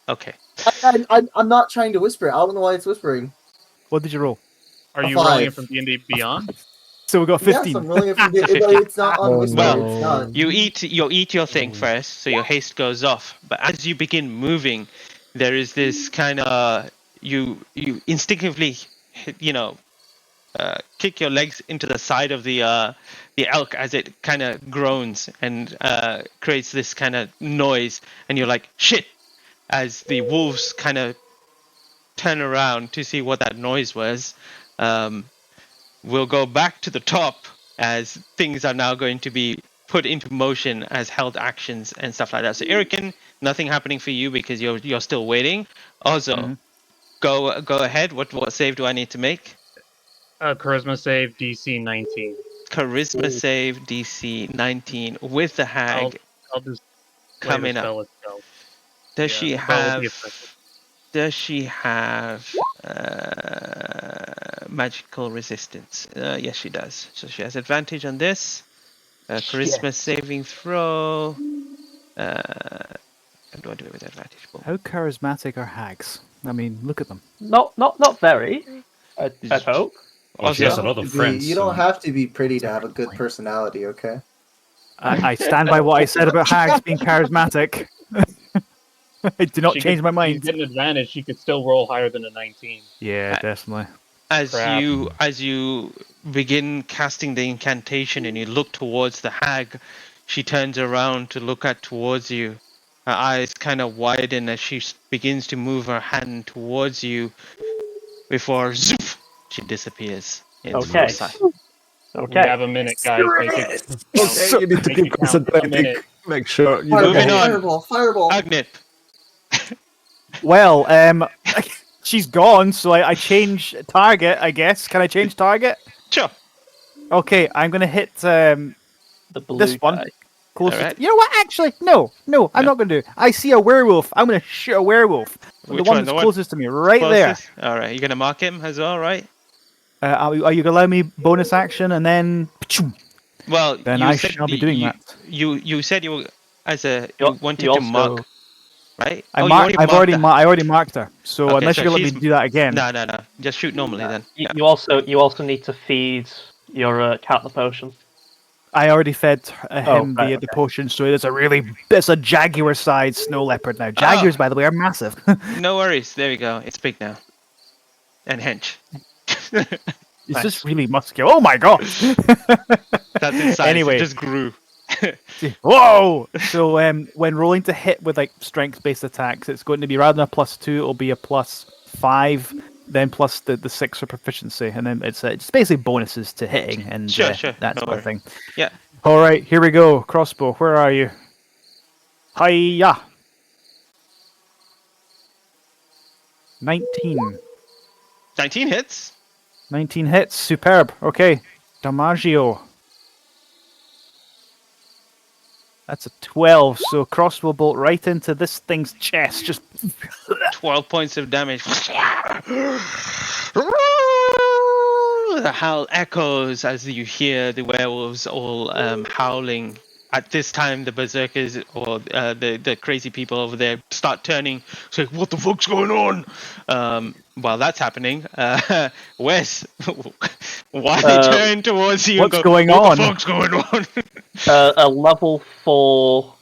Okay. I'm not trying to whisper. I don't know why it's whispering. What did you roll? Are A you rolling it 5. from D&D Beyond? So we got Yes, 15. I'm rolling it from the. 15. It's not on Oh, whisper. Well, It's not. You eat your thing first, so your haste goes off. But as you begin moving, there is this kind of you instinctively, kick your legs into the side of the elk as it kind of groans and creates this kind of noise, and you're like shit, as the wolves kind of turn around to see what that noise was. We'll go back to the top as things are now going to be put into motion as held actions and stuff like that. So Erican, nothing happening for you because you're still waiting. Also, go ahead. What save do I need to make? Charisma save DC 19. Charisma save DC 19 with the hag I'll just play the coming up. spell itself. Does Yeah, she the spell will be have? effective. Does she have magical resistance? Yes, she does. So she has advantage on this. Charisma saving throw. How do I do it with advantage? Boom. How charismatic are hags? I mean, look at them. Not very. I hope. Oh, she has a Also- lot of friends. You don't so- have to be pretty to have a good personality, okay? I stand by what I said about hags being charismatic. I do not She change could- my You mind. get an advantage. She could still roll higher than a 19. Yeah, definitely. As Crap. you begin casting the incantation and you look towards the hag, she turns around to look towards you. Her eyes kind of widen as she begins to move her hand towards you before zoop, she disappears. into Okay. sight. We Okay. have a minute, guys. Make it. Okay, you need to Make keep it count. A concentrating. minute. Make sure you Moving don't. on. Fireball, fireball. Agnip, Well, she's gone, so I change target, I guess. Can I change target? sure. Okay, I'm gonna hit The blue this one. guy. closest. Alright. You know what? Actually, no, I'm not gonna do it. I see a werewolf. I'm gonna shoot a werewolf. The Which one one? that's The one closest to me, right there. All right, you're gonna mark him as well, right? Are you gonna allow me bonus action and then? Well, Then you I said shall be doing you, that. You said you were you You- wanted you to also- mark, right? I Oh, you marked. I marked her. already marked her. So Okay, unless so you're gonna let me she's- do that again, No, just shoot normally then. You, Yeah. you also need to feed your cat the potion. I already fed him right, the potion. So it's a jaguar-sized snow leopard now. Jaguars, by the way, are massive. No worries. There we go. It's big now. And hench. It's just really muscular. Oh my god! That's its size. Anyway. It just grew. Whoa! So when rolling to hit with like strength-based attacks, it's going to be rather than a +2, it'll be a +5, then plus the 6 for proficiency, and then it's basically bonuses to hitting and Sure, that no sort of thing. Yeah. All right, here we go. Crossbow, where are you? Hiya! 19. 19 hits. 19 hits, superb. Okay, Damaggio. That's a 12, so crossbow bolt right into this thing's chest. Just 12 points of damage. The howl echoes as you hear the werewolves all howling. At this time, the berserkers or the crazy people over there start turning. It's like, what the fuck's going on? While that's happening, Wes, why they turn towards you what's and go, going what on?" the fuck's going on? A level 4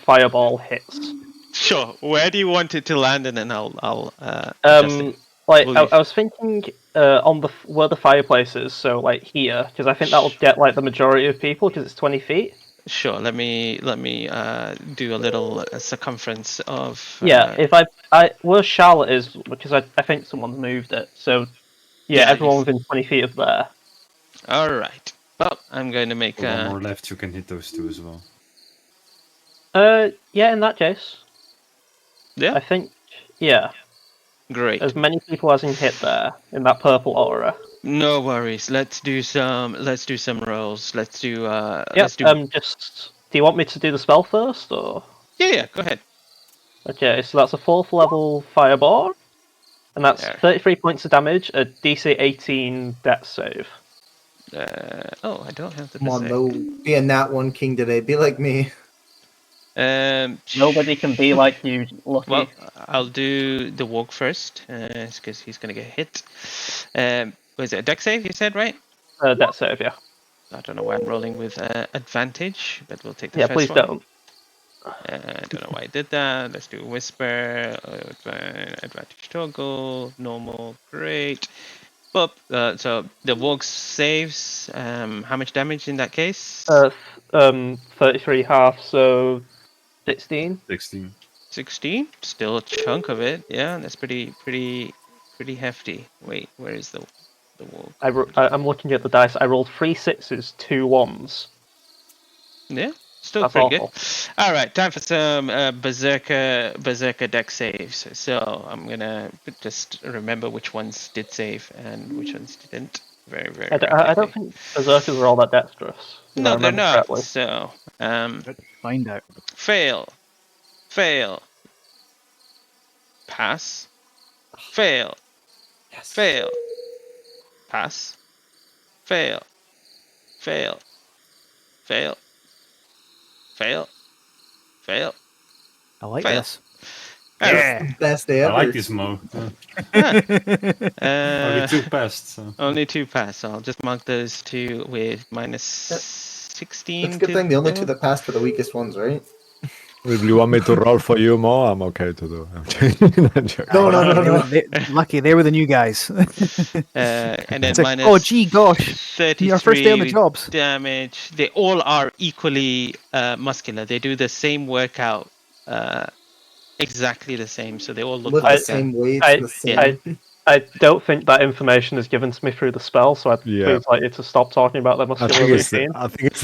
fireball hits. Sure. Where do you want it to land, and then I'll adjust it. Like Will I, you- I was thinking on the where the fireplace is, so like here, because I think that'll get like the majority of people because it's 20 feet. Sure. Let me do a little circumference of. Yeah, if I where Charlotte is, because I think someone's moved it. So yeah, Yeah, everyone yes. within 20 feet of there. All right. Well, I'm going to make. One more left, you can hit those two as well. Yeah, in that case, Yeah. I think yeah, Great. as many people as can hit there in that purple aura. No worries. Let's do some rolls. Let's do. Yeah. Let's do. Just do you want me to do the spell first or? Yeah. Go ahead. Okay, so that's a 4th level fireball, and that's There. 33 points of damage, a DC 18 death save. Oh, I don't have the. Come on, berserk. no. Be a nat 1 king today. Be like me. Nobody can be like you, Lucky. Well, I'll do the walk first, because he's gonna get hit. Was it a deck save? You said, right? Death save, yeah. I don't know why I'm rolling with advantage, but we'll take the Yeah, first please one. don't. I don't know why I did that. Let's do whisper, advantage toggle, normal, great. Boop. So the walk saves. How much damage in that case? 33 half, so 16. 16. 16. Still a chunk of it. Yeah, that's pretty hefty. Wait, where is the walk? I'm looking at the dice. I rolled 3 6s, 2 1s. Yeah, still That's pretty awful. good. All right, time for some berserker deck saves. So I'm gonna just remember which ones did save and which ones didn't. Very I don't rapidly. think berserkers are all that dexterous. if I No, they're remember not. correctly. So find out. fail, pass, fail, fail, pass, fail, fail, fail, fail. I like Fail. this. All right. Yeah. Best day I ever. like this Mo. Only Uh, 2 passed, so. only 2 pass, so I'll just mark those 2 with minus 16. It's a good to thing the only roll. 2 that passed for the weakest ones, right? If you want me to roll for you, Mo, I'm okay to do. I'm joking. I'm joking. No. Lucky, they were the new guys. And then It's like, minus oh, gee, gosh. 33 Your first day on the jobs. damage. They all are equally muscular. They do the same workout, exactly the same. So they all look Lift like the same weights, I- the same. I don't think that information is given to me through the spell, so I'd Yeah. please like you to stop talking about their I muscular think it's routine.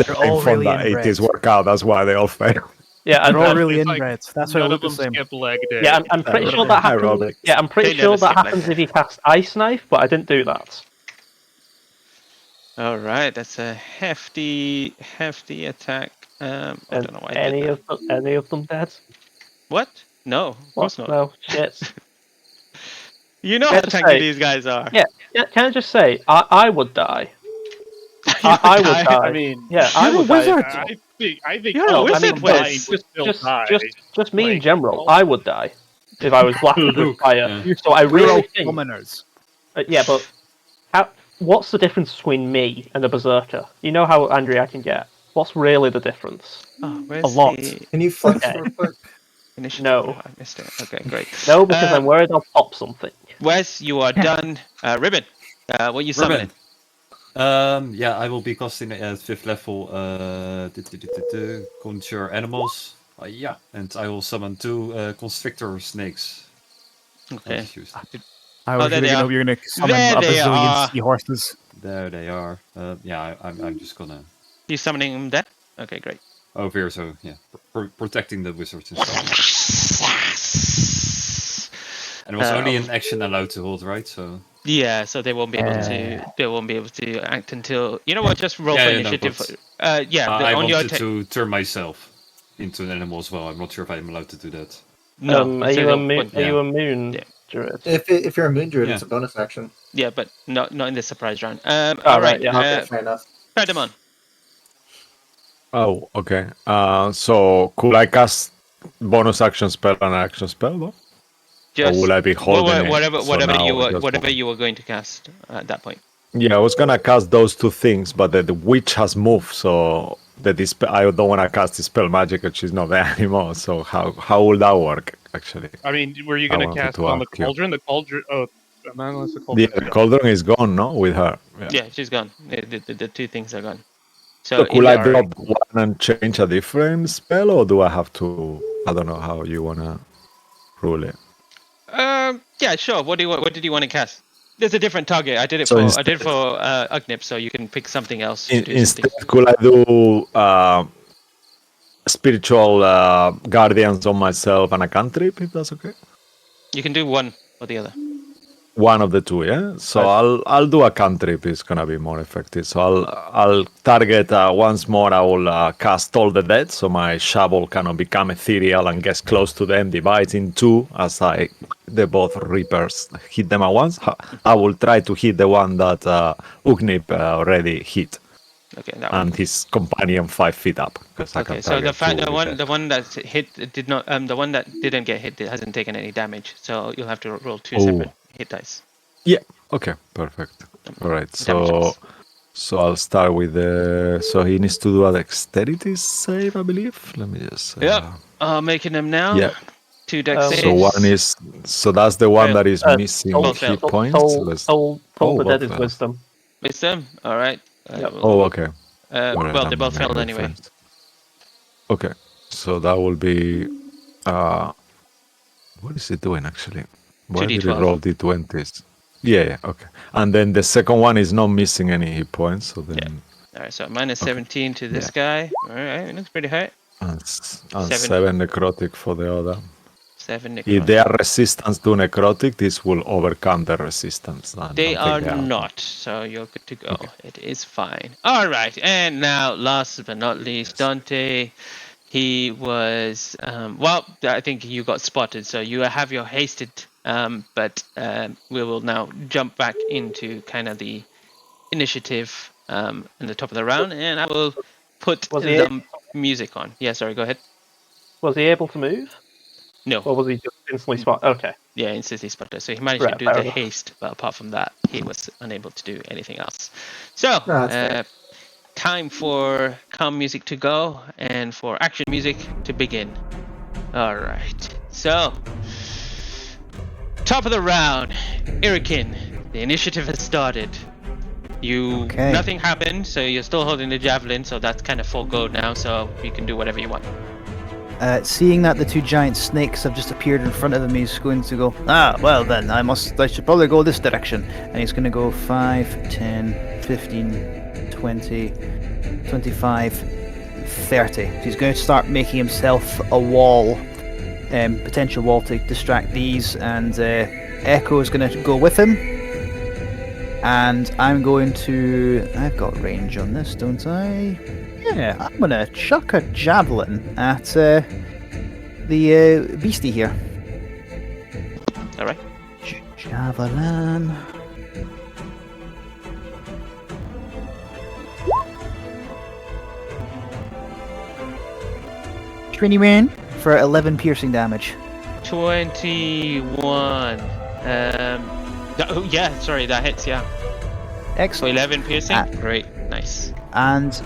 they're all all from really that inbred. 80s workout. That's why they all fail. Yeah, They're all I'm, really It's like inbred. That's why I None look of the them same. skip leg day. yeah, I'm pretty sure that happens. Aerobics. Yeah, I'm pretty They sure never that skip like happens that. if you cast Ice Knife, but I didn't do that. All right, that's a hefty attack. I And don't know why I did that. any of them dead? What? No, of course not. No, shit. You know Can I how just tanky say- these guys are. Yeah, can I just say, I would die. You I would die. I mean, Yeah, I You're a would die. wizard. I think You're a all wizard, of Wes. mine would still just, die. just me in Like, general, I would die if I was blasted with Luke, fire. yeah. So I We're all really think, commoners. yeah, but what's the difference between me and a berserker? You know how angry I can get. What's really the difference? Oh, where's A lot. the Can you flex Okay. real quick? initiative? No. Oh, I missed it. Okay, great. No, because I'm Um, worried I'll pop something. Wes, you are done. Ribbon, what are you summoning? Yeah, I will be casting at 5th level. Conjure animals. Yeah, and I will summon 2 constrictor snakes. Okay. Just use them. I was there really they going to are. hope you're going to summon There a they bazillion are. seahorses. There they are. Yeah, I'm just gonna You summoning them there? Okay, great. over here. So yeah, protecting the wizards and stuff. And it was only an action allowed to hold, right? So Yeah, so they won't be able to. They won't be able to act until. You know what? Just roll for initiative. but, I on your wanted to turn myself into an animal as well. I'm not sure if I'm allowed to do that. No. Are you a moon? point- Are you a moon Yeah. druid? If you're a moon druid, Yeah. it's a bonus action. Yeah, but not in the surprise round. Oh, All right, right. yeah. Okay, fair enough. Perdamon. Oh, okay. So could I cast bonus action spell and action spell though? Just or will I be holding it? whatever So now just whatever one. you were going to cast at that point. Yeah, I was gonna cast those two things, but the witch has moved, so I don't want to cast dispel magic, and she's not there anymore. So how will that work actually? I mean, were you I gonna wanted cast to on the ask you. cauldron? The cauldron. Oh, unless the Yeah, cauldron. the cauldron is gone, no, with her. Yeah. Yeah, she's gone. The two things are gone. So could I either- drop one and change a different spell, or do I have to? I don't know how you wanna rule it. Yeah, sure. What did you want to cast? There's a different target. I did it So for Ugnip, so you can pick something else. To do Instead, something. could I do spiritual guardians on myself and a cantrip, if that's okay? You can do one or the other. One of the two, yeah. So I'll do a cantrip. It's gonna be more effective. So I'll target once more. I will cast all the dead, so my shovel cannot become ethereal and gets close to them, divides in two as the both reapers hit them at once. I will try to hit the one that Ugnip already hit, Okay, that one. and his companion 5 feet up. Okay, so the one that hit did not the one that didn't get hit hasn't taken any damage. So you'll have to roll two separate hit dice. Yeah. Okay. Perfect. All right. So I'll start with the. So he needs to do a dexterity save, I believe. Let me just. Making them now. Yeah. 2 dex saves. So one is. So that's the one that is missing both hit failed. points. Toll the dead is failed. wisdom. Wisdom. All right. Okay. All right, Well, they I'm both gonna failed anyway. reference. Okay. So that will be. What is it doing actually? Why did it 2d12. roll d20s? Yeah. Okay. And then the second one is not missing any hit points. So then. All right. So minus 17 to this guy. All right. It looks pretty high. And 7 necrotic for the other. 7 necrotic. If they are resistant to necrotic, this will overcome the resistance. They are not, so you're good to go. Okay. It is fine. All right, and now, last but not least, Dante. He was, I think you got spotted, so you have your hasted, but we will now jump back into kind of the initiative in the top of the round, and I will put the music on. Yeah, sorry, go ahead. Was he able to move? No. Or was he just instantly spot? Okay. Yeah, instantly spotted. So he managed to do the haste, but apart from that, he was unable to do anything else. So, time for calm music to go and for action music to begin. All right. So, top of the round, Irikin. The initiative has started. Nothing happened, so you're still holding the javelin, so that's kind of full go now. So you can do whatever you want. Seeing that the two giant snakes have just appeared in front of him, he's going to go, well then, I should probably go this direction. And he's going to go 5, 10, 15, 20, 25, 30. So he's going to start making himself a wall, potential wall to distract these, and Echo is going to go with him. And I'm going to... I've got range on this, don't I? Yeah, I'm going to chuck a javelin at the beastie here. Alright. Javelin. $21 for 11 piercing damage. 21. Yeah, sorry, that hits, yeah. So Excellent. 11 piercing? Great, nice. And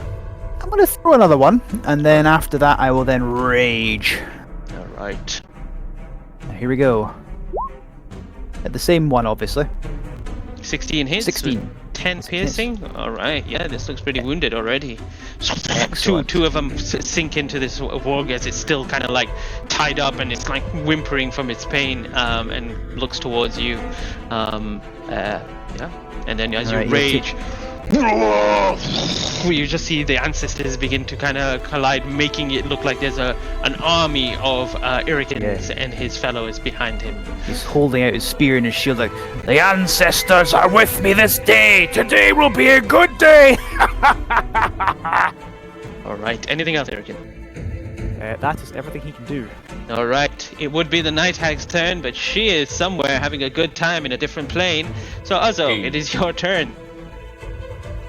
I'm going to throw another one, and then after that I will then rage. Alright. Here we go. At the same one, obviously. 16 hits? 16. 10 piercing? Alright, yeah, this looks pretty wounded already. Excellent. Two of them sink into this warg as it's still kind of like tied up and it's like whimpering from its pain and looks towards you. Yeah. And then as you rage, You just see the ancestors begin to kind of collide, making it look like there's an army of Irrikins and his fellows behind him. He's holding out his spear and his shield like, the ancestors are with me this day! Today will be a good day! Alright, anything else, Irrikin? That is everything he can do. Alright, it would be the Night Hag's turn, but she is somewhere having a good time in a different plane. So Uzo, it is your turn.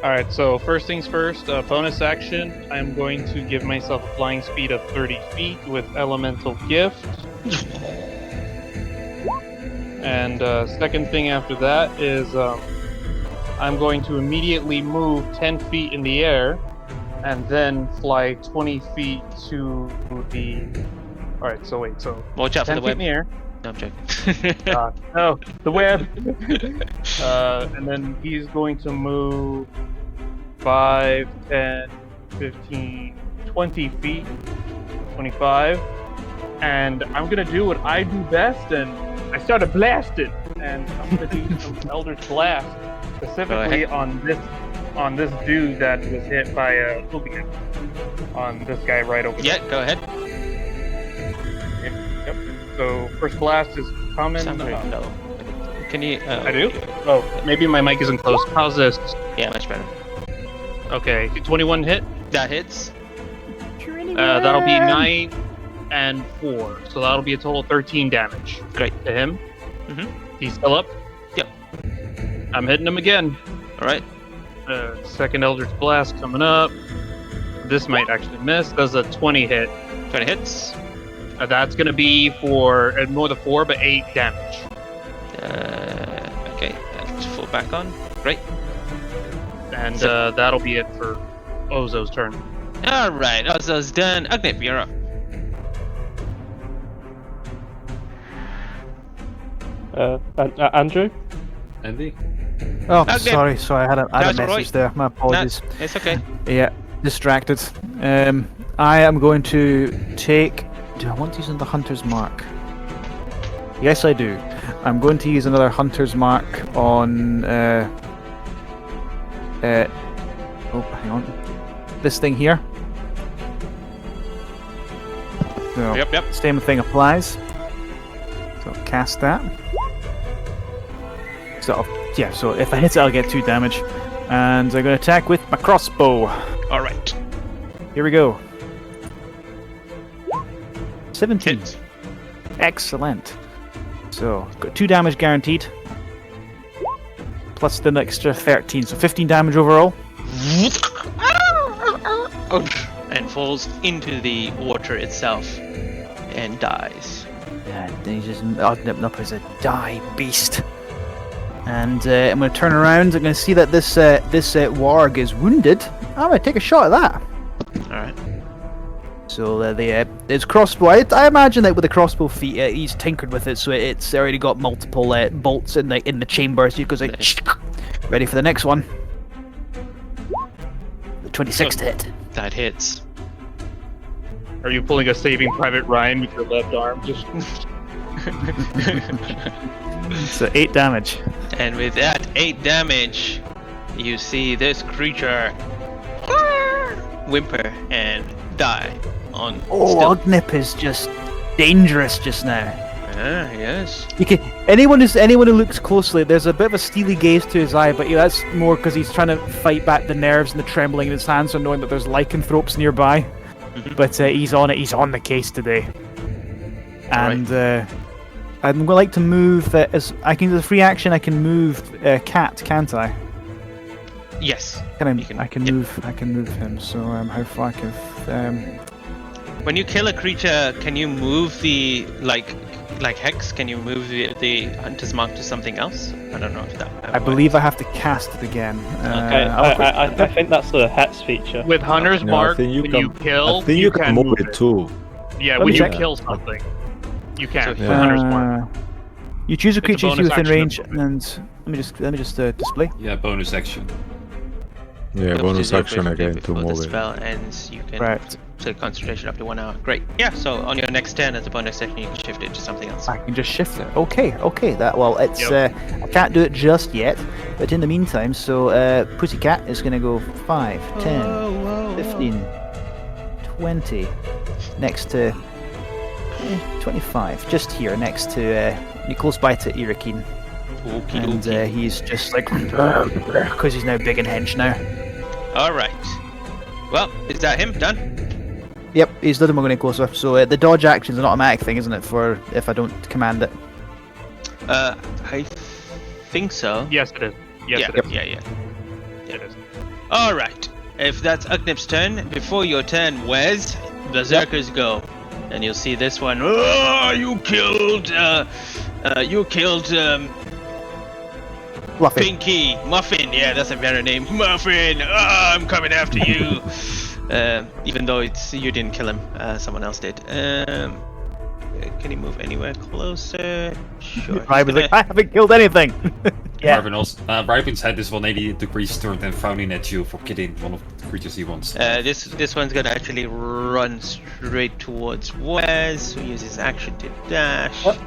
Alright, so first things first, bonus action, I'm going to give myself a flying speed of 30 feet with Elemental Gift. And second thing after that is I'm going to immediately move 10 feet in the air and then fly 20 feet to the... Alright, so wait, so... Watch out for the 10 feet web. in the air. No, I'm joking. No, the web! And then he's going to move 5, 10, 15, 20 feet, 25. And I'm gonna do what I do best, and I started blasting. And I'm gonna do some Eldritch Blast, specifically on this dude that was hit by a hooligan. On this guy right over there. Yeah, go ahead. Yep. So first blast is coming. Sound very low. Can you? I do? Oh, maybe my mic isn't close. How's this? Yeah, much better. Okay, 21 hit. That hits. That'll be 9 and 4, so that'll be a total of 13 damage. Great. To him. Mm-hmm. He's still up. Yep. I'm hitting him again. All right. Second Eldritch Blast coming up. This might actually miss. Does a 20 hit. 20 hits. That's gonna be for more than 4, but 8 damage. Okay, that's full back on. Great. And that'll be it for Ozo's turn. All right, Ozo's done. Agnip, you're up. Andrew? Andy? Oh, Okay. sorry, I had a That's message alright. there. My apologies. It's okay. Yeah, distracted. I am going to take... Do I want to use another Hunter's Mark? Yes, I do. I'm going to use another Hunter's Mark on... oh, hang on. This thing here. So, Yep. same thing applies. So cast that. So yeah, so if I hit it, I'll get 2 damage, and I'm going to attack with my crossbow. All right. Here we go. 17. Hits. Excellent. So got 2 damage guaranteed, plus the extra 13, so 15 damage overall. And falls into the water itself and dies. Yeah, then he's just up as a die beast. And I'm going to turn around. I'm going to see that this warg is wounded. I'm going to take a shot at that. All right. So his crossbow. I imagine that with the crossbow feat, he's tinkered with it, so it's already got multiple bolts in the chamber. So he goes like, ready for the next one. The 26 to hit. That hits. Are you pulling a Saving Private Ryan with your left arm? Just So 8 damage. And with that 8 damage, you see this creature whimper and die on. Oh, still. Ognip is just dangerous just now. Yes. You can anyone who looks closely, there's a bit of a steely gaze to his eye, but that's more because he's trying to fight back the nerves and the trembling in his hands, and knowing that there's lycanthropes nearby. Mhm. But he's on it. He's on the case today. And I'm going to like to move. As a free action, I can move Cat, can't I? Yes. I can move him. So how far can? When you kill a creature, can you move the like Hex? Can you move the Hunter's Mark to something else? I don't know if that. I believe I have to cast it again. Okay, I think that's the Hex feature. with Hunter's No, Mark, I think when you kill, I think you can move it too. Yeah, Let when me you check. kill something, you can. So, With Hunter's Mark. You choose a It's a creature bonus within action range, of movement. and let me just display. Yeah, bonus action. Yeah, Go bonus to 0 action briefly again to before the move it. spell ends. You can Right. take concentration up to 1 hour. Great. Yeah. So on your next turn as a bonus action, you can shift it to something else. I can just shift it. Okay. That well, it's Yep. I can't do it just yet, but in the meantime, so Pussycat is gonna go 5, 10, Whoa, 15, 20, next to 25, just here next to close by to Irakeen, Okie and dokie. he's just like because he's now big and hench now. All right. Well, is that him done? Yep, he's little more going closer. So the dodge action is an automatic thing, isn't it? For if I don't command it. I think so. Yes, it is. Yes, yeah, it is. yeah. It is. All right. If that's Ugnip's turn, before your turn, Wes, Berserkers go, and you'll see this one. Oh, you killed Fluffy. Pinky, Muffin. Yeah, that's a better name. Muffin. Oh, I'm coming after you. Even though you didn't kill him, someone else did. Can he move anywhere closer? Sure. Ryben's like, I haven't killed anything. Yeah. Ryben's head is 180 degrees turned and frowning at you for killing one of the creatures he wants. This one's gonna actually run straight towards Wes, so use his action to dash. Yep.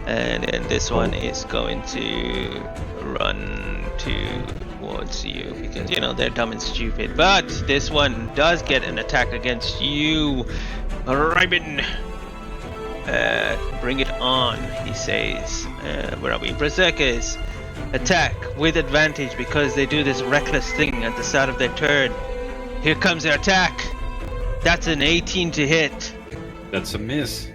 And then this one is going to run towards you because they're dumb and stupid. But this one does get an attack against you, Ryben. Bring it on, he says. Where are we? Berserkers. Attack with advantage because they do this reckless thing at the start of their turn. Here comes their attack. That's an 18 to hit. That's a miss.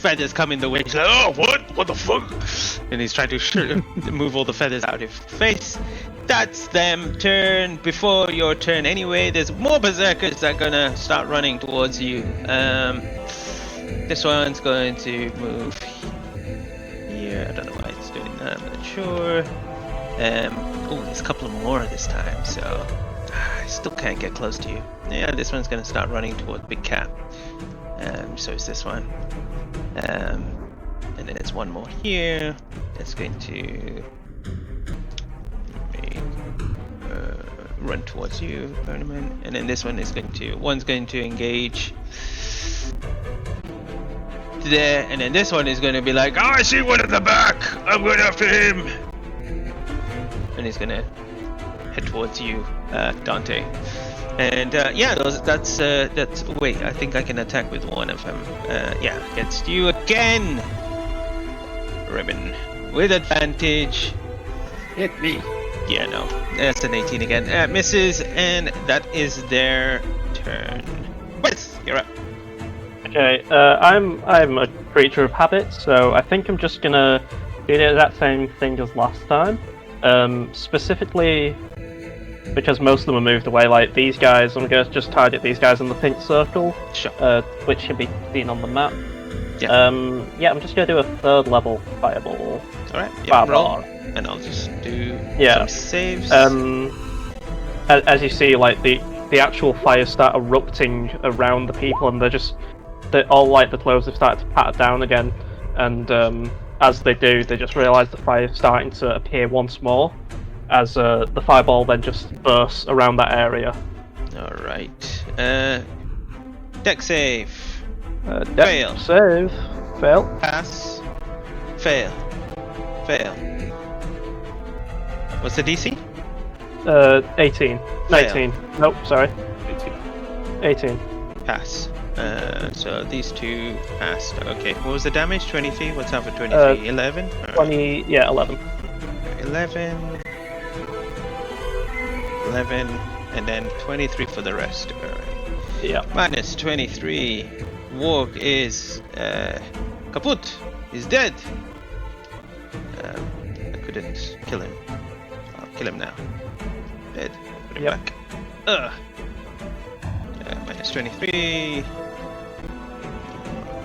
Feathers come in the way. He's like, oh, what the fuck? And he's trying to move all the feathers out of your face. That's them turn. Before your turn anyway, there's more berserkers that are gonna start running towards you. This one's going to move here. I don't know why it's doing that, I'm not sure. Oh, there's a couple more this time, so I still can't get close to you. Yeah, this one's gonna start running towards Big Cat. So is this one. And then there's one more here. It's going to run towards you, Tournament. And then this one is one's going to engage there, and then this one is going to be like, oh, I see one at the back, I'm going after him. And he's going to head towards you, Dante. And yeah, that's wait, I think I can attack with one of them. Yeah, against you again, Ribbon, with advantage. Hit me. Yeah, no, that's an 18 again. Misses, and that is their turn. Wes, you're up. Okay, I'm a creature of habit, so I think I'm just gonna do the exact same thing as last time. Specifically, because most of them are moved away, like these guys, I'm gonna just target these guys in the pink circle, Sure. which can be seen on the map. Yeah. Yeah, I'm just gonna do a 3rd level fireball. Alright, yeah, roll. Fireball. And I'll just do Yeah. some saves. As you see, like the actual fires start erupting around the people, and they're all like the clothes have started to patter down again, and as they do, they just realise the fire is starting to appear once more, as the fireball then just bursts around that area. Alright. Deck save. Fail. Save. Fail. Pass. Fail. Fail. What's the DC? 18. 19. Nope, sorry. 18. Pass. So these two passed. Okay, what was the damage? 23? What's that for 23? 11? 20, yeah, 11. 11. 11. And then 23 for the rest. Alright. Yeah. Minus 23. Warg is kaput. He's dead. I couldn't kill him. I'll kill him now. Dead. Put him back. Minus 23.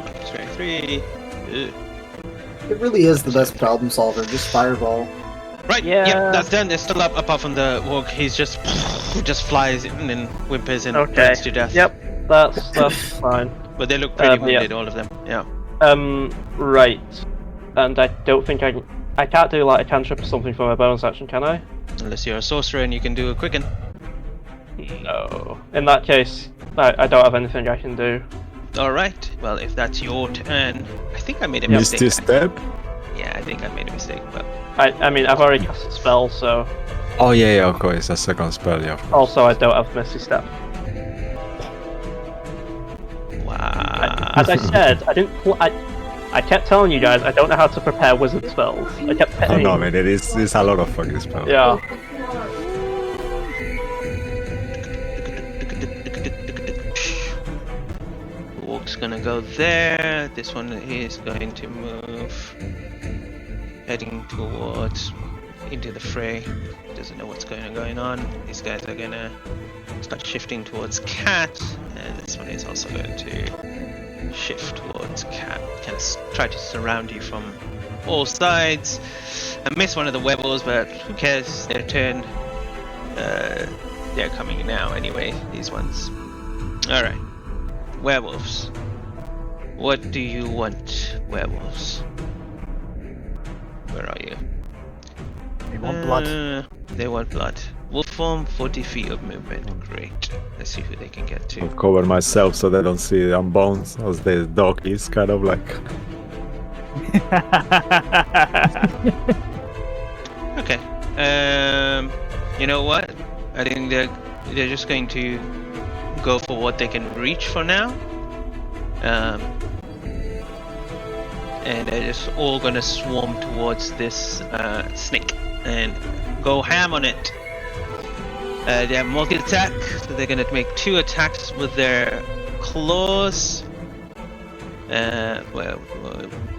Minus 23. It really is the best problem solver, just fireball. Right, yeah, that's done. They're still up apart from the Warg. He's just flies and then whimpers and burns to death. Yep, that's fine. But they look pretty wounded, all of them. Yeah. Right. And I don't think I can't do like a cantrip or something for my bonus action, can I? Unless you're a sorcerer and you can do a quicken. No. In that case, I don't have anything I can do. Alright, well, if that's your turn, I think I made a Misty mistake. Step? Yeah, I think I made a mistake, but I mean, I've already cast a spell, so... Oh, yeah, okay, it's a second spell, yeah. Also, I don't have Misty Step. wow. As I said, I didn't... I kept telling you guys I don't know how to prepare wizard spells. I kept Oh, saying... no, man, it's a lot of fucking spells. Yeah. Walk's gonna go there. This one is going to move, heading towards into the fray. Doesn't know what's going on. These guys are gonna start shifting towards Cat, and this one is also going to shift towards Cat. Kind of try to surround you from all sides. I missed one of the werewolves, but who cares? Their turn. They're coming now anyway. These ones. All right. Werewolves. What do you want, werewolves? Where are you? They want blood. They want blood. Wolf form, 40 feet of movement. Great. Let's see who they can get to. I'll cover myself so they don't see the bones, as the dog is kind of like... Okay. You know what? I think they're just going to go for what they can reach for now. And they're just all gonna swarm towards this snake and go ham on it. They have multi-attack, so they're gonna make 2 attacks with their claws.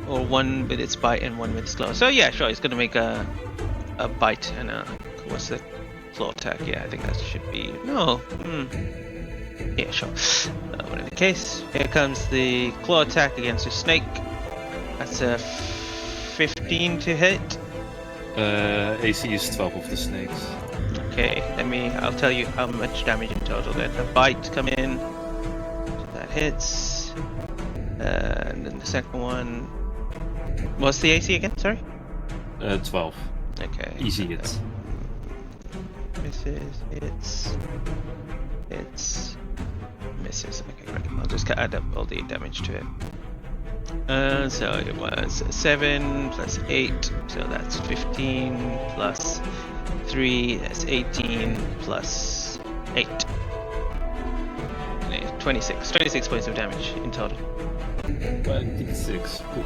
Or one with its bite and one with its claw. So yeah, sure, it's gonna make a bite and a what's the claw attack? Yeah, I think that should be no. Yeah, sure. Whatever the case, here comes the claw attack against the snake. That's a 15 to hit. AC is 12 of the snakes. Okay, I'll tell you how much damage in total. Then the bite come in. That hits. And then the second one. What's the AC again? Sorry. 12. Okay. Easy hits. Misses. Hits. Misses. Okay, great. I'll just add up all the damage to it. So it was 7 plus 8, so that's 15 plus 3, that's 18 plus 8. 26 points of damage in total. 26. Cool.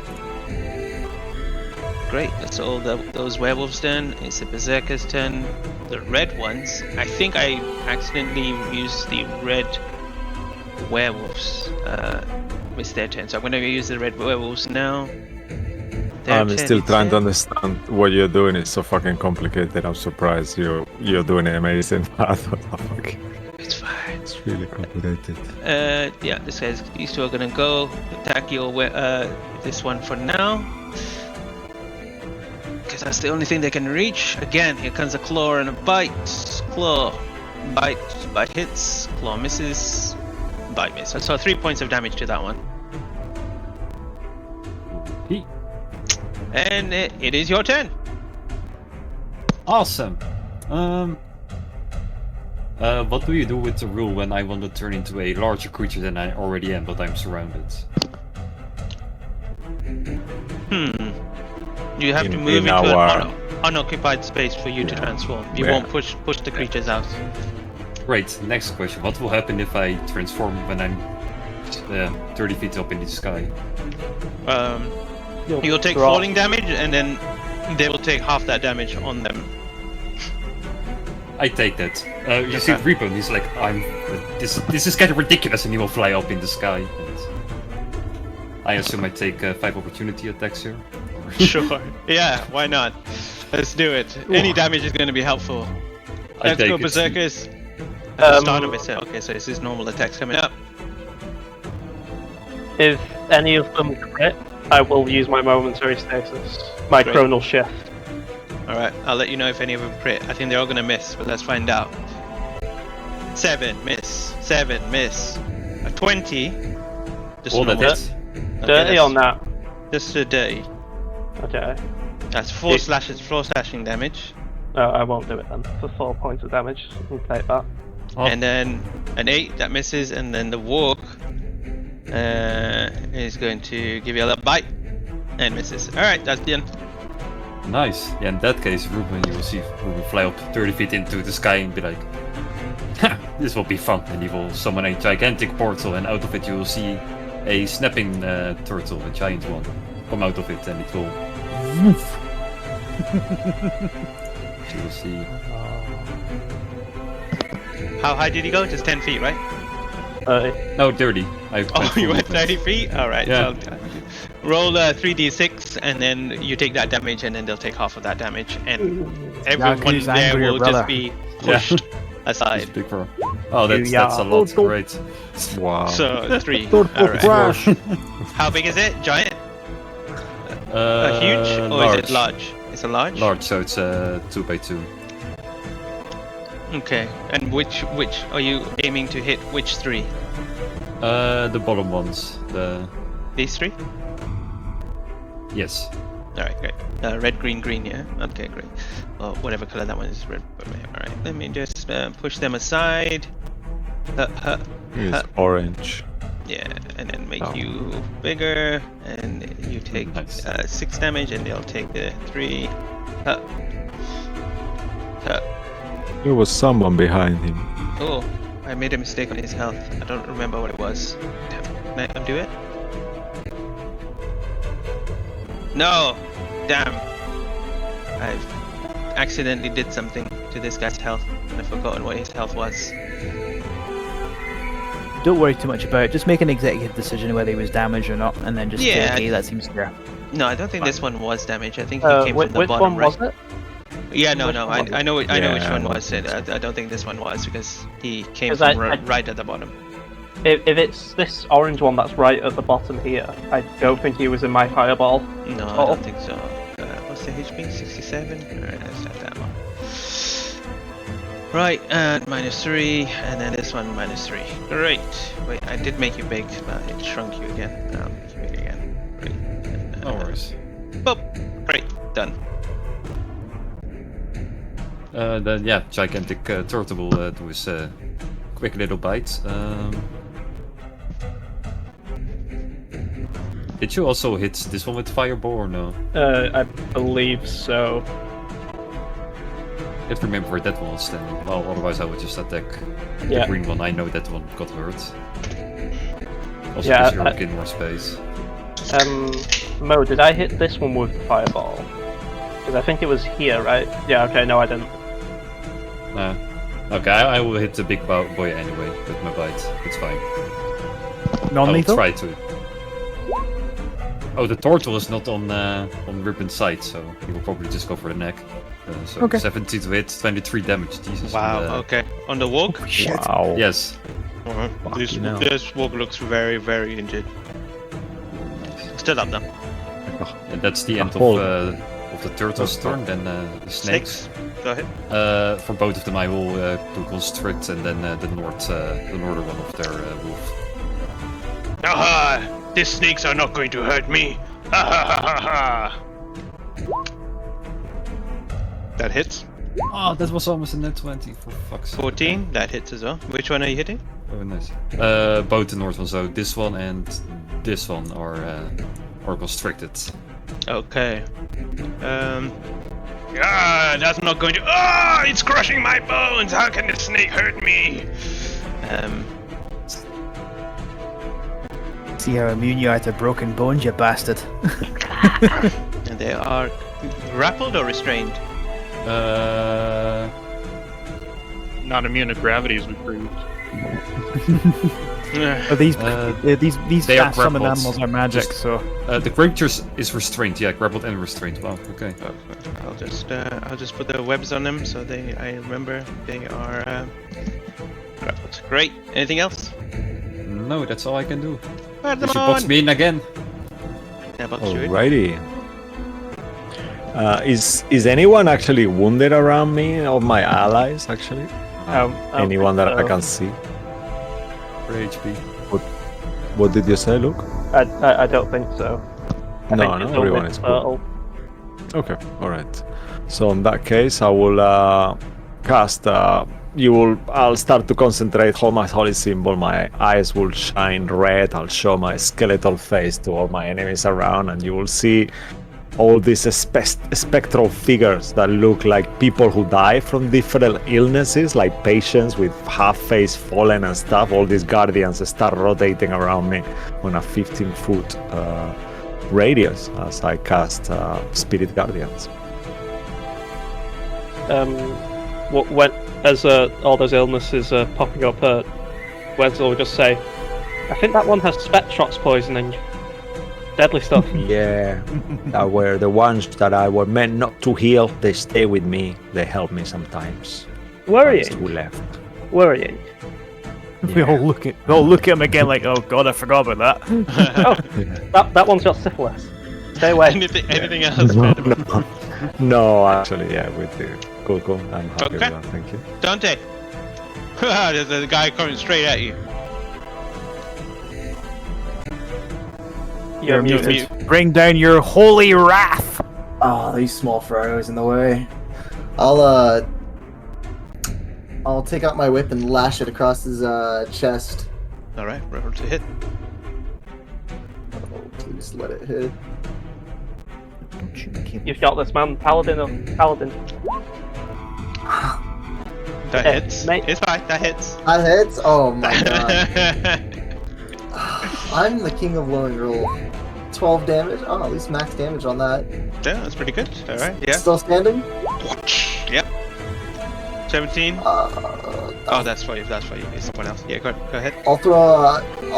Great, that's all those werewolves done. It's the berserker's turn. The red ones, I think I accidentally used the red werewolves. Missed their turn, so I'm going to use the red werewolves now. I'm still trying to understand what you're doing. It's so fucking complicated. I'm surprised you're doing it amazing. What the fuck? It's fine. It's really complicated. Yeah, these two are gonna go attack your this one for now, because that's the only thing they can reach. Again, here comes a claw and a bite. Claw, bite hits. Claw misses. Bite miss. So 3 points of damage to that one. And it is your turn. Awesome. What do you do with the rule when I want to turn into a larger creature than I already am, but I'm surrounded? You have to move into an unoccupied space for you to transform. You won't push the creatures out. Right, next question. What will happen if I transform when I'm 30 feet up in the sky? You'll take falling damage, and then they will take half that damage on them. I take that. You see Reaper, and he's like, this is getting ridiculous, and he will fly up in the sky. And I assume I take 5 opportunity attacks here. Sure. Yeah, why not? Let's do it. Any damage is going to be helpful. Let's go berserkers. At the start of it, okay, so this is normal attacks coming up. If any of them crit, I will use my momentary stasis. My chronal shift. Alright, I'll let you know if any of them crit. I think they're all gonna miss, but let's find out. 7, miss. 7, miss. A 20. Just all that hits. Dirty on that. Just a dirty. Okay. That's 4 slashing damage. No, I won't do it then. For 4 points of damage, you can take that. Oh. And then an 8 that misses, and then the walk is going to give you a little bite and misses. All right, that's the end. Nice. Yeah, in that case, Ruben, you will see Ruben fly up 30 feet into the sky and be like, "Ha, this will be fun." And he will summon a gigantic portal, and out of it you will see a snapping turtle, a giant one, come out of it, and it will. You will see. How high did he go? Just 10 feet, right? No, 30. Oh, you went 30 feet? Alright, Yeah. so roll 3d6 and then you take that damage and then they'll take half of that damage and everyone he's there angry, will brother. just be pushed aside. Big for. Oh, that's a lot. Great. Wow. So 3. Turtle Alright. crash. How big is it? Giant? Huge? Or large. is it large? It's a large? Large, so it's 2x2. Okay. And which are you aiming to hit? Which 3? The bottom ones. These 3? Yes. Alright, great. Red, green, green, yeah? Okay, great. Well, whatever color that one is, red. Alright, let me just push them aside. It's orange. Yeah, and then make you bigger, and you take Nice. 6 damage, and they'll take the 3. There was someone behind him. Oh, I made a mistake on his health. I don't remember what it was. Damn. Can I undo it? No! Damn! I've accidentally did something to this guy's health, and I've forgotten what his health was. Don't worry too much about it. Just make an executive decision whether he was damaged or not, and then just say, Yeah. okay, that seems fair. No, I don't think this one was damaged. I think he came Which from the bottom, one right? was it? Yeah, no, Which no, one was I know which one Yeah. was it. I don't think this one was because he came 'Cause from I- right at the bottom. If it's this orange one that's right at the bottom here, I don't think he was in my fireball. No, I Oh. don't think so. What's the HP? 67? Alright, that's not that one. Right, -3, and then this one -3. Great. Wait, I did make you big, but it shrunk you again. I'll make you big again. Great. No worries. Boop. Great, done. Then yeah, gigantic turtle will do his quick little bite. Did you also hit this one with fireball or no? I believe so. I can't remember where that one was standing. Well, otherwise I would just attack the Yeah. green one. I know that one got hurt. Also Yeah, gives Eric more space. Mo, did I hit this one with the fireball? Because I think it was here, right? Yeah, okay, no I didn't. Okay, I will hit the big boy anyway with my bite. It's fine. I will Non-lethal? try to. Oh, the turtle is not on Rippon's side, so he will probably just go for the neck. So Okay. 70 to hit, 23 damage. Jesus. Wow, and, okay. On the walk? Wow. Yes. This, hell. this walk looks very, very injured. Still up now. And that's the end Hold. of the turtle's turn. Then the snakes. Go ahead. For both of them, I will do constrict, and then the northern one of their wolf. Aha! These snakes are not going to hurt me! Ha ha ha ha ha! That hits. Oh, that was almost a net 20. For fuck's sake. 14, that hits as well. Which one are you hitting? Oh, nice. Both the north ones, so this one and this one are constricted. Okay. That's not going to. It's crushing my bones! How can the snake hurt me? See how immune you are to broken bones, you bastard. And they are grappled or restrained? Not immune to gravity as we proved. Are these They are fast summon grappled. animals are magic, Just- so the creature is restrained, yeah, grappled and restrained. Wow, okay. I'll just put the webs on them so I remember they are grappled. Great. Anything else? No, that's all I can do. Put You them should box on. me in again. Yeah, box you in. Alrighty. Is anyone actually wounded around me, of my allies actually? Anyone that I can see? For HP. What did you say, Luke? I don't think so. I No, think no, it's everyone only is turtle. cool. Okay, alright. So in that case, I will cast. I'll start to concentrate. Hold my holy symbol. My eyes will shine red. I'll show my skeletal face to all my enemies around, and you will see all these spectral figures that look like people who die from different illnesses, like patients with half face fallen and stuff. All these guardians start rotating around me on a 15-foot radius as I cast Spirit Guardians. When as all those illnesses are popping up, Wenzel will just say, "I think that one has Spectrox poisoning." Deadly stuff. Yeah, that were the ones that I were meant not to heal. They stay with me. They help me sometimes. Worrying. Who left? Worrying. We all look at him again like, oh god, I forgot about that. That one's got syphilis. Stay away. Anything else? No, actually, yeah, we do. Cool. I'm happy with that. Thank you. Dante. There's a guy coming straight at you. You're muted. Mute. Bring down your holy wrath. Oh, these small fry are always in the way. I'll take out my whip and lash it across his chest. All right, roll to hit. Oh, please let it hit. You've got this, man. Paladin. That hits. Mate. It's fine. That hits. That hits? Oh my god. I'm the king of lowering roll. 12 damage? Oh, at least max damage on that. Yeah, that's pretty good. All right, yeah. Still standing? Yep. 17. Oh, That's for you. That's for you. It's someone else. Yeah, go ahead. I'll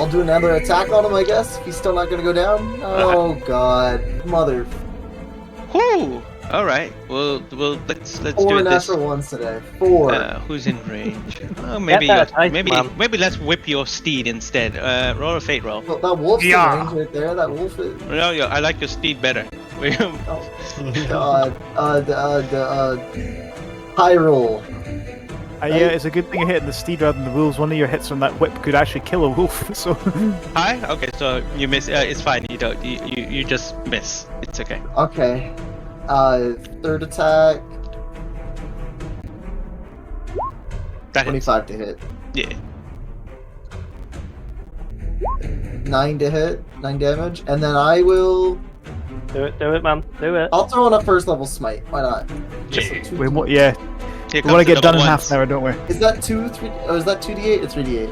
do another attack on him, I guess. If he's still not gonna go down. Oh god. Mother. Whoo! All right. Well, let's do 4 it this. natural ones today. 4. Who's in range? Oh, Get that ice, man. maybe let's whip your steed instead. Roll a fate roll. Well, that wolf's in range right there. That wolf is. No, I like your steed better. Oh god. High roll. Yeah, it's a good thing you're hitting the steed rather than the wolves. One of your hits from that whip could actually kill a wolf. So. High? Okay, so you miss. It's fine. You don't. You just miss. It's okay. Okay. Third attack. That hits. 25 to hit. Yeah. 9 to hit. 9 damage. And then I will. Do it, man. Do it. I'll throw in a first level smite. Why not? Just Yeah. a 2d8. We want Here to comes the get done double in ones. half an hour, don't we? Is that 2, 3? Oh, is that 2d8 or 3d8?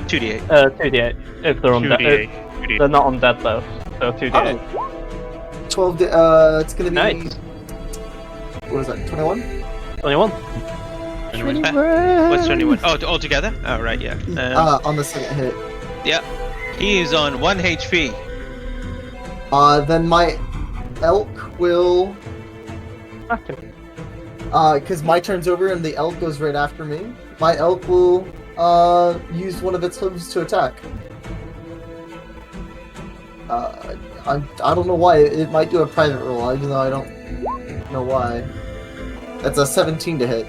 2d8. 2d8. If they're undead. 2d8. They're not undead though. So 2d8. 12. It's gonna be. Nice. What is that? 21. 21. What's 21? Oh, altogether? Oh, right, yeah. On the second hit. Yeah. He is on 1 HP. Then my elk will. Smack him. Because my turn's over and the elk goes right after me. My elk will use one of its hooves to attack. I don't know why. It might do a private roll, even though I don't know why. That's a 17 to hit.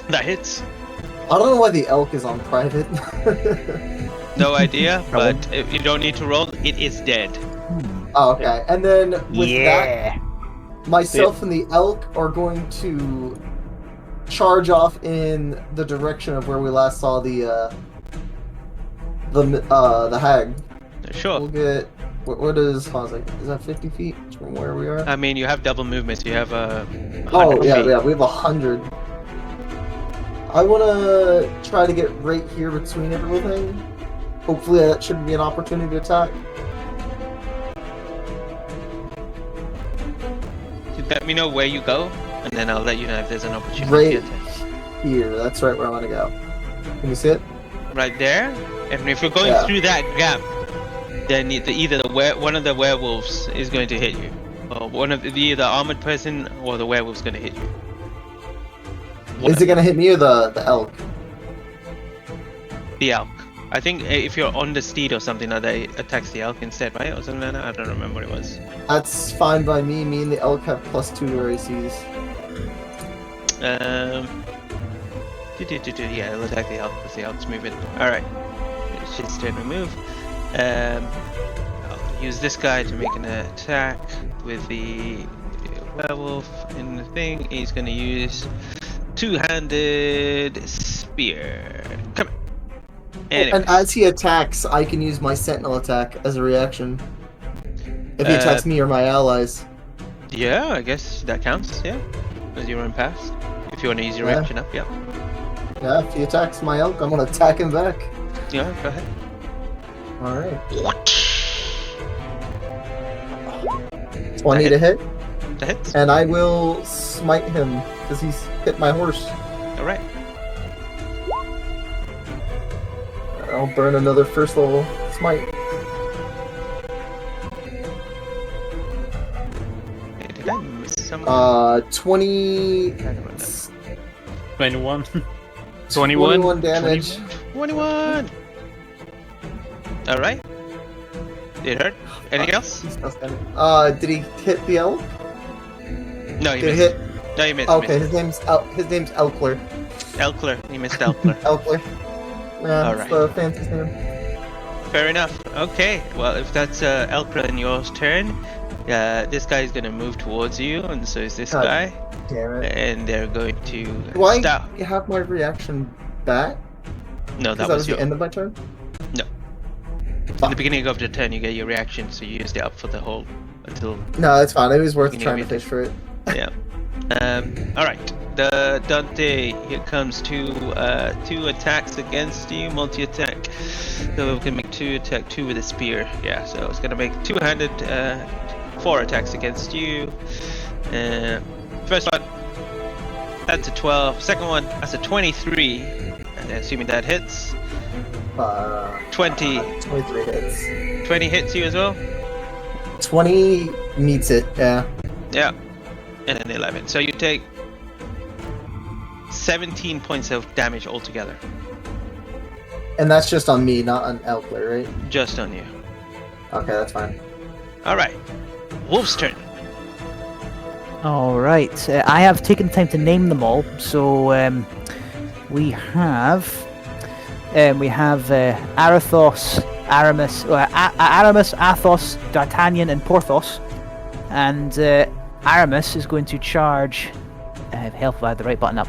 That hits. I don't know why the elk is on private. No idea, but if you don't need to roll. It is dead. Oh, okay. And then with that, myself and the elk are going to charge off in the direction of where we last saw the hag. Sure. We'll get. What is? I was like, is that 50 feet from where we are? I mean, you have double movements. You have a. Oh yeah, yeah. We have 100. I want to try to get right here between everything. Hopefully, that shouldn't be an opportunity to attack. Let me know where you go, and then I'll let you know if there's an opportunity. Right to attack. here. That's right where I want to go. Can you see it? Right there. And if you're going Yeah. through that gap, then one of the werewolves is going to hit you, or one of the armored person or the werewolf's going to hit you. Is it gonna hit me or the elk? The elk. I think if you're on the steed or something like that, it attacks the elk instead, right? Or something like that? I don't remember what it was. That's fine by me. Me and the elk have +2 to our ACs. Yeah, it'll attack the elk because the elk's moving. Alright. It's his turn to move. I'll use this guy to make an attack with the werewolf in the thing. He's gonna use two-handed spear. Come on. And as he attacks, I can use my sentinel attack as a reaction. If he attacks me or my allies. Yeah, I guess that counts. Yeah, as you run past. If you want to use your reaction up, yeah. Yeah, if he attacks my elk, I'm gonna attack him back. Yeah, go ahead. Alright. 20 to hit. That hits. And I will smite him because he's hit my horse. All right. I'll burn another first level smite. Did I miss some? 20. 21. 21 damage. 21. All right. Did it hurt? Anything else? Did he hit the elk? No, you Did he missed. hit? No, you missed. Okay, Missed. his name's Elkler. Elkler. You missed Elkler. Elkler. Yeah, All that's right. the fancy name. Fair enough. Okay. Well, if that's Elkler and yours turn, this guy is gonna move towards you, and so is this God guy, Damn it. and they're going to Do I stop. have my reaction back? No, Because that was the your. end of my turn? In the beginning of the turn, you get your reaction, so you used it up for the whole until. No, it's fine. It was worth Beginning trying to of your fish for it. Yeah. All right. The Dante here comes two attacks against you, multi-attack. So we can make two with a spear. Yeah. So it's gonna make two-handed 4 attacks against you. First one, that's a 12. Second one, that's a 23. And assuming that hits. 20. 23 hits. 20 hits you as well. 20 meets it, yeah. Yeah. And then 11. So you take 17 points of damage altogether. And that's just on me, not on Elkler, right? Just on you. Okay, that's fine. Alright. Wolf's turn. All right. I have taken time to name them all. So we have Arathos, Aramis, Athos, D'Artagnan, and Porthos. And Aramis is going to charge. Help if I had the right button up.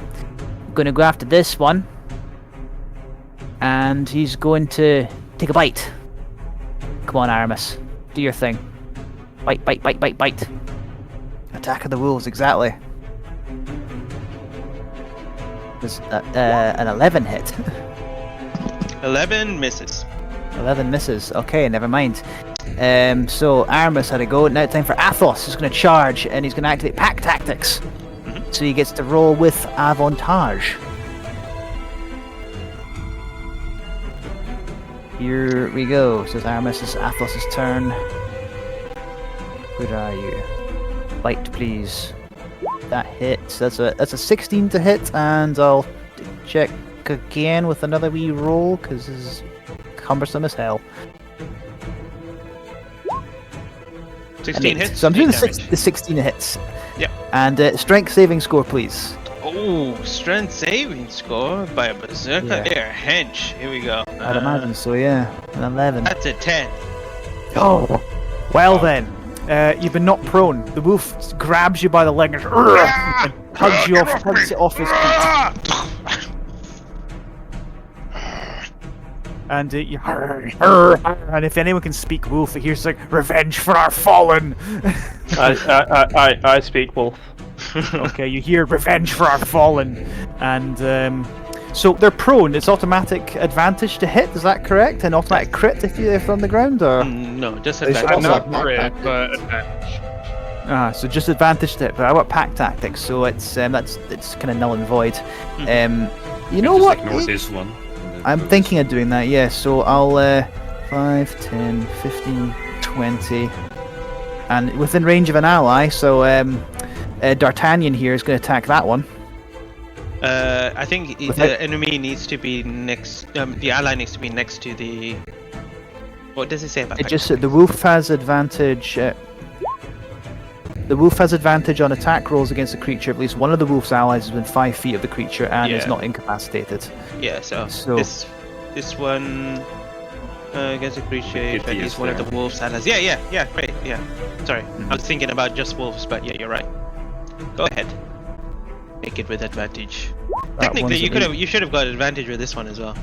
Going to go after this one, and he's going to take a bite. Come on, Aramis, do your thing. Bite, bite, bite, bite, bite. Attack of the wolves, exactly. There's an 11 hit. 11 misses. 11 misses. Okay, never mind. So Aramis had a go. Now time for Athos. He's going to charge, and he's going to activate Pack Tactics. So he gets to roll with Avantage. Here we go. So it's Aramis' Athos' turn. Where are you? Bite, please. That hits. That's a 16 to hit, and I'll check again with another wee roll because this is cumbersome as hell. 16 hits. So I'm doing damage. the 16 hits. Yeah. And strength saving score, please. Oh, strength saving score by a berserker. Yeah. There, hench. Here we go. I'd imagine so, yeah. An 11. That's a 10. Oh, well then. You've been knocked prone. The wolf grabs you by the leg and hugs you off, hugs it off his feet. And you, and if anyone can speak wolf, it hears like revenge for our fallen. I speak wolf. Okay, you hear revenge for our fallen, and so they're prone. It's automatic advantage to hit. Is that correct? And automatic crit if they're on the ground, or No, just They should advantage. also- Not crit, but advantage. so just advantage to hit. But I got pack tactics, so it's kind of null and void. You know Just what? ignore this one. I'm thinking of doing that, yeah, so I'll 5, 10, 15, 20, and within range of an ally, so D'Artagnan here is going to attack that one. I think the enemy needs to be next. The ally needs to be next to the. What does it say about It that? just the wolf has advantage. The wolf has advantage on attack rolls against a creature. At least one of the wolf's allies is within 5 feet of the creature and is Yeah. not incapacitated. Yeah, so So- this one against a creature, if at least one of the wolves allies. Yeah, great. Yeah, sorry, I was thinking about just wolves, but yeah, you're right. Go ahead. Make it with advantage. That Technically, one's you should have got advantage with this one as well.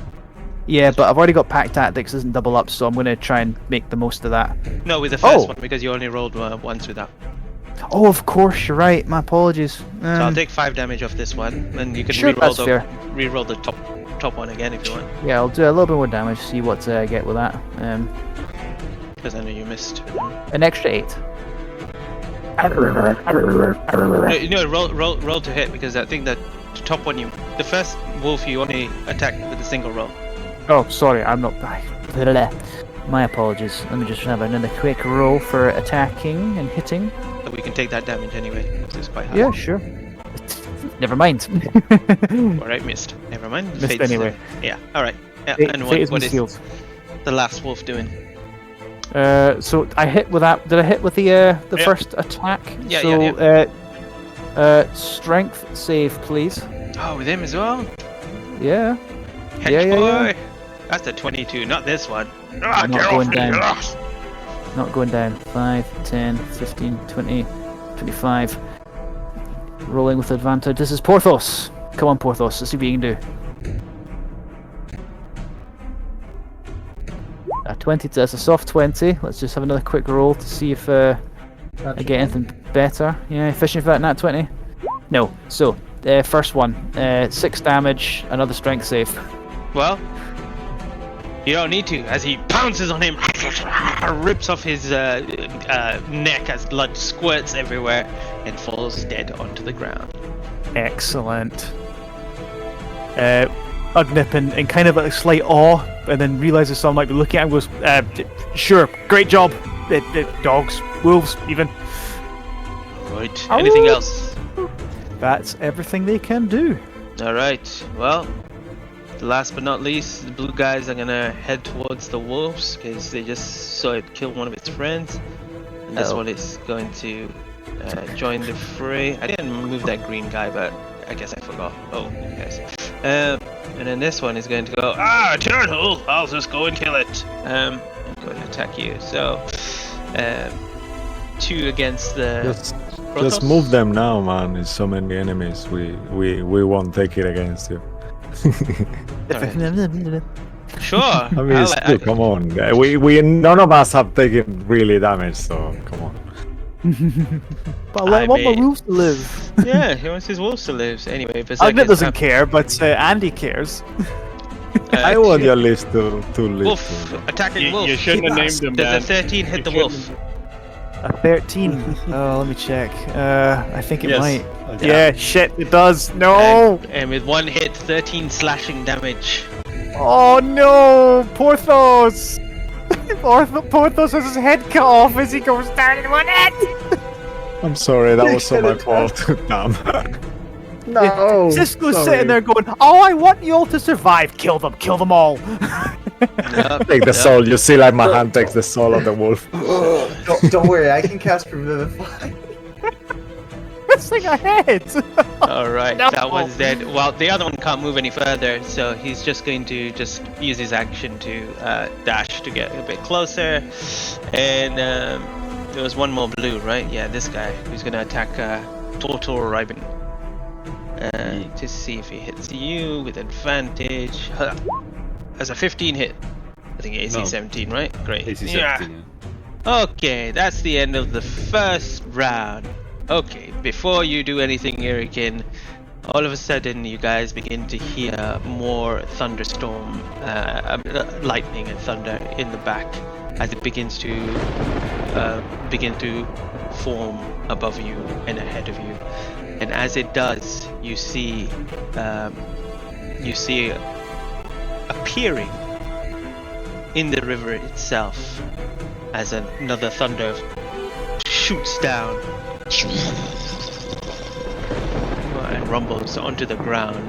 Yeah, but I've already got pack tactics, doesn't double up, so I'm going to try and make the most of that. No, with the first Oh. one because you only rolled once with that. Oh, of course, you're right. My apologies. So I'll take 5 damage off this one, and you can Sure, that's fair. re-roll the top one again if you want. Yeah, I'll do a little bit more damage, see what I get with that. Because I know you missed. An extra 8. No, roll to hit because I think that the top one the first wolf you only attack with a single roll. Oh, sorry, I'm not. My apologies. Let me just have another quick roll for attacking and hitting. But we can take that damage anyway. It's quite high. Yeah, sure. Never mind. Alright, missed. Never mind. Missed anyway. Yeah, alright. Yeah, Fate, and fate what is is sealed. the last wolf doing? So I hit with that. Did I hit with the Yeah. first attack? Yeah, so, yeah. Strength save, please. Oh, with him as well? Yeah. Hench Yeah. boy! That's a 22, not this one. Ah, I'm get not off going me! down. Ah. Not going down. 5, 10, 15, 20, 25. Rolling with advantage. This is Porthos. Come on, Porthos. Let's see what you can do. A 20. That's a soft 20. Let's just have another quick roll to see if I get anything better. Yeah, fishing for that nat 20. No. So, first one. 6 damage. Another strength save. Well, you don't need to, as he pounces on him, rips off his neck as blood squirts everywhere, and falls dead onto the ground. Excellent. Ugnip in kind of a slight awe, and then realizes someone might be looking at him and goes, sure, great job. Dogs, wolves, even. Right. Anything Oh. else? That's everything they can do. Alright, well, last but not least, the blue guys are gonna head towards the wolves because they just saw it kill one of its friends. And this one is going to join the fray. I didn't move that green guy, but I guess I forgot. Oh, yes. And then this one is going to go, turtle! I'll just go and kill it. I'm going to attack you. So, 2 against the. Just move them now, man. There's so many enemies. We won't take it against you. Sure. I mean, still, come on. We none of us have taken really damage, so come on. But I want my wolves to live. Yeah, he wants his wolves to live. So anyway, Ugnip doesn't care, but Andy cares. I want your list to live. Wolf, attacking wolf. You shouldn't have named him, man. Does a 13 hit the wolf? A 13. Oh, let me check. I think it Yes. might. Okay. Yeah, shit, it does. No! And with 1 hit, 13 slashing damage. Oh no! Porthos! Porthos has his head cut off as he goes down in 1 hit! I'm sorry, that was so my fault. Damn. No. Cisco's sorry. sitting there going, oh, I want you all to survive. Kill them all. Take the soul. You see, like my hand takes the soul of the wolf. Don't worry, I can cast Revivify. Missing a head! Alright, No. that one's dead. Well, the other one can't move any further, so he's just going to use his action to dash to get a bit closer. And there was one more blue, right? Yeah, this guy who's going to attack Tortor Riven. To see if he hits you with advantage. That's a 15 hit. I think AC No. 17, right? Great. AC Yeah. 17, Okay, that's the end of the first round. Okay, before you do anything, Irikin, all of a sudden you guys begin to hear more thunderstorm, lightning and thunder in the back as it begins to form above you and ahead of you. And as it does, you see appearing in the river itself as another thunder shoots down and rumbles onto the ground.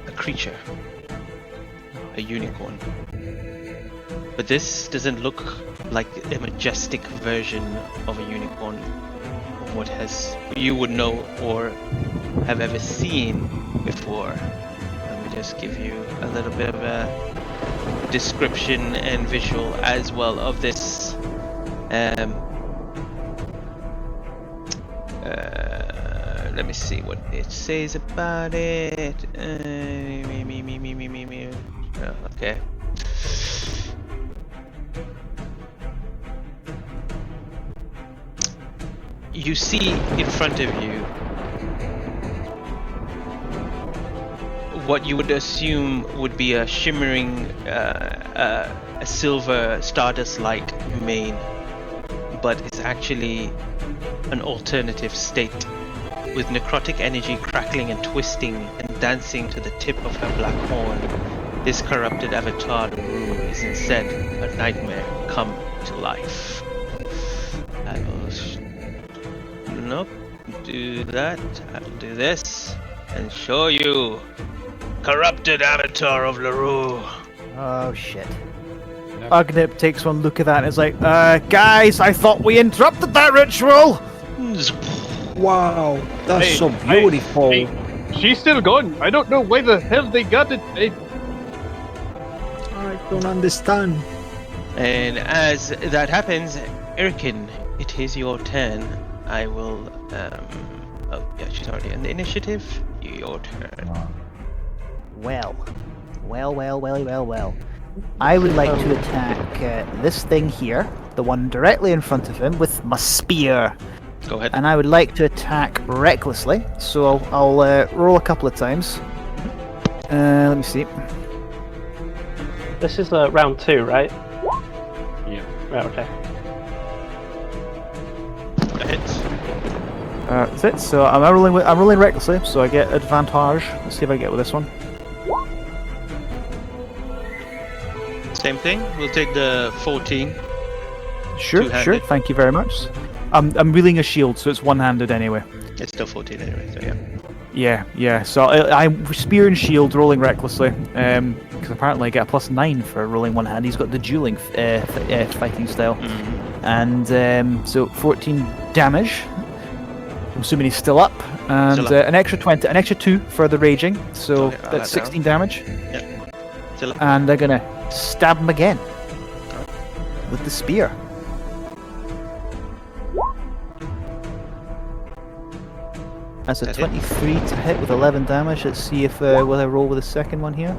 A creature, a unicorn. But this doesn't look like a majestic version of a unicorn, of what you would know or have ever seen before. Let me just give you a little bit of a description and visual as well of this. Let me see what it says about it. Okay. You see in front of you what you would assume would be a shimmering, a silver stardust-like mane, but it's actually an alternative state, with necrotic energy crackling and twisting and dancing to the tip of her black horn. This corrupted avatar, Lurue, is instead a nightmare come to life. I will nope, do that. I will do this and show you. Corrupted avatar of Lurue. Oh shit. Ugnip takes one look at that and is like, guys, I thought we interrupted that ritual! Wow, that's Hey, so beautiful. Hey, she's still going. I don't know why the hell they got it. I don't understand. And as that happens, Irikin, it is your turn. I will, oh yeah, she's already in the initiative. Your turn. Well. I would like to attack this thing here, the one directly in front of him, with my spear. Go ahead. And I would like to attack recklessly, so I'll roll a couple of times. Let me see. This is round 2, right? Yeah. Right, okay. Hits. That's it. So I'm rolling recklessly, so I get advantage. Let's see if I get with this one. Same thing. We'll take the 14. Sure. Two-handed. Thank you very much. I'm wielding a shield, so it's one-handed anyway. It's still 14 anyway, so yeah. Yeah. So I'm spear and shield, rolling recklessly, because apparently I get a +9 for rolling one hand. He's got the dueling fighting style, and so 14 damage. I'm assuming he's still up, and Still up. an extra 2 for the raging, so Okay, I'll add that's that 16 damage. Yeah. Still up. And they're gonna stab him again with the spear. That's a That hit. 23 to hit with 11 damage. Let's see if will I roll with the second one here.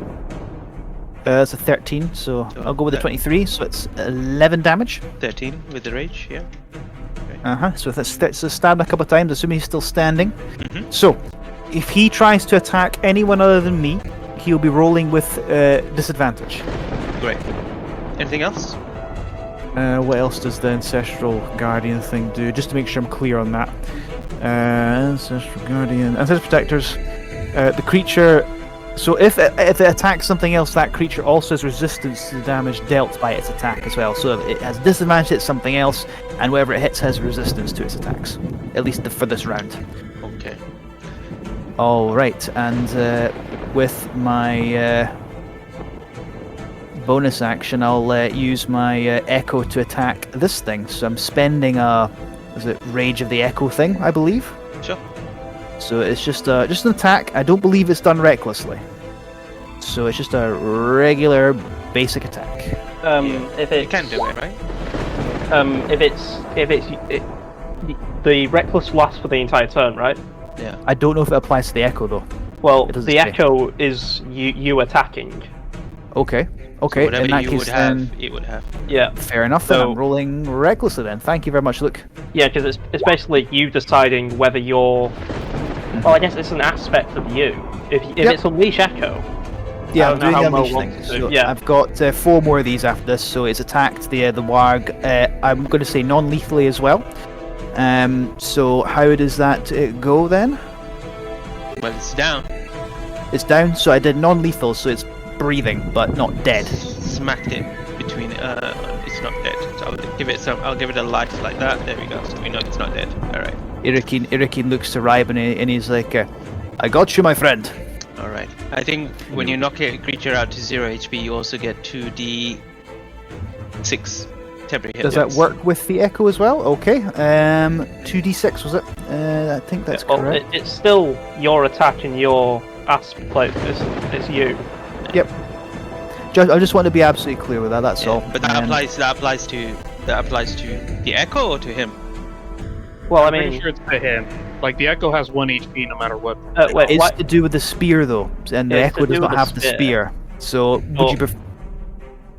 It's a 13, so I'll go with the 23. So it's 11 damage. 13 with the rage, yeah. So that's a stab a couple of times, assuming he's still standing. Mhm. So if he tries to attack anyone other than me, he'll be rolling with disadvantage. Great. Anything else? What else does the Ancestral Guardian thing do? Just to make sure I'm clear on that. Ancestral Guardian, Ancestral Protectors. The creature. So if it attacks something else, that creature also has resistance to the damage dealt by its attack as well. So if it has disadvantage at something else, and whatever it hits has resistance to its attacks. At least for this round. Okay. All right, and with my bonus action, I'll use my Echo to attack this thing. So I'm spending is it Rage of the Echo thing, I believe? Sure. So it's just an attack. I don't believe it's done recklessly. So it's just a regular basic attack. If it's, You can do it, right? the reckless lasts for the entire turn, right? Yeah. I don't know if it applies to the Echo though. Well, It doesn't the say. echo is you attacking. Okay. So whatever in that you case would have, then, it would have. Yeah, fair enough. Then So- I'm rolling recklessly then. Thank you very much, Luke. yeah, because it's basically you deciding whether you're. Well, I guess it's an aspect of you. If Yep. it's Unleash Echo. Yeah, I I'm don't doing know the how unleash Mo thing. wants to. So Yeah. I've got 4 more of these after this, so it's attacked the warg. I'm going to say non-lethally as well. So how does that go then? Well, it's down. It's down, so I did non-lethal, so it's breathing but not dead. Smacked it between. It's not dead. So I'll give it a life like that. There we go. So we know it's not dead. All right. Irikin looks to Ribe and he's like, "I got you, my friend." All right. I think when you knock a creature out to 0 HP, you also get 2d6 temporary hit Does that points. work with the Echo as well? Okay. 2d6 was it? I think that's Well, correct. it's still your attack and your aspect. It's you. Yep. I just want to be absolutely clear with that. That's all. But that applies to the Echo or to him. Well, I I'm mean, pretty sure it's to him. Like the Echo has 1 HP no matter what. wait, It's what? to do with the spear, though, and the It's Echo to does do not with have the the spear. So, would Oh. you prefer?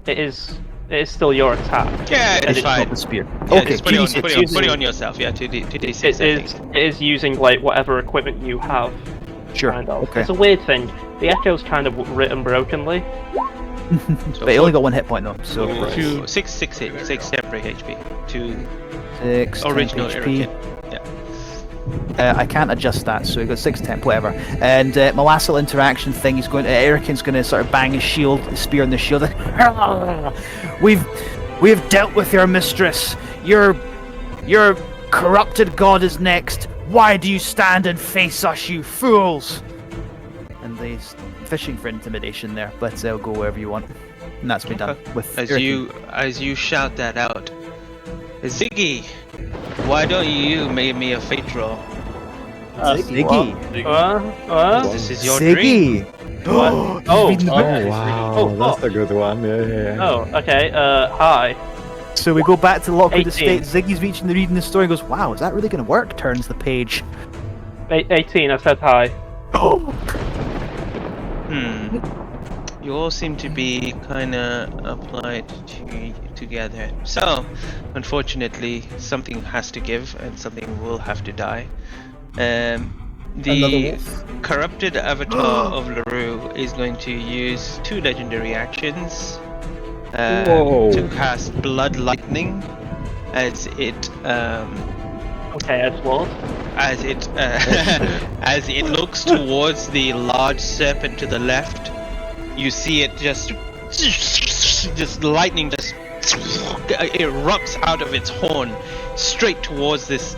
It is still your attack. Yeah, And it's it's fine. Not the spear. Yeah, Okay, just put it on, GD6. put it on yourself. Yeah, to D6. It I think. is using like whatever equipment you have. Sure. Kind of. Okay. It's a weird thing. The Echo's kind of written brokenly. So But he only got 1 hit point though, so Two, six temporary HP. 2 6 original 10 HP. Irakin. I can't adjust that, so he got 6 temp, whatever. And my last little interaction thing, he's going. Irakin's going to sort of bang his spear on the shield. We've dealt with your mistress. Your corrupted god is next. Why do you stand and face us, you fools? And he's fishing for intimidation there, but I'll go wherever you want. And that's been done with As you shout that out, Ziggy, why don't you make me a fate roll? Ziggy. This is your dream. Ziggy. Oh, wow, that's a good one. Yeah. Oh, okay. Hi. So we go back to Lockwood 18. Estate. Ziggy's reading the story and goes, wow, is that really going to work? Turns the page. 18. I said hi. You all seem to be kind of applied together. So, unfortunately, something has to give and something will have to die. The corrupted avatar of Lurue is going to use 2 legendary actions to cast Blood Lightning as it Okay, Edward. as it as it looks towards the large serpent to the left. You see it just lightning just erupts out of its horn straight towards this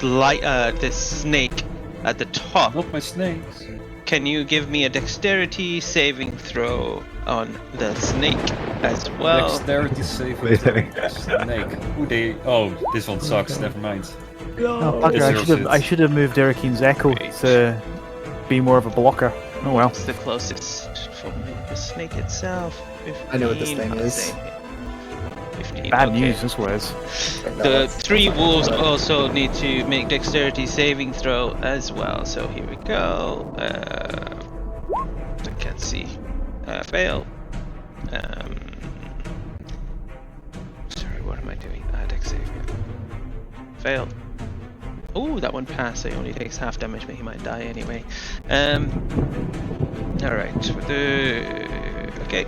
snake at the top. Not my snakes. Can you give me a dexterity saving throw on the snake as well? Dexterity saving throw. Snake. Oh, this one sucks. Never mind. Oh, bugger, I should have moved Irakin's Echo to be more of a blocker. Oh well. It's the closest from the snake itself. 15, I know what this thing I'll is. say 15, Bad okay. news, this was. The 3 wolves also need to make dexterity saving throw as well. So here we go. I can't see. Fail. Sorry, what am I doing? Dex save. Fail. Oh, that one passed. So he only takes half damage, but he might die anyway. All right. Okay.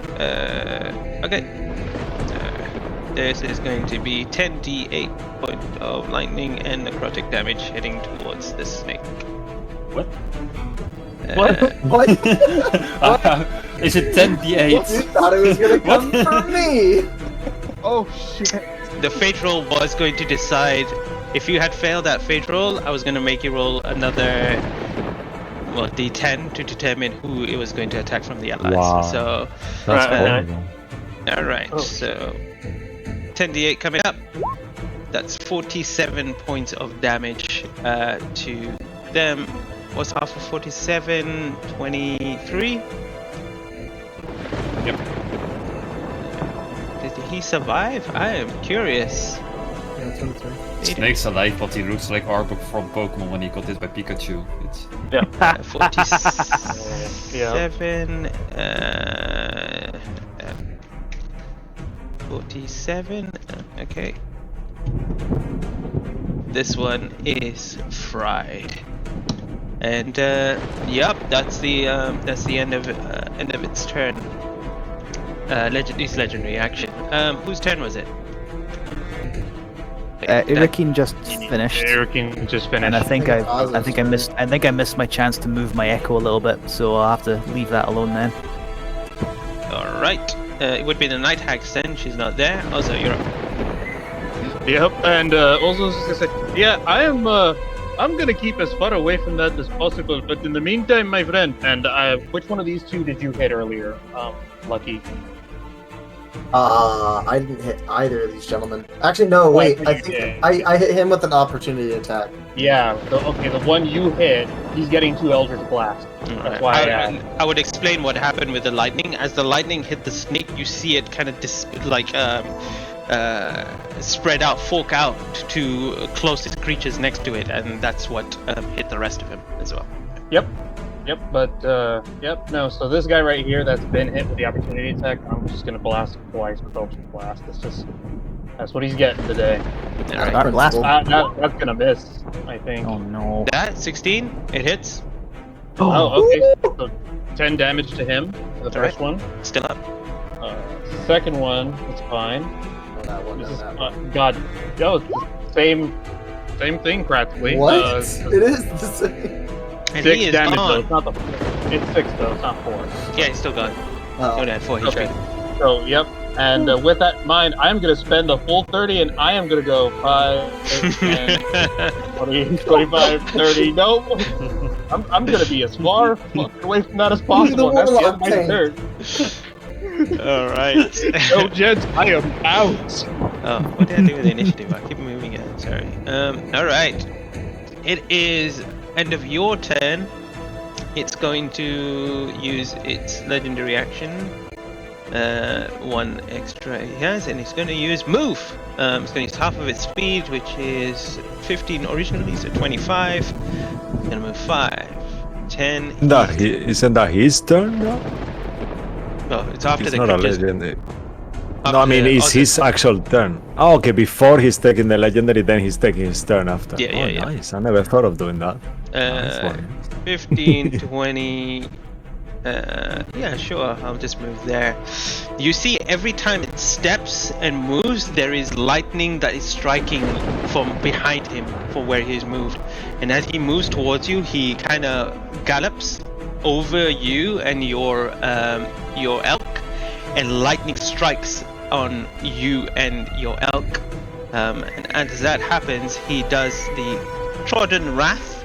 This is going to be 10d8 point of lightning and necrotic damage heading towards the snake. What? What? Is it 10d8? You thought it was gonna come from me? Oh shit! The fate roll was going to decide if you had failed that fate roll. I was going to make you roll another, well, d10 to determine who it was going to attack from the allies. Wow. So, That's Right. horrible. all right. So, 10d8 coming up. That's 47 points of damage to them. What's half of 47? 23? Yep. Did he survive? I am curious. Yeah, 23. Snake's alive, but he looks like Arbok from Pokemon when he got hit by Pikachu. It's 47. 47. Okay. This one is fried. And yep, that's the end of its turn. Its legendary action. Whose turn was it? Irakin just finished. Irakin just finished. And I think I Oz's I missed my chance to move my Echo a little bit, so I'll have to leave that alone then. All right. It would be the Night Hag's turn. She's not there. Also, you're up. Yep, and also I was just gonna say, yeah, I'm gonna keep as far away from that as possible. But in the meantime, my friend, and which one of these 2 did you hit earlier? Lucky. I didn't hit either of these gentlemen. Actually, no, wait. I think I hit him with an opportunity attack. Yeah. The one you hit, he's getting 2 Eldritch Blast. That's why. I would explain what happened with the lightning. As the lightning hit the snake, you see it kind of spread out, fork out to closest creatures next to it, and that's what hit the rest of him as well. Yep. But no. So this guy right here that's been hit with the opportunity attack, I'm just gonna blast him twice with Eldritch Blast. That's what he's getting today. Alright. Blast. That's gonna miss, I think. Oh no. That 16, it hits. Oh, okay. So 10 damage to him for the first one. Still up. Second one, it's fine. That one. This is God. Yo, it's the same thing practically. What? It is the same. And 6 he is damage though. on. It's not it's 6 though. It's not 4. Yeah, he's still gone. Oh. Only at 4 HP. Okay. So yep. And with that in mind, I'm gonna spend a full 30, and I am gonna go 5, 10, 20, 25, 30. Nope. I'm gonna be as far away from that as possible. That's the end of my turn. Alright. No, gents, I am out. Oh, what did I do with the initiative? I keep moving it. Sorry. Alright. It is end of your turn. It's going to use its legendary action. One extra it has, and it's going to use move. It's going to use half of its speed, which is 15 originally, so 25. It's going to move 5, 10. Isn't that his turn now? Oh, it's after It's the not a creatures. legendary. No, I mean, it's his actual turn. Oh, okay, before he's taking the legendary, then he's taking his turn after. Yeah. Nice. I never thought of doing that. Nice one. 15, 20. Yeah, sure. I'll just move there. You see, every time it steps and moves, there is lightning that is striking from behind him for where he's moved. And as he moves towards you, he kind of gallops over you and your elk, and lightning strikes on you and your elk. And as that happens, he does the Trodden Wrath.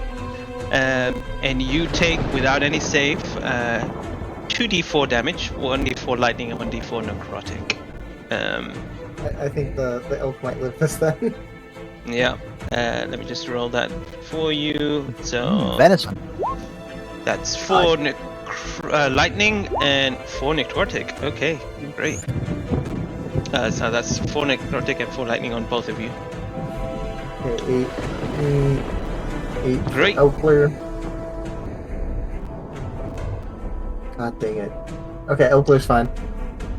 And you take, without any save, 2d4 damage, 1d4 lightning and 1d4 necrotic. I think the elk might live this then. Yeah. Let me just roll that for you. So Venison. that's 4 lightning and 4 necrotic. Okay, great. So that's 4 necrotic and 4 lightning on both of you. Okay, 8. Great. Elk clear. God dang it. Okay, elk clear's fine.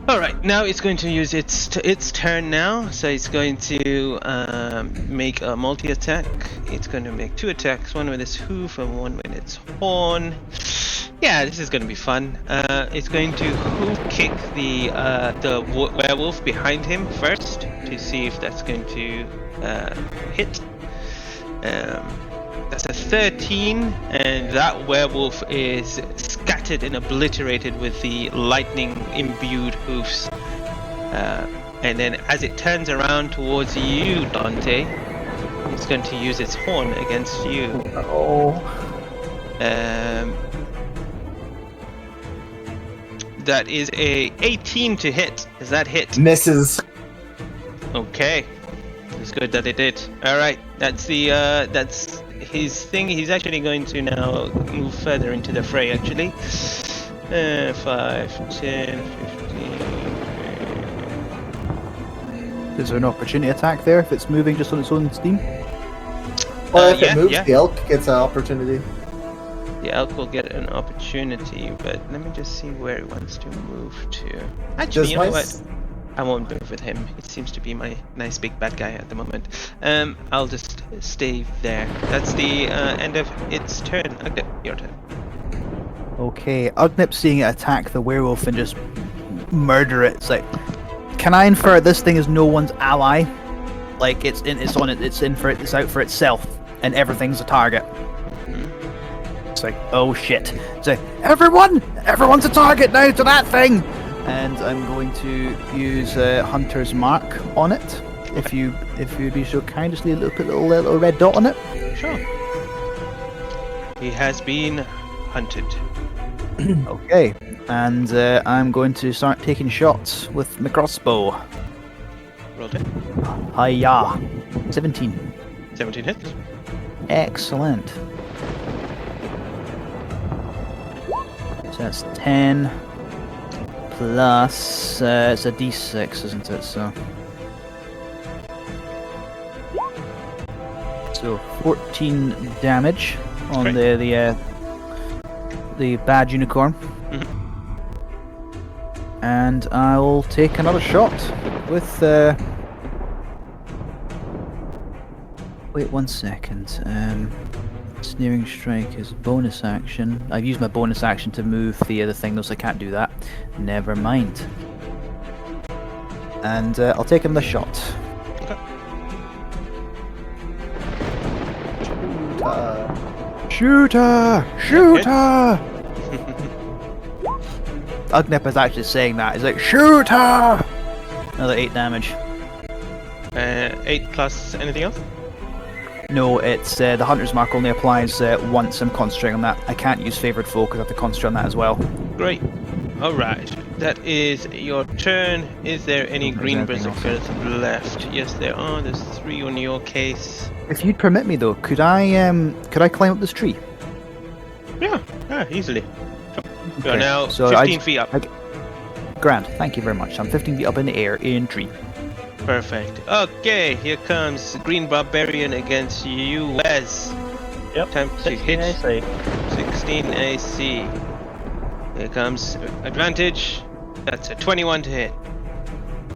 Alright, now it's going to use its turn now, so it's going to make a multi-attack. It's going to make 2 attacks, one with its hoof and one with its horn. Yeah, this is going to be fun. It's going to hoof kick the werewolf behind him first to see if that's going to hit. That's a 13, and that werewolf is scattered and obliterated with the lightning-imbued hoofs. And then as it turns around towards you, Dante, it's going to use its horn against you. That is a 18 to hit. Does that hit? Misses. Okay. It's good that it did. Alright, that's his thing. He's actually going to now move further into the fray, actually. 5, 10, 15... Is there an opportunity attack there if it's moving just on its own steam? Well, if yeah, it moves, yeah. the elk gets an opportunity. The elk will get an opportunity, but let me just see where he wants to move to. Actually, Does you know my what? I won't move with him. It seems to be my nice big bad guy at the moment. I'll just stay there. That's the end of its turn. Okay, your turn. Okay, Ugnip seeing it attack the werewolf and just murder it. It's like, can I infer this thing is no one's ally? Like it's out for itself, and everything's a target. It's like, oh shit! It's like, everyone's a target now to that thing. And I'm going to use Hunter's Mark on it. If you'd be so kind, just put a little red dot on it. Sure. He has been hunted. Okay. And I'm going to start taking shots with my crossbow. Rolled it. Hiya! 17. 17 hits. Excellent. So that's 10 plus it's a d6, isn't it? So 14 damage on the bad unicorn. And I'll take another shot with wait 1 second. Sneering strike is bonus action. I've used my bonus action to move the other thing, though, so I can't do that. Never mind. And I'll take another shot. Okay. Shooter! Shooter! Ugnip is actually saying that. He's like, shooter! Another 8 damage. 8 plus anything else? No, it's the Hunter's Mark only applies once I'm concentrating on that. I can't use Favoured Foe because I have to concentrate on that as well. Great. Alright. That is your turn. Is there any green berserkers left? Yes, there are. There's 3 on your case. If you'd permit me though, could I climb up this tree? Yeah, easily. You are Okay, now so 15 feet up. Grand, thank you very much. I'm 15 feet up in the air in tree. Perfect. Okay, here comes Green Barbarian against you, Wes. Yep. Time to 16 hit. AC. 16 AC. Here comes advantage. That's a 21 to hit.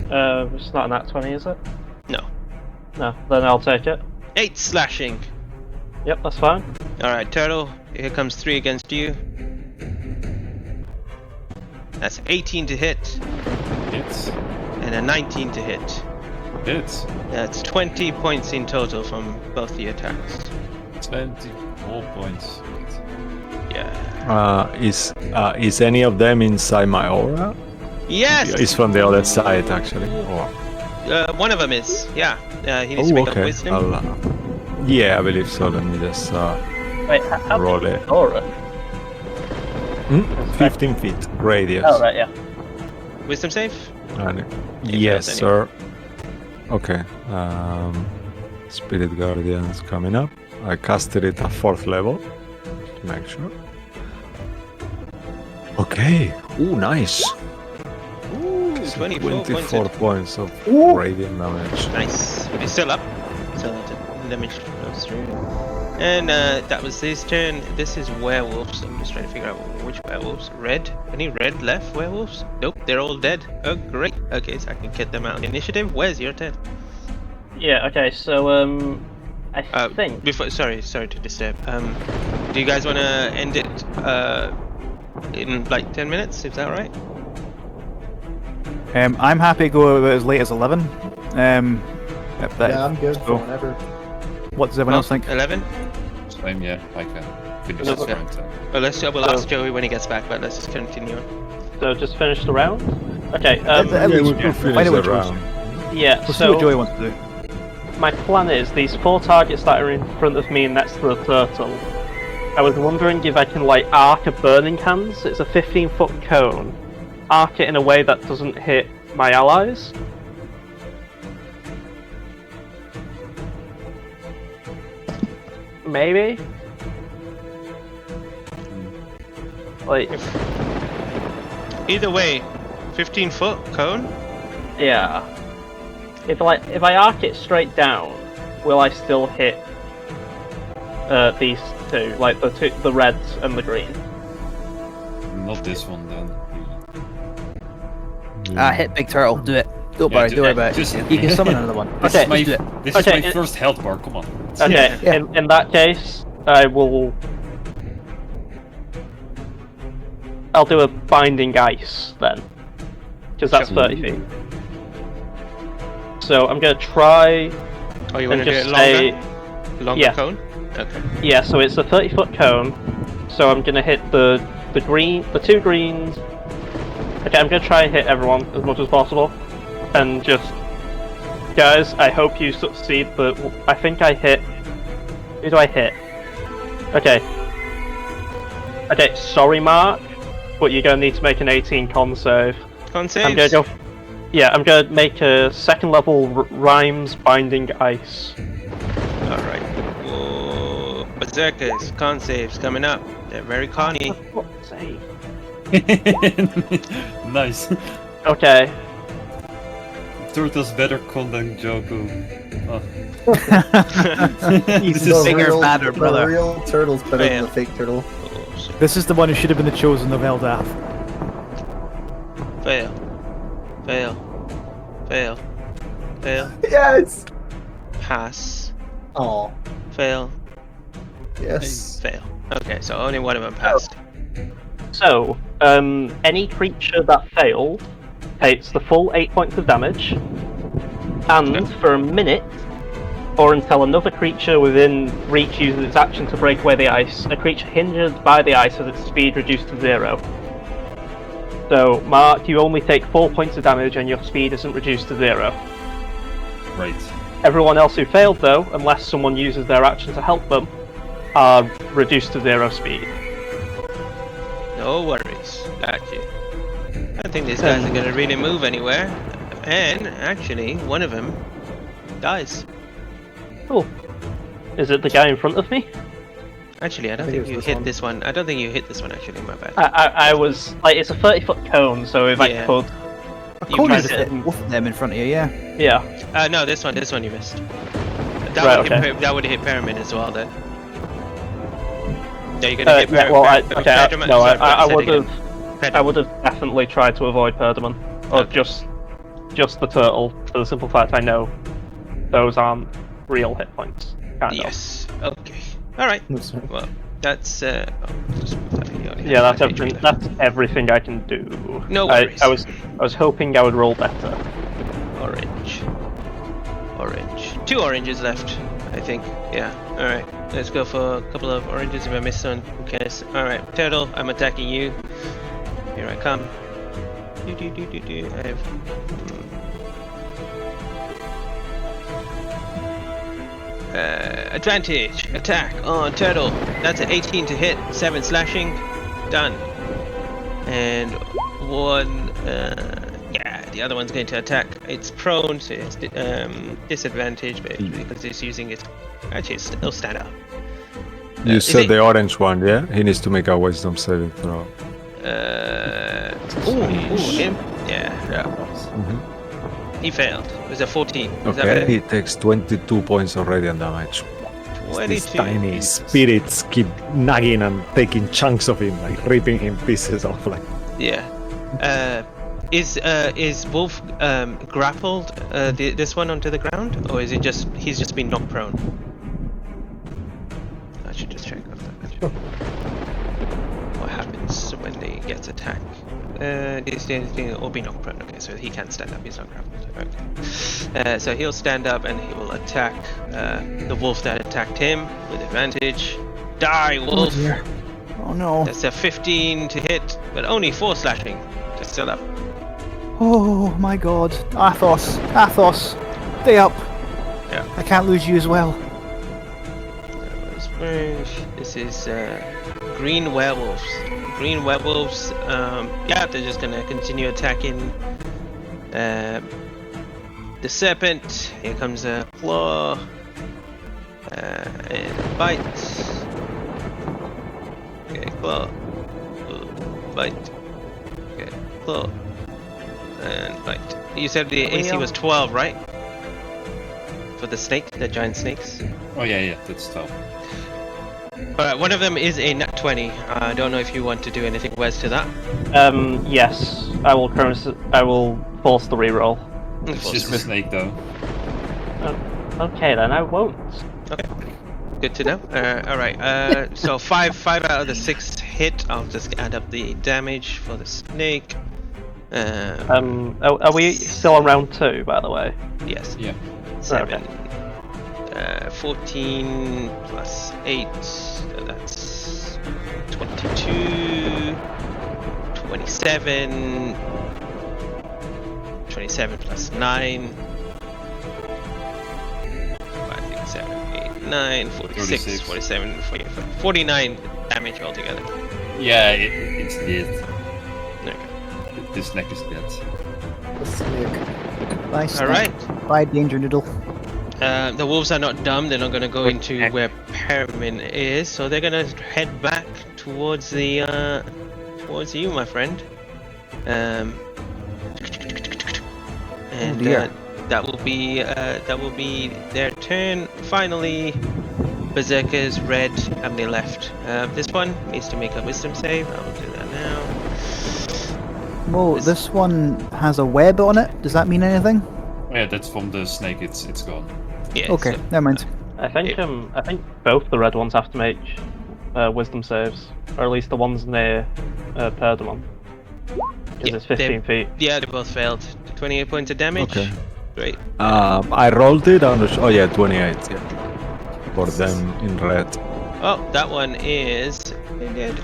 It's not an nat 20, is it? No. No, then I'll take it. 8 slashing. Yep, that's fine. Alright, Turtle. Here comes 3 against you. That's 18 to hit. Hits. And a 19 to hit. Hits. That's 20 points in total from both the attacks. 24 points. Yeah. Is any of them inside my aura? Yes! It's from the other side, actually. One of them is. Yeah. He needs to make a wisdom. Yeah, I believe so. Let me just Wait, how roll big it. is Aura? 15 feet radius. Oh, right, yeah. Wisdom save? Yes, fails sir. Okay. Spirit Guardian's coming up. I casted it at 4th level. To make sure. Okay. Ooh, nice. Ooh, 24 points of radiant damage. Nice. He's still up. So the damage goes through. And that was his turn. This is werewolves. I'm just trying to figure out which werewolves. Red? Any red left werewolves? Nope, they're all dead. Oh, great. Okay, so I can get them out. Initiative, where's your turn? Yeah, okay, so, I think... Sorry to disturb. Do you guys want to end it in like 10 minutes? Is that right? I'm happy to go as late as 11. Yeah, I'm good for whenever. What does everyone else think? 11? Same, yeah. I can finish this round. Well, we'll ask Joey when he gets back, but let's just continue on. So just finish the round? Okay, Find out which ones. yeah, We'll see so what Joey wants to do. my plan is these 4 targets that are in front of me next to the turtle. I was wondering if I can, like, arc a burning hands. It's a 15-foot cone. Arc it in a way that doesn't hit my allies. Maybe? Like... Either way, 15-foot cone? Yeah. If I arc it straight down, will I still hit these two, like the reds and the green? Not this one then. Hit Big Turtle, do it. Don't worry about it. You can summon another one. This Okay, is my first health bar, come on. Okay, Yeah. in that case, I'll do a binding ice then, because that's 30 feet. So I'm gonna try. Oh, you want to do it just longer? Longer yeah. cone? Okay. Yeah, so it's a 30-foot cone. So I'm gonna hit the 2 greens. Okay, I'm gonna try and hit everyone as much as possible, and just guys, I hope you succeed. But I think I hit. Who do I hit? Okay. Okay, sorry, Mark. but you're going to need to make an 18 con save. Con I'm going saves. to go. Yeah, I'm going to make a second level Rhymes Binding Ice. Alright. Whoa. Berserkers, con saves coming up. They're very conny. For fuck's sake. Nice. Okay. Turtle's better con than Joku. Oh. He's This is bigger, badder, The brother. real turtle's better than Fail. the fake turtle. Oh, shit. This is the one who should have been the chosen of Eldath. Fail. Fail. Fail. Fail. Yes! Pass. Oh, Fail. yes. Fail. Okay, so only one of them passed. So, any creature that failed takes the full 8 points of damage, and Okay. for a minute, or until another creature within reach uses its action to break away the ice, a creature hindered by the ice has its speed reduced to 0. So, Mark, you only take 4 points of damage and your speed isn't reduced to 0. Right. Everyone else who failed, though, unless someone uses their action to help them, are reduced to 0 speed. No worries. Got you. I don't think these guys are gonna really move anywhere. And actually, one of them dies. Cool. Is it the guy in front of me? Actually, I don't think think it you was hit this this one. I don't think you hit this one. Actually, my bad. I was like, it's a 30-foot cone, so if Yeah. I could, You Cone tried is to it, both of them in front of you, yeah. yeah. No, this one you missed. Right, Would hit okay. that would hit Pyramid as well then. Yeah, you're gonna hit Yeah, well, I would have definitely tried to avoid Perdamon, or Okay. just the turtle, for the simple fact I know those aren't real hit points. Kind of. Yes. Okay. All right. No, sorry. Well, that's just put that here. Yeah, that's Okay, everything. left. That's everything I can do. No I worries. was hoping I would roll better. Orange. Two oranges left, I think. Yeah. All right. Let's go for a couple of oranges. If I miss one, who cares? All right, Turtle. I'm attacking you. Here I come. I have. Advantage. Attack on Turtle. That's an 18 to hit. 7 slashing. Done. And one. Yeah, the other one's going to attack. It's prone, so it's disadvantage, but because it's using it. Actually, it'll stand up. You is said it- the orange one, yeah? He needs to make a wisdom saving throw. Him? Yeah, Mhm. he failed. It was a 14. Is Okay, that he takes 22 points of radiant damage. These 22? tiny spirits keep nagging and taking chunks of him, like ripping him pieces off. Like, Yeah. Is Wolf grappled this one onto the ground, or is it just he's just been knocked prone? I should just check on that. Actually. What happens when he gets attacked? This thing will be knocked prone. Okay, so he can't stand up. He's not grappled. Okay. So he'll stand up and he will attack the wolf that attacked him with advantage. Die, wolf! Oh no. That's a 15 to hit, but only 4 slashing. Just still up. Oh my god. Athos. Stay up. Yeah. I can't lose you as well. This is green werewolves. Green werewolves, yeah, they're just gonna continue attacking the serpent. Here comes a claw and a bite. Okay, claw, bite. Okay, claw and bite. You said the AC was 12, right? For the snake, the giant snakes. Oh yeah, that's tough. Alright, one of them is a nat 20. I don't know if you want to do anything Wes to that. Yes, I will force the reroll. It's just a snake though. Okay then, I won't. Okay. Good to know. Alright, so 5 out of the 6 hit. I'll just add up the damage for the snake. Are we still on round 2, by the way? Yes. Yeah. 7. 14 plus 8. So that's 22. 27. 27 plus 9. 5, 6, 7, 8, 9, 46, 46. 47, 45, 49 damage altogether. Yeah, it's dead. His neck is dead. The snake. Bye, Snake. Alright. Bye, Danger Noodle. The wolves are not dumb. They're not going to go into where Permin is, so they're going to head back towards the towards you, my friend. And dear. that will be their turn. Finally, Berserkers red and they left. This one needs to make a wisdom save. I will do that now. Whoa, this one has a web on it. Does that mean anything? Yeah, that's from the snake. It's gone. Yeah. Okay, never mind. I think both the red ones have to make wisdom saves, or at least the ones near Perdamon. Because it's 15 feet. Yeah, they both failed. 28 points of damage. Okay. Great. I rolled it on the. Oh yeah, 28. Yeah. For them in red. Oh, that one is dead.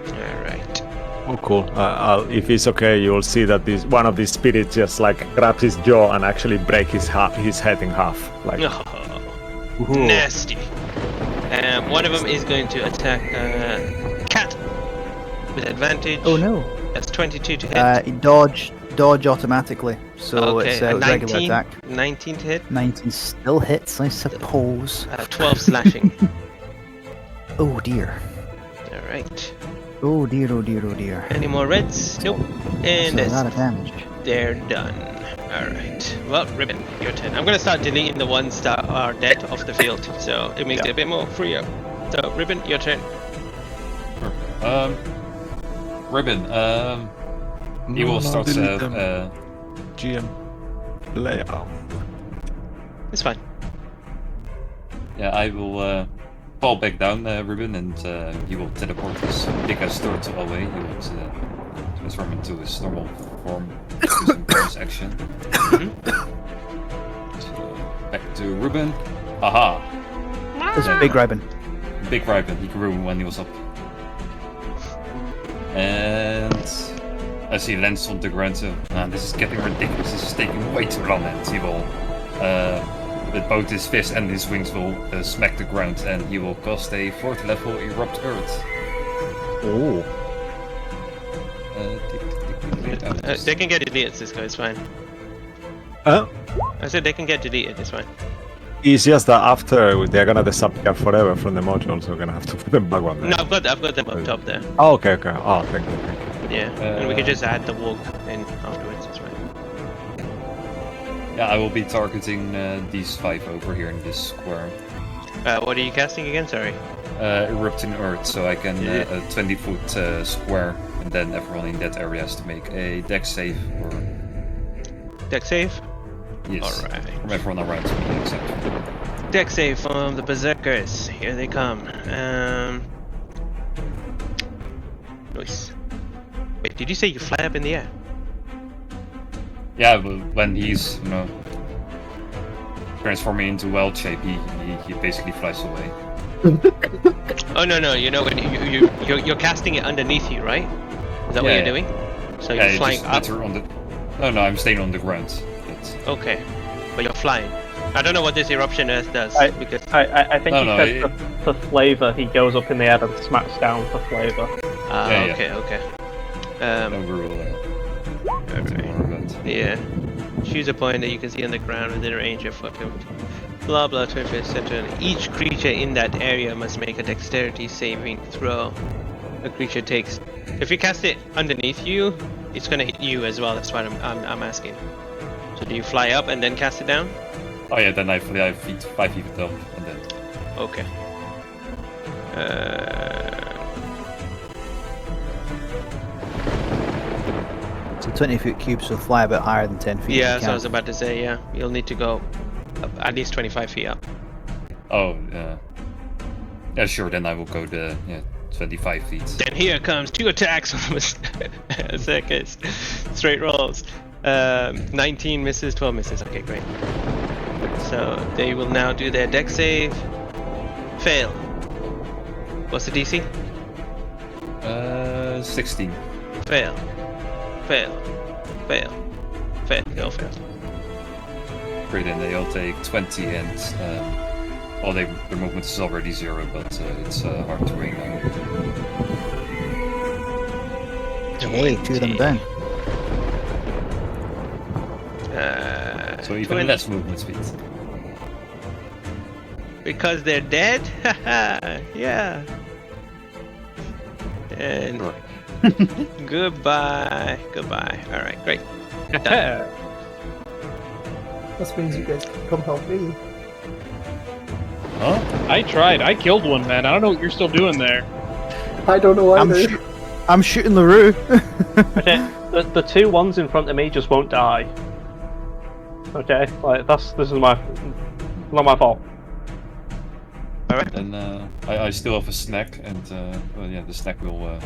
All right. Oh, cool. If it's okay, you'll see that this one of these spirits just like grabs his jaw and actually break his head in half. Like. Oh, nasty. One of them is going to attack Cat with advantage. Oh no. That's 22 to hit. Dodge automatically. So Okay, it's a a regular 19, attack. 19 to hit. 19 still hits, I suppose. 12 slashing. Oh dear. All right. Oh dear, oh dear, oh dear. Any more reds? Nope. And That's a lot of damage. they're done. Alright. Well, Ribbon, your turn. I'm gonna start deleting the ones that are dead off the field, so it makes it a bit more freer. So, Ribbon, your turn. Ribbon, he will start GM layout. It's fine. yeah, I will fall back down, Ribbon, and he will teleport his big-ass turtle away. He will transform into his normal form using bonus action. So, back to Ribbon. Aha! This is Big Ribbon. Big Ribbon, he grew when he was up. And as he lands on the ground, this is getting ridiculous. This is taking way too long, and he will, with both his fists and his wings, will smack the ground, and he will cast a 4th level Erupt Earth. Oh. They can get deleted, Cisco, it's fine. I said they can get deleted, it's fine. It's just that after they're gonna disappear forever from the module, so we're gonna have to put them back on there. No, I've got them up top there. Oh, okay. Oh, thank you. Yeah, and we can just add the walk in afterwards, it's fine. Yeah, I will be targeting these 5 over here in this square. What are you casting again? Sorry. Erupting Earth, so I can a 20-foot square, and then everyone in that area has to make a dex save. Or Dex save? yes, Alright. from everyone around me except. Dex save from the Berserkers. Here they come. Nice. Wait, did you say you fly up in the air? Yeah, but when he's transforming into wild shape, he basically flies away. Oh no, you know when you're casting it underneath you, right? Is that what you're doing? So you're flying up. On the... No, I'm staying on the ground. Okay, but you're flying. I don't know what this eruption earth does because I think he said for flavor, he goes up in the air and smacks down for flavor. Okay. Yeah. Choose a point that you can see on the ground within range of blah blah 25th center. Each creature in that area must make a dexterity saving throw. The creature takes. If you cast it underneath you, it's gonna hit you as well. That's what I'm asking. So do you fly up and then cast it down? Oh yeah, then I fly 5 feet up and then. Okay. So 20-foot cubes will fly a bit higher than 10 feet. Yeah, so I was about to say, yeah. You'll need to go up at least 25 feet up. Oh, yeah, sure, then I will go to 25 feet. Then here comes 2 attacks on the Berserkers. Straight rolls. 19 misses, 12 misses. Okay, great. So they will now do their dex save. Fail. What's the DC? 16. Fail. They all failed. Great, and they all take 20 and their movement is already 0, but it's hard to bring down. Hey, 2 of them down. So even 20. less movement speed. Because they're dead? Yeah. And goodbye. Goodbye. Alright, great. Done. This means you guys can come help me. Huh? I tried. I killed one, man. I don't know what you're still doing there. I don't know either. I'm shooting Lurue. Okay, the 2 ones in front of me just won't die. Okay, like this is not my fault. Alright. And I still have a snack, and well, yeah, the snack will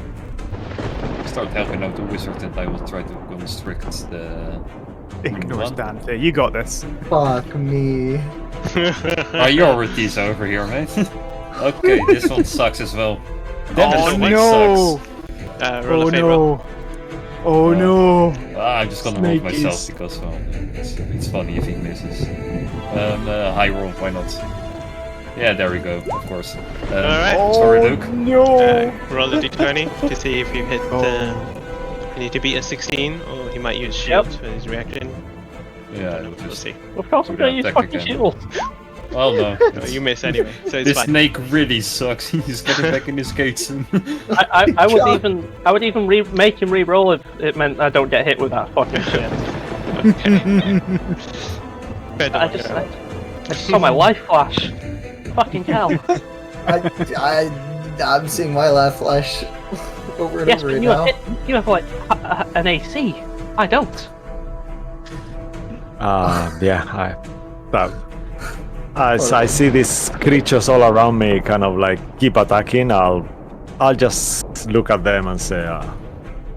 start helping out the wizard, and I will try to constrict the. Ignore one. Dante. You got this. Fuck me. Priorities over here, mate. Okay, this one sucks as well. Damn, Oh, this one no. sucks. Roll Oh a favor. no. Oh no. I'm just gonna roll Snakies. myself because well, it's funny if he misses. High roll, why not? Yeah, there we go. Of course. Alright. Sorry, Luke. No. Roll a d20 to see if you hit. You need to beat a 16, or he might use shield for his reaction. Yeah, We'll see. Of course I'm gonna use attack fucking again. shield. Well, no. No, you miss anyway, so it's This fine. snake really sucks. He's getting back in his cage soon. I would even make him re-roll if it meant I don't get hit with that fucking shit. I just saw my life flash. Fucking hell. I'm seeing my life flash over and Yes, over but right you now. you have like an AC. I don't. Yeah, as I see these creatures all around me kind of like keep attacking, I'll just look at them and say,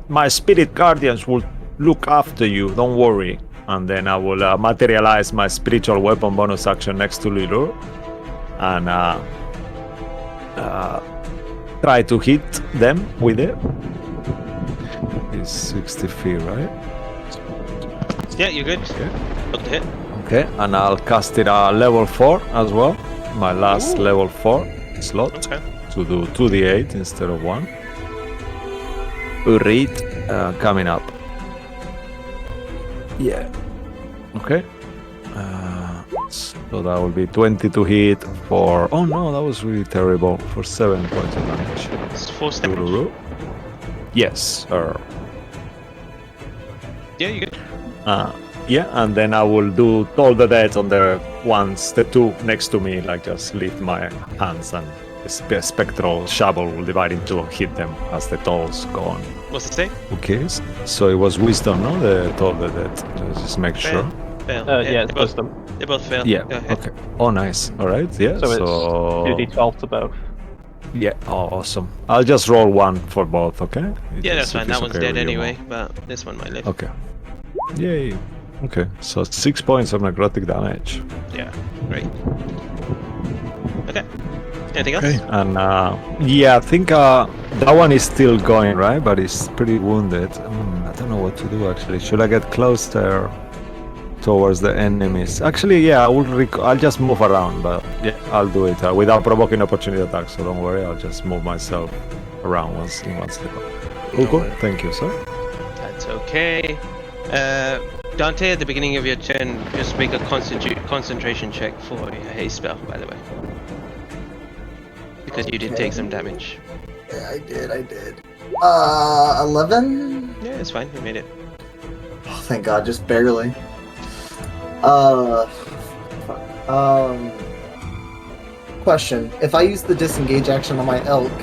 my spirit guardians will look after you, don't worry. And then I will materialize my spiritual weapon bonus action next to Lurue and try to hit them with it. It's 60 feet, right? Yeah, you're good. Roll to hit. Okay, and I'll cast it level 4 as well. My last level 4 slot Okay. to do 2d8 instead of 1. Read coming up. Yeah. Okay. So that will be 20 to hit for. Oh no, that was really terrible. For 7 points of damage. It's 4 damage. Lurue. Yes, sir. Yeah, you're good. Yeah, and then I will do all the deaths on the ones, the 2 next to me, like just lift my hands and the spectral shovel will divide into hit them as the tolls go on. What's it say? Okay, so it was wisdom, no? The toll the death. Just make sure. Fail. Yeah, it's they both, wisdom. they both fail. Yeah. Go ahead. Okay. Oh, nice. All right. Yeah. So it's 2d12 to both. Yeah. Oh, awesome. I'll just roll 1 for both. Okay. Yeah, that's If fine. it's That one's okay dead with you, anyway, Mo. but this one might live. Okay. Yay. Okay. So 6 points of necrotic damage. Yeah, great. Okay. Anything else? Okay. And yeah, I think that one is still going, right? But it's pretty wounded. I don't know what to do actually. Should I get closer towards the enemies? Actually, yeah, I'll just move around, but yeah, I'll do it without provoking opportunity attacks. So don't worry, I'll just move myself around in one step. Cool. Thank you, sir. That's okay. Dante, at the beginning of your turn, just make a concentration check for your haste spell, by the way. Because you did take some damage. Yeah, I did. 11? Yeah, it's fine. You made it. Oh, thank God, just barely. Fuck. Question. If I use the disengage action on my elk,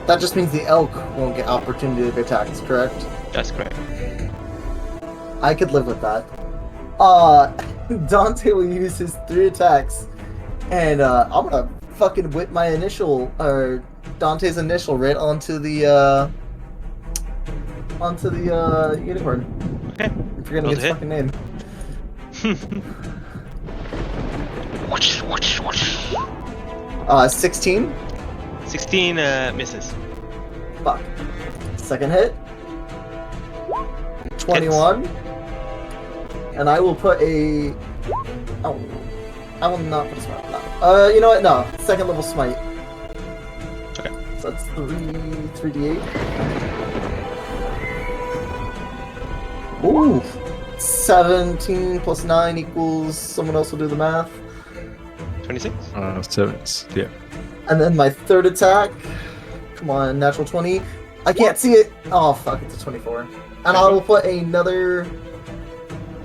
that just means the elk won't get opportunity of attacks, correct? That's correct. I could live with that. Dante will use his 3 attacks, and I'm gonna fucking whip my initial, or Dante's initial right onto the unicorn. Okay. I'm forgetting Roll its to hit. fucking name. 16? 16 misses. Fuck. Second hit. 21. And I will put a... Oh. I will not put a smite. No. You know what? No. Second level smite. Okay. So that's 3d8. Ooh. 17 plus 9 equals. Someone else will do the math. 26. 7. Yeah. And then my third attack. Come on, natural 20. I can't see it. Oh fuck, it's a 24. And I will put another.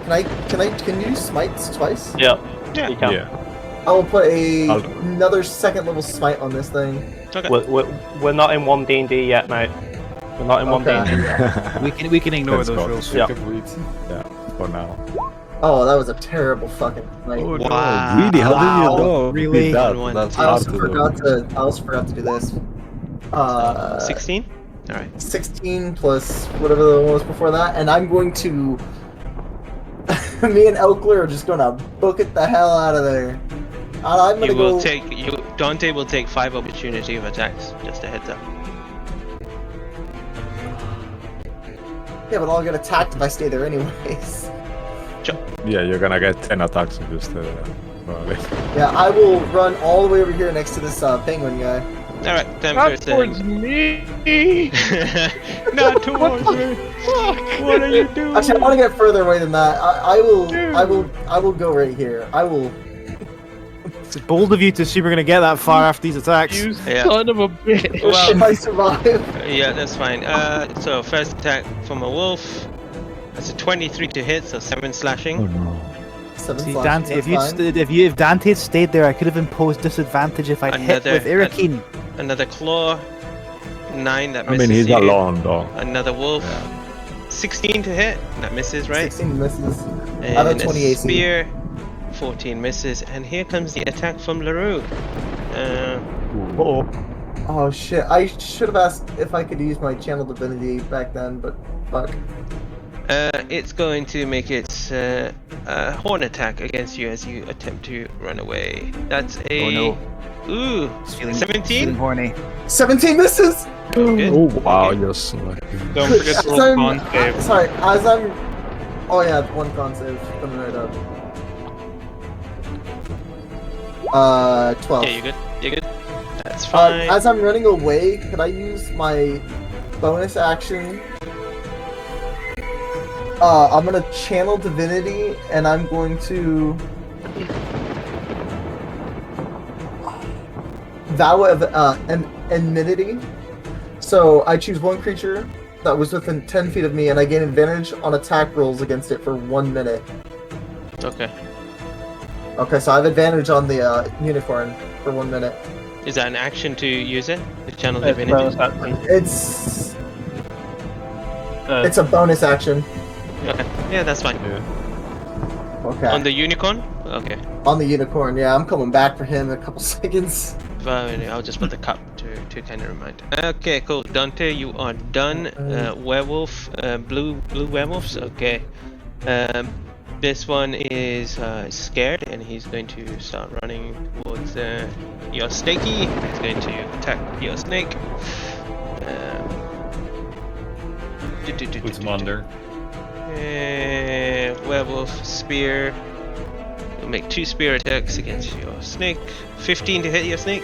Can you smite twice? Yeah. Yeah. You can. Yeah. I will put I'll- another second level smite on this thing. Okay. We're not in 1D&D yet, mate. We're not in 1D&D yet. We can ignore Let's those go. rules. Yeah. Yeah, for now. Oh, that was a terrible fucking smite. Oh, Wow. no, really? How did Wow. you know? Really? Did that? One, That's two. I hard also to forgot to do this. 16. All right. 16 plus whatever the one was before that, and I'm going to. Me and Elkler are just gonna book it the hell out of there. And I'm gonna You will go. take. Dante will take 5 opportunity of attacks. Just a heads up. Yeah, but I'll get attacked if I stay there anyways. Yeah, you're gonna get 10 attacks if you stay there. Probably. Yeah, I will run all the way over here next to this penguin guy. All right. Time Not for towards me. Not towards me. What are you doing? Actually, I want to get further away than that. I will go right here. I will. It's bold of you to assume we're going to get that far after these attacks. You Yeah. son of a bitch. Well- if I survive. Yeah, that's fine. So first attack from a wolf. That's a 23 to hit, so 7 slashing. Oh no. 7 See, slashing, Dante, that's if fine. if Dante had stayed there, I could have imposed disadvantage if I hit Another- with Irakeen. Another claw. 9 that I misses. mean, he's you. alone though. Another wolf. 16 to hit. That misses, right? 16 misses. I have a And 20 a AC. spear. 14 misses. And here comes the attack from Lurue. Oh shit! I should have asked if I could use my channel divinity back then, but fuck. It's going to make its horn attack against you as you attempt to run away. That's a. Oh no. Ooh, It's feeling 17? horny. 17 misses. Good. Oh wow, Okay. you're so lucky. Don't forget to roll con save. Sorry, as I'm. Oh yeah, one con save coming right up. 12. Yeah, you're good. You're good. That's fine. As I'm running away, could I use my bonus action? I'm gonna channel divinity, and I'm going to vow of enmity. So I choose one creature that was within 10 feet of me, and I gain advantage on attack rolls against it for 1 minute. Okay. Okay, so I have advantage on the unicorn for 1 minute. Is that an action to use it? The channel It's bonus divinity? action. It's a bonus action. Okay. Yeah, that's fine. Okay. On the unicorn? Okay. On the unicorn, yeah, I'm coming back for him in a couple seconds. Fine, I'll just put the cup to kind of remind. Okay, cool. Dante, you are done. Werewolf, blue werewolves. Okay. This one is scared, and he's going to start running towards your snakey. He's going to attack your snake. Put him under. Werewolf spear. You'll make 2 spear attacks against your snake. 15 to hit your snake.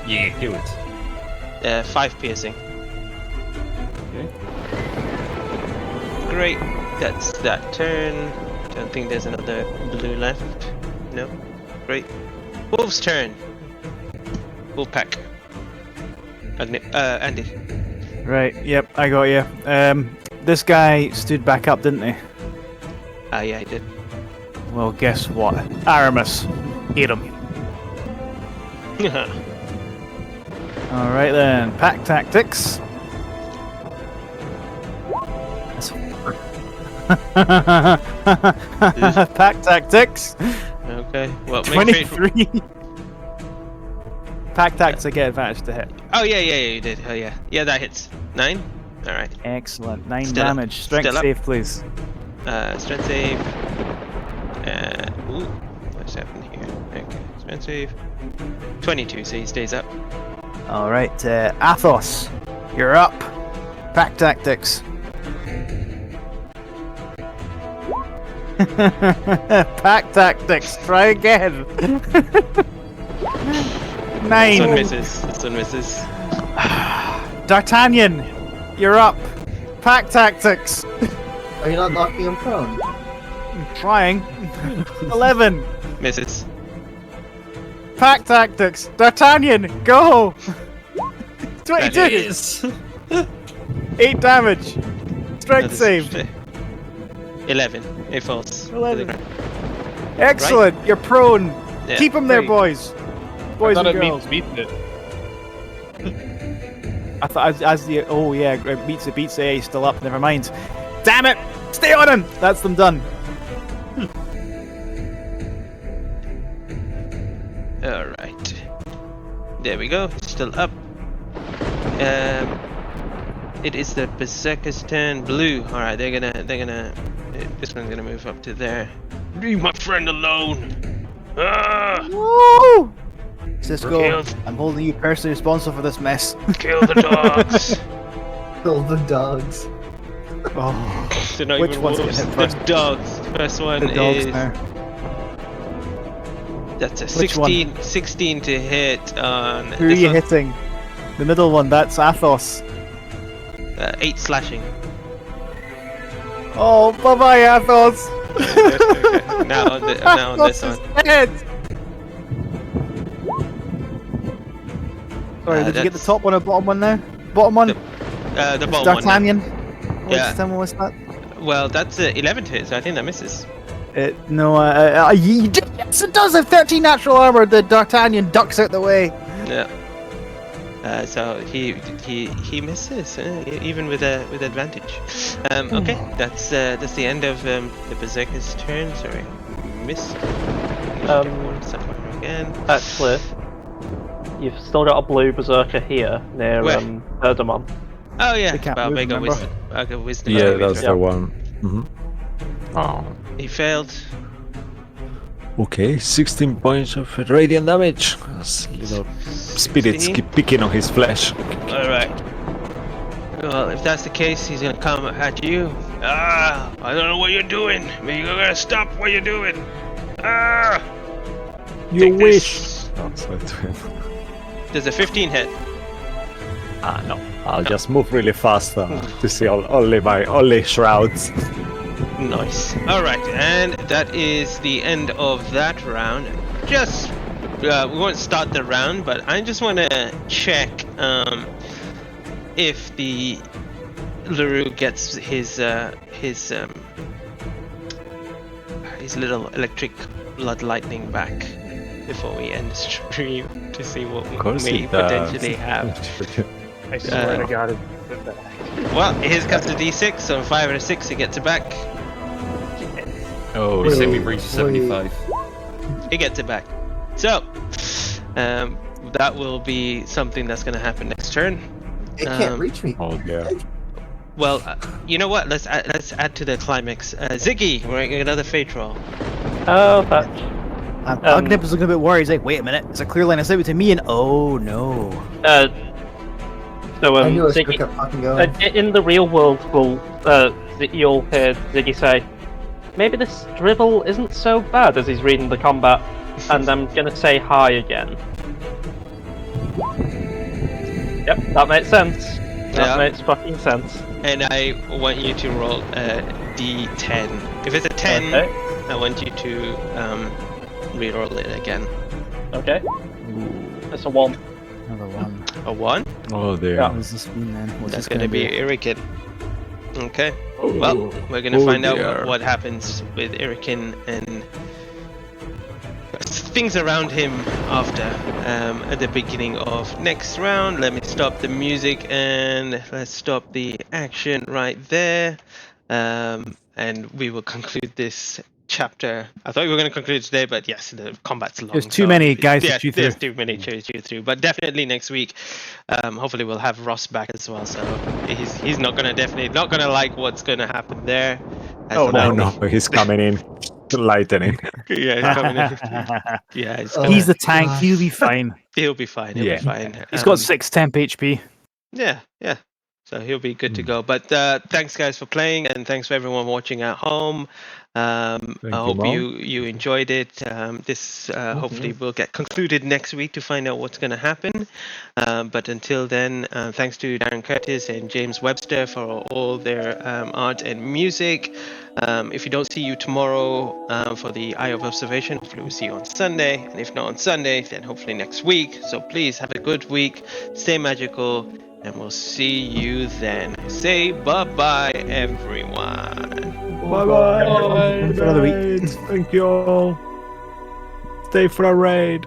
Yeah, do it. 5 piercing. Okay. Great. That's that turn. Don't think there's another blue left. No. Great. Wolf's turn. Wolf pack. Andy. Right, yep, I got you. This guy stood back up, didn't he? Yeah, I did. Well, guess what? Aramis. Eat him. Alright then, pack tactics. Pack tactics. Okay. Well, make straight. 23. Pack tactics, I get advantage to hit. Oh yeah, you did. Oh yeah. Yeah, that hits. 9. All right. Excellent. 9 Still up. damage. Strength Still up. save, please. Strength save. Ooh, what's happened here? Okay, strength save. 22, so he stays up. Alright, Athos, you're up. Pack tactics. Pack tactics, try again. 9. This one misses. This one misses. D'Artagnan, you're up. Pack tactics. Are you not knocking him prone? I'm trying. 11. Misses. Pack tactics. D'Artagnan, go. 22. Yes. 8 damage. Strength save. 11. It falls. to the 11. ground. Excellent. You're prone. Yeah. Keep him there, Wait. boys. Boys I thought and it girls. means beat it. I thought as the beats it. Yeah, he's still up. Never mind. Damn it! Stay on him. That's them done. All right. There we go. Still up. It is the Berserker's turn. Blue. All right. They're gonna. This one's gonna move up to there. Leave my friend alone. Ah! Woo! Cisco, Killed. I'm holding you personally responsible for this mess. Kill the dogs. Kill the dogs. Oh, They're not which even one's wolves. getting hit first? The dogs. First one The dogs is. now. That's a Which one? 16 to hit on. Who are this you one, hitting? The middle one. That's Athos. 8 slashing. Oh, bye bye, Athos. Okay. Now on this Athos one. is dead. Sorry, did you get the that's- top one or bottom one there? Bottom one. The It's bottom one. D'Artagnan. Yeah. Which time was that? Well, that's 11 to hit, so I think that misses. Yes, it does have 13 natural armor. The D'Artagnan ducks out the way. Yeah. So he misses, even with advantage. Okay, that's the end of the Berserker's turn. Sorry, missed. Somewhere again. Actually, you've still got a blue berserker here near Where? Erdemon. Oh yeah, They can't well, move, I got remember? wisdom. I got wisdom. Yeah, saving that's throw. the one. Mhm. Oh. He failed. Okay, 16 points of radiant damage. As little spirits 16. keep picking on his flesh. All right. Well, if that's the case, he's gonna come at you. Ah! I don't know what you're doing, but you're gonna stop what you're doing. Ah! You Take wish. this. That's it. Does a 15 hit? No. I'll just move really fast to see only shrouds. Nice. All right, and that is the end of that round. Just we won't start the round, but I just want to check if the Lurue gets his little electric blood lightning back before we end the stream to see what we may potentially have. I swear to God, it's back. Well, here's comes the D6. So on 5 and a 6, he gets it back. Oh, We say Wait, we reach wait. 75. He gets it back. So, that will be something that's going to happen next turn. It can't reach me. oh dear. Well, you know what? Let's add to the climax. Ziggy, we're getting another fate roll. Oh, fetch. Agnip was looking a bit worried. He's like, wait a minute. It's a clear line of sight between me and... Oh, no. So, I knew I Ziggy, kept fucking going. in the real world, you'll hear Ziggy say, maybe this dribble isn't so bad as he's reading the combat, and I'm gonna say hi again. Yep, that makes sense. That Yeah. makes fucking sense. And I want you to roll a D10. If it's a 10, Okay. I want you to re-roll it again. Okay. It's a 1. Another one. A 1? Oh dear. Yeah. What does this mean then? What's That's this going to be Irikin. Okay. Well, we're going to find dear. out what happens with Irikin and things around him after at the beginning of next round. Let me stop the music and let's stop the action right there. And we will conclude this chapter. I thought we were going to conclude today, but yes, the combat's long. There's too many guys to chew There's through. too many to chew through. But definitely next week, hopefully we'll have Ross back as well. So he's not going to like what's going to happen there. Oh no, he's coming in. Lightning. Yeah, he's coming in. Yeah, He's the tank. He'll be fine. he'll be fine. He'll Yeah. be fine. He's got 6 temp HP. Yeah. So he'll be good to go. But thanks, guys, for playing, and thanks for everyone watching at home. I hope Mo. you enjoyed it. This hopefully will get concluded next week to find out what's going to happen. But until then, thanks to Darren Curtis and James Webster for all their art and music. If we don't see you tomorrow for the Eye of Observation, hopefully we'll see you on Sunday. And if not on Sunday, then hopefully next week. So please have a good week. Stay magical. And we'll see you then. Say bye-bye, everyone. Bye-bye. For another week. Thank you all. Stay for a raid.